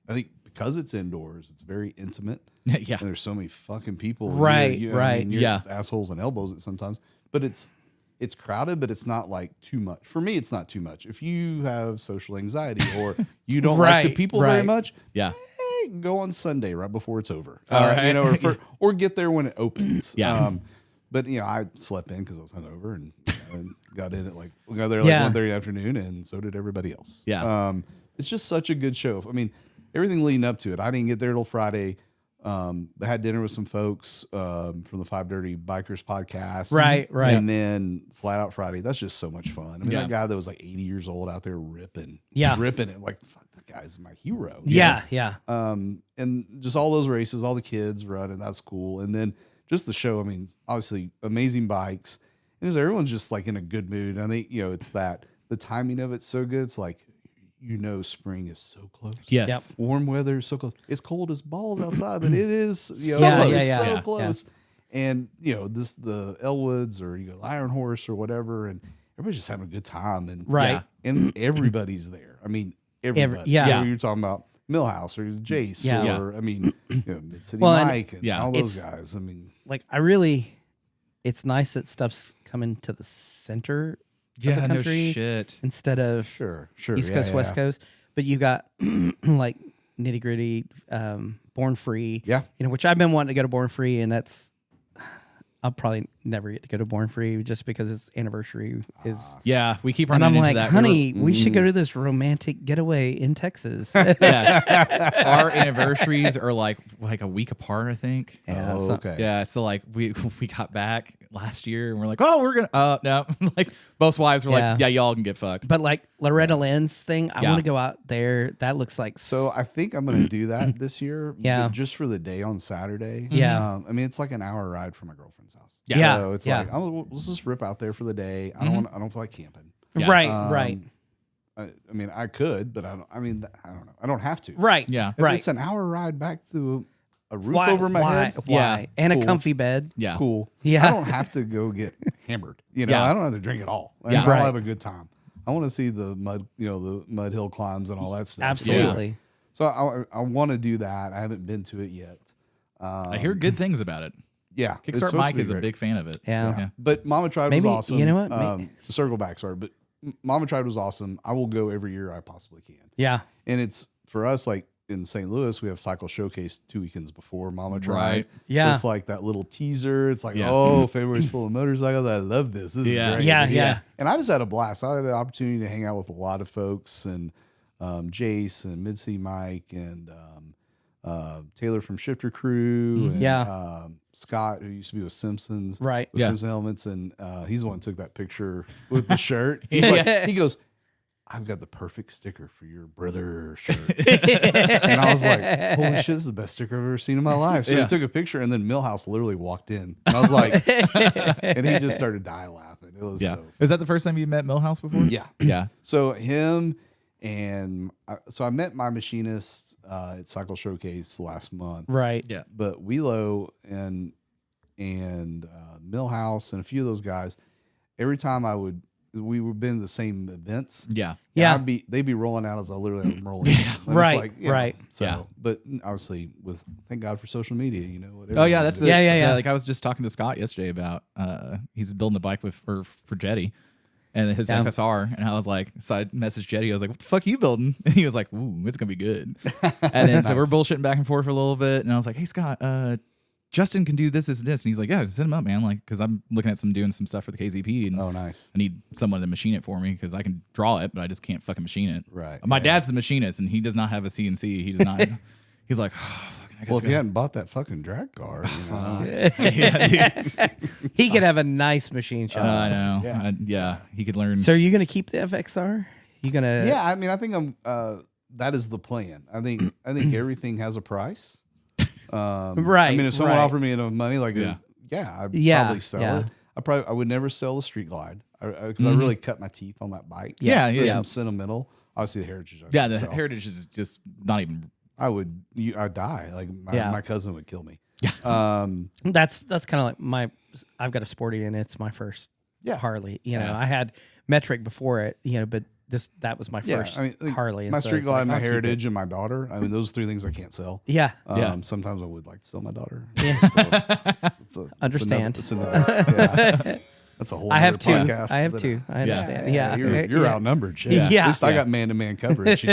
think because it's indoors, it's very intimate.
Yeah,
And there's so many fucking people.
Right,
I
right.
mean, you're
Yeah.
assholes and elbows at sometimes, but it's crowded, but it's not like too much. For me, it's not too much. If you have social anxiety or you don't like to
Right,
people very
right.
much,
yeah,
go on Sunday right before it's over.
All right.
You know, or get there when it opens.
Yeah.
But you know, I slept in because I was hungover and got in at we got there
Yeah.
1:30 afternoon, and so did everybody else.
Yeah.
It's just such a good show. I mean, everything leading up to it. I didn't get there till Friday. I had dinner with some folks from the Five Dirty Bikers podcast.
Right.
And then Flat Out Friday. That's just so much fun. I mean,
Yeah.
that guy that was like 80 years old out there ripping it. Like, fuck, that guy's my hero.
yeah.
And just all those races, all the kids running, that's cool. And then just the show, I mean, obviously amazing bikes. And just everyone's just like in a good mood. And I think, you know, it's that the timing of it's so good. It's like, you know, spring is so close.
yes,
Warm weather is so close. It's cold as balls outside, but it is, you know,
So
close.
it's
Yeah,
so
yeah.
close. And, you know, the Elwoods or you go Iron Horse or whatever, and everybody's just having a good time. And
Right.
Yeah.
and everybody's there. I mean, everybody.
yeah.
You know, you're talking about Millhouse or Jace
Yeah.
or I mean, you know, Mid City
Well, and-
Mike and
Yeah.
all those
It's-
guys. I mean,
Like, I really, it's nice that stuff's coming to the center of
Yeah,
the
no
country
shit.
instead of
Sure.
East
yeah,
Coast,
yeah,
West
yeah.
Coast. But you got like Nitty Gritty, Born Free.
Yeah.
Which I've been wanting to go to Born Free, and I'll probably never get to go to Born Free just because its anniversary is.
Yeah, we keep
And
running
I'm
into
like,
that.
honey, we should go to this romantic getaway in Texas.
Yeah. Our anniversaries are like a week apart, I think.
Yeah,
Oh,
so-
okay.
Yeah, so like we got back last year and we're like, oh, we're gonna no, like both wives were
Yeah.
like, yeah, y'all can get fucked.
But like Loretta Lynn's thing, I
Yeah.
want to go out there. That looks like
So I think I'm going to do that this year.
Yeah.
but just for the day on Saturday.
Yeah.
I mean, it's like an hour ride from my girlfriend's house.
Yeah.
So it's
Yeah.
like, let's just rip out there for the day. I don't feel like camping.
Yeah.
right,
Um,
right,
I mean, I could, but I don't know. I don't have to.
right.
Yeah.
If
right.
It's an hour ride back to a roof over my head.
Why?
Yeah.
And
Cool.
a comfy bed.
Yeah.
Cool.
Yeah.
I don't have to go get hammered.
Yeah.
I don't have to drink it all.
Yeah.
I'll
Right.
have a good time. I want to see the mud, the mud hill climbs and all that stuff.
Absolutely.
So I want to do that. I haven't been to it yet.
I hear good things about it.
Yeah. it's
Kickstart
supposed to
Mike
be
is a
great.
big fan of it.
Yeah.
But Mama Tribe
Maybe-
was awesome.
you know what?
To circle back, sorry, but Mama Tribe was awesome. I will go every year I possibly can.
Yeah.
And it's for us, like in St. Louis, we have Cycle Showcase 2 weekends before Mama Tribe.
Right.
Yeah.
It's like that little teaser. It's like,
Yeah.
oh, February's full of motorcycles. I love this. This
Yeah.
is great.
Yeah. Yeah.
And I just had a blast. I had an opportunity to hang out with a lot of folks and Jace and Mid-City Mike and Taylor from Shifter Crew and
Yeah.
Scott, who used to be with Simpsons.
Right.
With
Yeah.
Simpson Elements. And he's the one who took that picture with the shirt. He's like, he goes, I've got the perfect sticker for your brother shirt. And I was like, holy shit, this is the best sticker I've ever seen in my life. So
Yeah.
he took a picture and then Millhouse literally walked in. And I was like, and he just started dying laughing. It was
Yeah.
so
Is that the first time you met Millhouse before?
Yeah.
Yeah.
So him and so I met my machinist at Cycle Showcase last month.
Right.
Yeah.
But Wheelo and Millhouse and a few of those guys, every time we would been to the same events.
Yeah.
Yeah.
They'd be rolling out as I literally am rolling. Yeah,
Right, right.
So,
Yeah.
but obviously, thank God for social media. Whatever.
Oh yeah, that's
Yeah, yeah.
Like I was just talking to Scott yesterday about he's building a bike for Jetty and his
Yeah.
FFR, and I was like, so I messaged Jetty. I was like, "What the fuck are you building?" And he was like, "Ooh, it's gonna be good." And then so we're bullshitting back and forth for a little bit, and I was like, "Hey Scott, Justin can do this, and he's like, "Yeah, send him up, man." Like, because I'm looking at doing some stuff for the KZP, and
Oh, nice.
I need someone to machine it for me because I can draw it, but I just can't fucking machine it.
Right,
My
yeah.
dad's the machinist, and he does not have a CNC. He does not. He's like, oh, fucking, I guess
Well, if you hadn't bought that fucking drag car,
yeah, dude.
He could have a nice machine shop.
I know.
Yeah.
Yeah, he could learn.
So are you going to keep the FXR? You going to?
yeah. I mean, I think that is the plan. I think everything has a price. I
Right,
mean, if someone
right.
offered me enough money, like,
Yeah.
I'd
Yeah,
probably sell
yeah.
it. I would never sell the Street Glide because I really cut my teeth on that bike.
Yeah,
There's
yeah.
some sentimental. Obviously, the Heritage.
Yeah, the
so
heritage is just not even.
I'd die. Like my cousin would kill me.
That's kind of like I've got a sporty and it's my first
Yeah.
Harley.
Yeah.
I had Metric before it, but that was my first
like,
Harley.
My
and so
Street
it's
Glide,
like,
my
I'll keep it.
Heritage, and my daughter. I mean, those 3 things I can't sell.
Yeah.
Yeah.
Sometimes I would like to sell my daughter.
Yeah. Understand.
It's another. Yeah. That's a whole.
I have
other
two.
podcast,
I have
but,
two. I understand.
Yeah,
Yeah.
you're outnumbered. Shit.
Yeah.
At least I
Yeah.
got man-to-man coverage.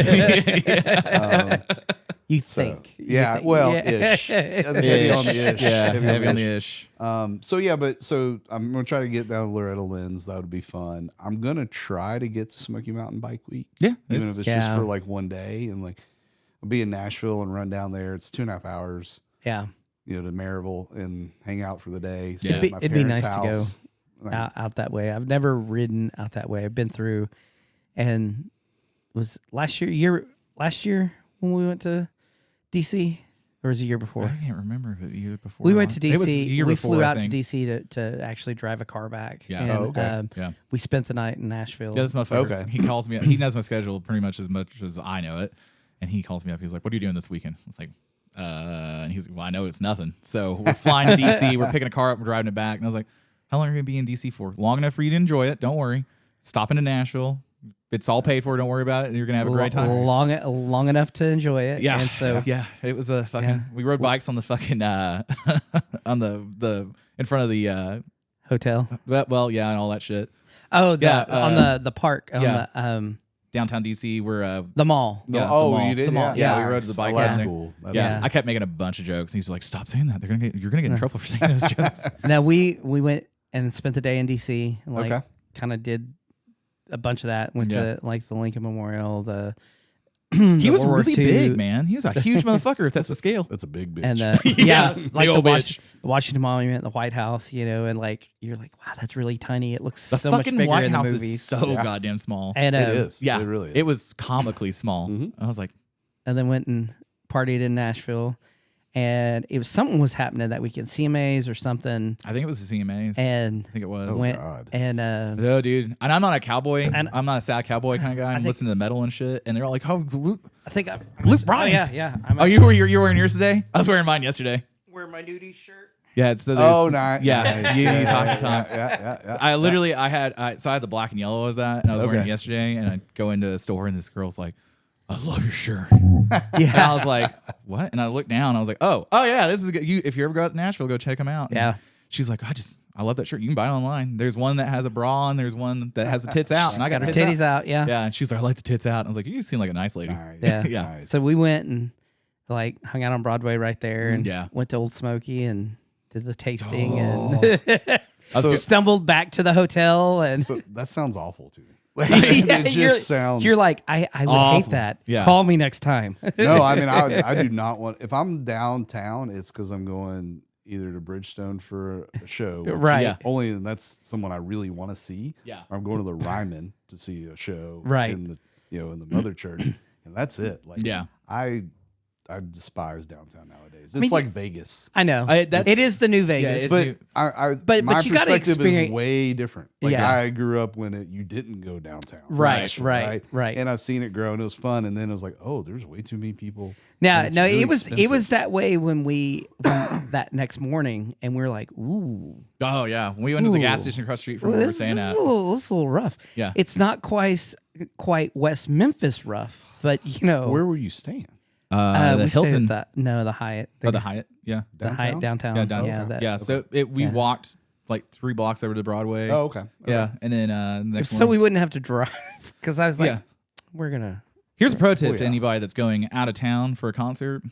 You
So,
think. You
yeah,
think.
well,
Yeah.
ish. Heavy on the ish.
Yeah,
Heavy
heavy on the
ish.
ish.
So I'm gonna try to get down to Loretta Lynn's. That would be fun. I'm gonna try to get to Smoky Mountain Bike Week.
Yeah,
even
it's-
if it's just
Yeah.
for like one day, and like I'll be in Nashville and run down there. It's 2.5 hours,
Yeah.
to Maryville and hang out for the day.
Yeah.
At my
It'd be
parents'
nice to go.
house. Like,
Out that way. I've never ridden out that way. I've been through, and was last year when we went to DC, or was it the year before?
I can't remember if it the year before.
We went to
It was the
DC.
year
We
before,
flew
I
out to
think.
DC to actually drive a car back.
Yeah.
And,
Oh, okay.
Yeah.
we spent the night in Nashville.
Yeah, this motherfucker.
Okay.
He calls me. He knows my schedule pretty much as much as I know it, and he calls me up. He's like, "What are you doing this weekend?" I was like, and he's like, "Well, I know it's nothing." So we're flying to DC. We're picking a car up. We're driving it back. And I was like, "How long are you gonna be in DC for? Long enough for you to enjoy it. Don't worry. Stopping in Nashville. It's all paid for. Don't worry about it. You're gonna have a great time."
Long enough to enjoy it.
Yeah.
And so
Yeah. It was a fucking.
Yeah.
We rode bikes on the fucking on the in front of the
hotel.
Well, yeah, and all that shit.
Oh,
Yeah,
on the park on
yeah.
the
Downtown DC, where
the mall.
Yeah, the
oh,
mall.
you did?
The mall,
yeah,
yeah.
we rode the bikes.
Oh, that's
down there.
cool. That's
Yeah,
Yeah.
I kept making a bunch of jokes, and he's like, "Stop saying that. You're gonna get in trouble for saying those jokes."
Now we went and spent the day in DC. And, like,
Okay.
kind of did a bunch of that. Went
Yeah.
to like the Lincoln Memorial.
He was
World War
really
II.
big, man. He was a huge motherfucker. If that's the scale.
That's a big bitch.
And
Yeah,
like
big
the
old bitch.
Washington Monument, the White House, and like you're like, wow, that's really tiny. It looks
The
so much
fucking
bigger
White
in
House
the
is
movies.
so goddamn small.
And
it is.
Yeah,
It really is.
It was comically small. I was like,
and then went and partied in Nashville, and it was something was happening that weekend, CMAs or something,
I think it was the CMAs.
and
I think it was.
went
God.
and
No, dude. And I'm not a cowboy.
And-
I'm not a sad cowboy kind of guy. I'm
think-
listening to metal and shit. And they're all like, "Oh,
I think I
Luke Bryan's."
Oh, yeah. I'm
Oh, you're wearing yours today? I was wearing mine yesterday.
wearing my nudie shirt.
Yeah. It's
Nice.
Yeah.
Nice.
Uni's hockey time.
Yeah.
I literally, I had the black and yellow of that, and I was wearing it
Okay.
yesterday. And I go into the store, and this girl's like, "I love your shirt." And I was like, "What?" And I looked down. And I was like, "Oh, yeah, this is good. If you ever go out to Nashville, go check them out." And
Yeah.
she's like, I love that shirt. You can buy it online. There's one that has a bra on. There's one that has the tits out, and I got
Her
tits
titties out. Yeah.
Yeah, and she's like, "I like the tits out." And I was like, "You seem like a nice lady."
Nice.
Yeah.
Yeah.
Nice.
So we went and like hung out on Broadway right there, and
Yeah.
went to Old Smoky and did the tasting,
Oh.
and
So-
stumbled back to the hotel, and
So that sounds awful to me. Like,
Yeah,
it
you're-
just sounds.
You're like, I would hate
awful.
that.
Yeah.
Call me next time.
No, I mean, I do not want. If I'm downtown, it's because I'm going either to Bridgestone for a show, which
Right.
Yeah.
Only that's someone I really want to see.
Yeah.
Or I'm going to the Ryman to see a show,
Right.
In the in the Mother Church, and that's it. Like,
Yeah.
I despise downtown nowadays. It's
mean,
like Vegas.
I know.
That's-
it is the new Vegas.
it's-
But
new.
But
my
you gotta
perspective is
experience-
way different. Like
Yeah.
I grew up when you didn't go downtown, for
Right,
Nashville,
right.
And I've seen it grow, and it was fun. And then it was like, oh, there's way too many people.
Now,
and it's
no,
really
it was
expensive.
that way when that next morning, and we were like, ooh,
Oh yeah, we went to the gas
Ooh.
station across the street from where we were
this
staying
is
at.
a little rough.
Yeah.
It's not quite West Memphis rough, but
Where were you staying?
The
we stayed
Hilton.
at the Hyatt.
Oh, the Hyatt. Yeah.
The Hyatt downtown.
Yeah, down.
Yeah, that-
yeah. So we walked like 3 blocks over to Broadway.
Oh, okay.
Yeah, and then next
so we
morning-
wouldn't have to drive because I was like,
Yeah.
we're gonna.
Here's a pro tip
Oh,
to
yeah.
anybody that's going out of town for a concert.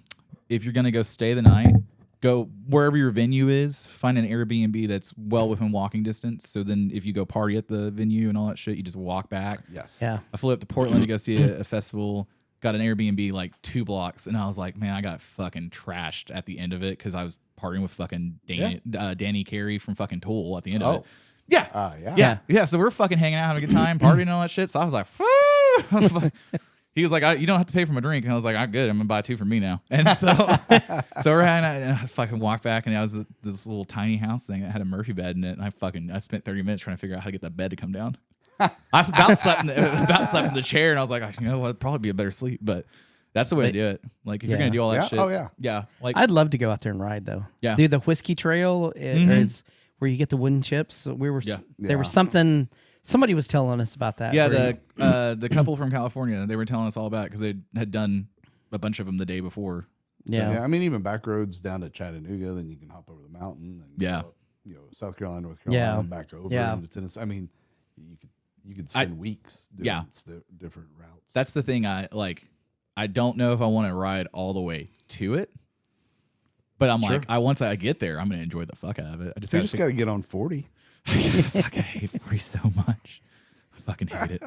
If you're gonna go stay the night, go wherever your venue is. Find an Airbnb that's well within walking distance. So then, if you go party at the venue and all that shit, you just walk back.
Yes.
Yeah.
I flew up to Portland to go see a festival. Got an Airbnb like 2 blocks, and I was like, man, I got fucking trashed at the end of it because I was partying with fucking Danny Carey from fucking Tool at the end of
Oh.
it. Yeah.
Yeah.
Yeah. So we're fucking hanging out, having a good time, partying and all that shit. So I was like, "Woo!" He was like, you don't have to pay for my drink. And I was like, I'm good. I'm going to buy 2 for me now. And so we're hanging out, and I fucking walked back, and I was this little tiny house thing that had a Murphy bed in it. And I spent 30 minutes trying to figure out how to get that bed to come down. I about slept in the chair, and I was like, you know what, it'd probably be a better sleep. But that's the way to do it. Like, if you're
Yeah.
going to do all that
Yeah?
shit.
Oh, yeah.
Yeah. Like,
I'd love to go out there and ride though.
Yeah.
Do the whiskey trail is where you get the wooden chips. We were
Yeah.
there was
Yeah.
something somebody was telling us about that.
yeah,
where
the couple from California, they were telling us all about it because they had done a bunch of them the day before.
Yeah.
Yeah. I mean, even back roads down to Chattanooga, then you can hop over the mountain. And
Yeah.
go up, South Carolina, North Carolina,
Yeah.
and back over
Yeah.
into Tennessee. I mean, you could spend weeks doing different routes.
That's the thing. I don't know if I want to ride all the way to it, but I'm like, once I get there, I'm gonna enjoy the fuck out of it. I just
So you
gotta
just got to get on 40.
fuck, I hate 40 so much. I fucking hate it.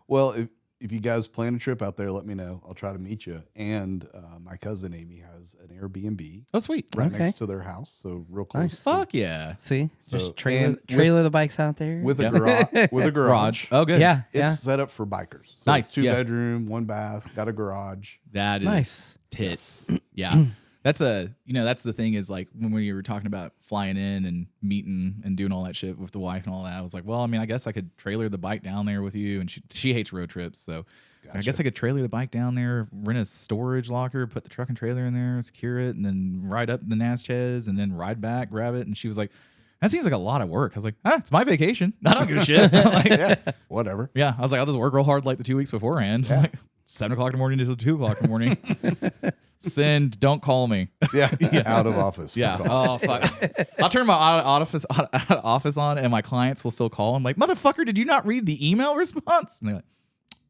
Well, if you guys plan a trip out there, let me know. I'll try to meet you. And my cousin Amy has an Airbnb
Oh, sweet.
right
Okay.
next to their house, so real close.
Nice.
Fuck yeah.
See,
So-
just trailer
and
trailer the bikes out there.
With a
Yeah.
garage. With a
Garage.
garage.
Oh, good.
yeah,
It's
yeah,
set up for bikers. So
Nice,
it's 2
yeah.
bedroom, 1 bath, got a garage.
That is
nice.
tits. Yeah. That's that's the thing is like when we were talking about flying in and meeting and doing all that shit with the wife and all that, I was like, well, I mean, I guess I could trailer the bike down there with you. And she hates road trips. So I guess I could trailer the bike down there, rent a storage locker, put the truck and trailer in there, secure it, and then ride up the Natchez and then ride back, grab it. And she was like, that seems like a lot of work. I was like, it's my vacation. I don't give a shit. Like,
Yeah, whatever.
yeah. I was like, I'll just work real hard like the 2 weeks beforehand. Like 7 o'clock in the morning until 2 o'clock in the morning. Send. Don't call me.
Yeah, out of office.
Yeah.
We'll call.
Oh fuck. I'll turn my office on, and my clients will still call. I'm like, motherfucker, did you not read the email response? And they're like,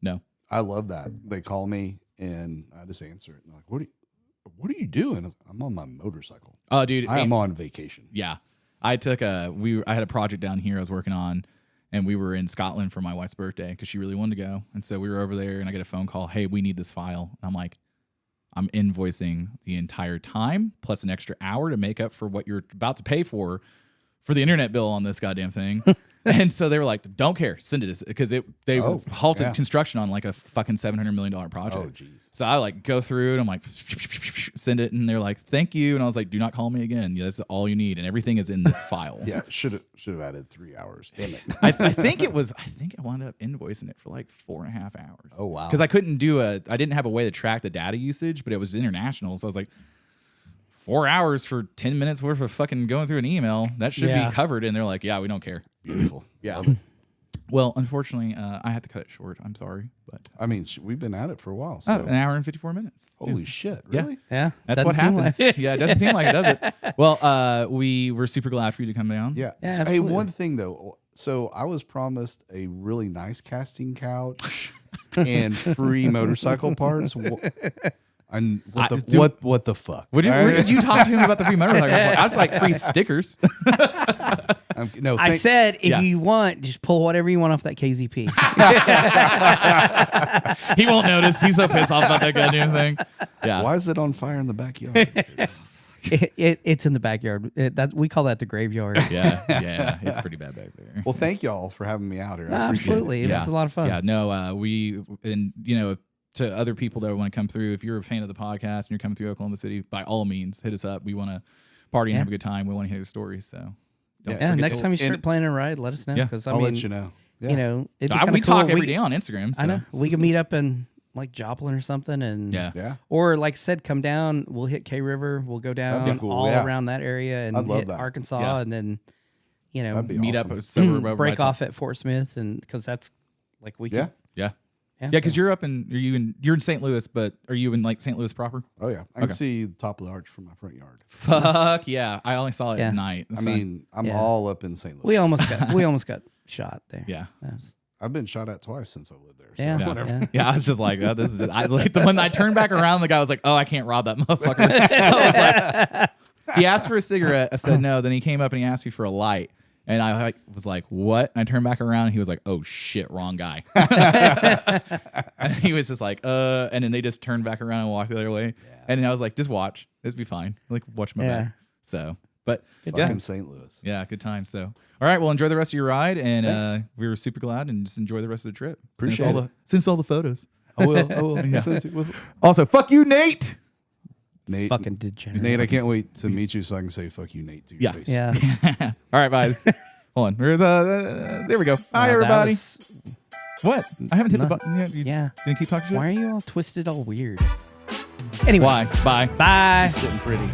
no.
I love that. They call me and I just answer it. And they're like, what are you doing? I'm on my motorcycle.
Oh, dude.
I am on vacation.
Yeah. I had a project down here I was working on, and we were in Scotland for my wife's birthday because she really wanted to go. And so we were over there, and I get a phone call. Hey, we need this file. And I'm like, I'm invoicing the entire time plus an extra hour to make up for what you're about to pay for the internet bill on this goddamn thing. And so they were like, don't care, send it, because they halted construction on like a fucking $700 million project.
Oh, geez.
So I like go through it. I'm like, send it. And they're like, thank you. And I was like, do not call me again. Yeah, that's all you need. And everything is in this file.
Yeah, should have added 3 hours. Damn it.
I think I wound up invoicing it for like 4.5 hours.
Oh, wow.
Because I didn't have a way to track the data usage, but it was international. So I was like, 4 hours for 10 minutes worth of fucking going through an email. That should be covered. And they're like, yeah, we don't care.
Beautiful.
Yeah. Well, unfortunately, I had to cut it short. I'm sorry. But
I mean, we've been at it for a while. So.
an hour and 54 minutes.
Holy shit. Really?
Yeah.
That's what happens. Yeah, it doesn't seem like it, does it? Well, we were super glad for you to come down.
Yeah.
Yeah,
So, hey,
absolutely.
one thing though. So I was promised a really nice casting couch and free motorcycle parts. And what the fuck?
What did you talk to him about the free motorcycle? That's like free stickers.
I said, if you want, just pull whatever you want off that KZP.
He won't notice. He's so pissed off about that goddamn thing. Yeah.
Why is it on fire in the backyard?
It's in the backyard. We call that the graveyard.
Yeah. It's pretty bad back there.
Well, thank y'all for having me out here. I appreciate
Absolutely. It was a lot of fun.
Yeah. No, to other people that want to come through, if you're a fan of the podcast and you're coming through Oklahoma City, by all means, hit us up. We want to party and have a good time. We want to hear your stories. So,
next time you start planning a ride, let us know. Because
I'll let you know. Yeah.
It'd be
we
cool.
talk every day on Instagram. So.
I know. We could meet up in like Joplin or something, and or like I said, come down. We'll hit K River. We'll go down
cool.
all around that area and hit Arkansas, and then
meet
awesome.
up.
break off at Fort Smith, and because that's like we can.
Yeah, because you're in St. Louis, but are you in like St. Louis proper?
Oh yeah, I can see the top of the arch from my front yard.
Fuck yeah! I only saw it at night.
I mean, I'm all up in St. Louis.
We almost got shot there.
Yeah.
I've been shot at twice since I lived there. So
Yeah,
whatever.
Yeah, I was just like, this is when I turned back around, the guy was like, oh, I can't rob that motherfucker. I was like, he asked for a cigarette. I said no. Then he came up and he asked me for a light. And I was like, what? And I turned back around and he was like, oh shit, wrong guy. And he was just like, and then they just turned back around and walked the other way. Yeah. And then I was like, just watch. It'll be fine. Like, watch my back. So, but
fucking St. Louis.
Yeah, good time. So, all right, well, enjoy the rest of your ride. And we were super glad, and just enjoy the rest of the trip.
Appreciate it.
Send us all the photos.
I will. Yeah.
Also, fuck you, Nate.
Nate,
Fucking degenerate.
Nate, I can't wait to meet you so I can say "fuck you, Nate" to your face.
Yeah.
All right, bye. Hold on. There we go. Hi, everybody. What? I haven't hit the button yet. You gonna keep talking shit?
Why are you all twisted all weird? Anyway.
Why? Bye.
Bye.
Sitting pretty.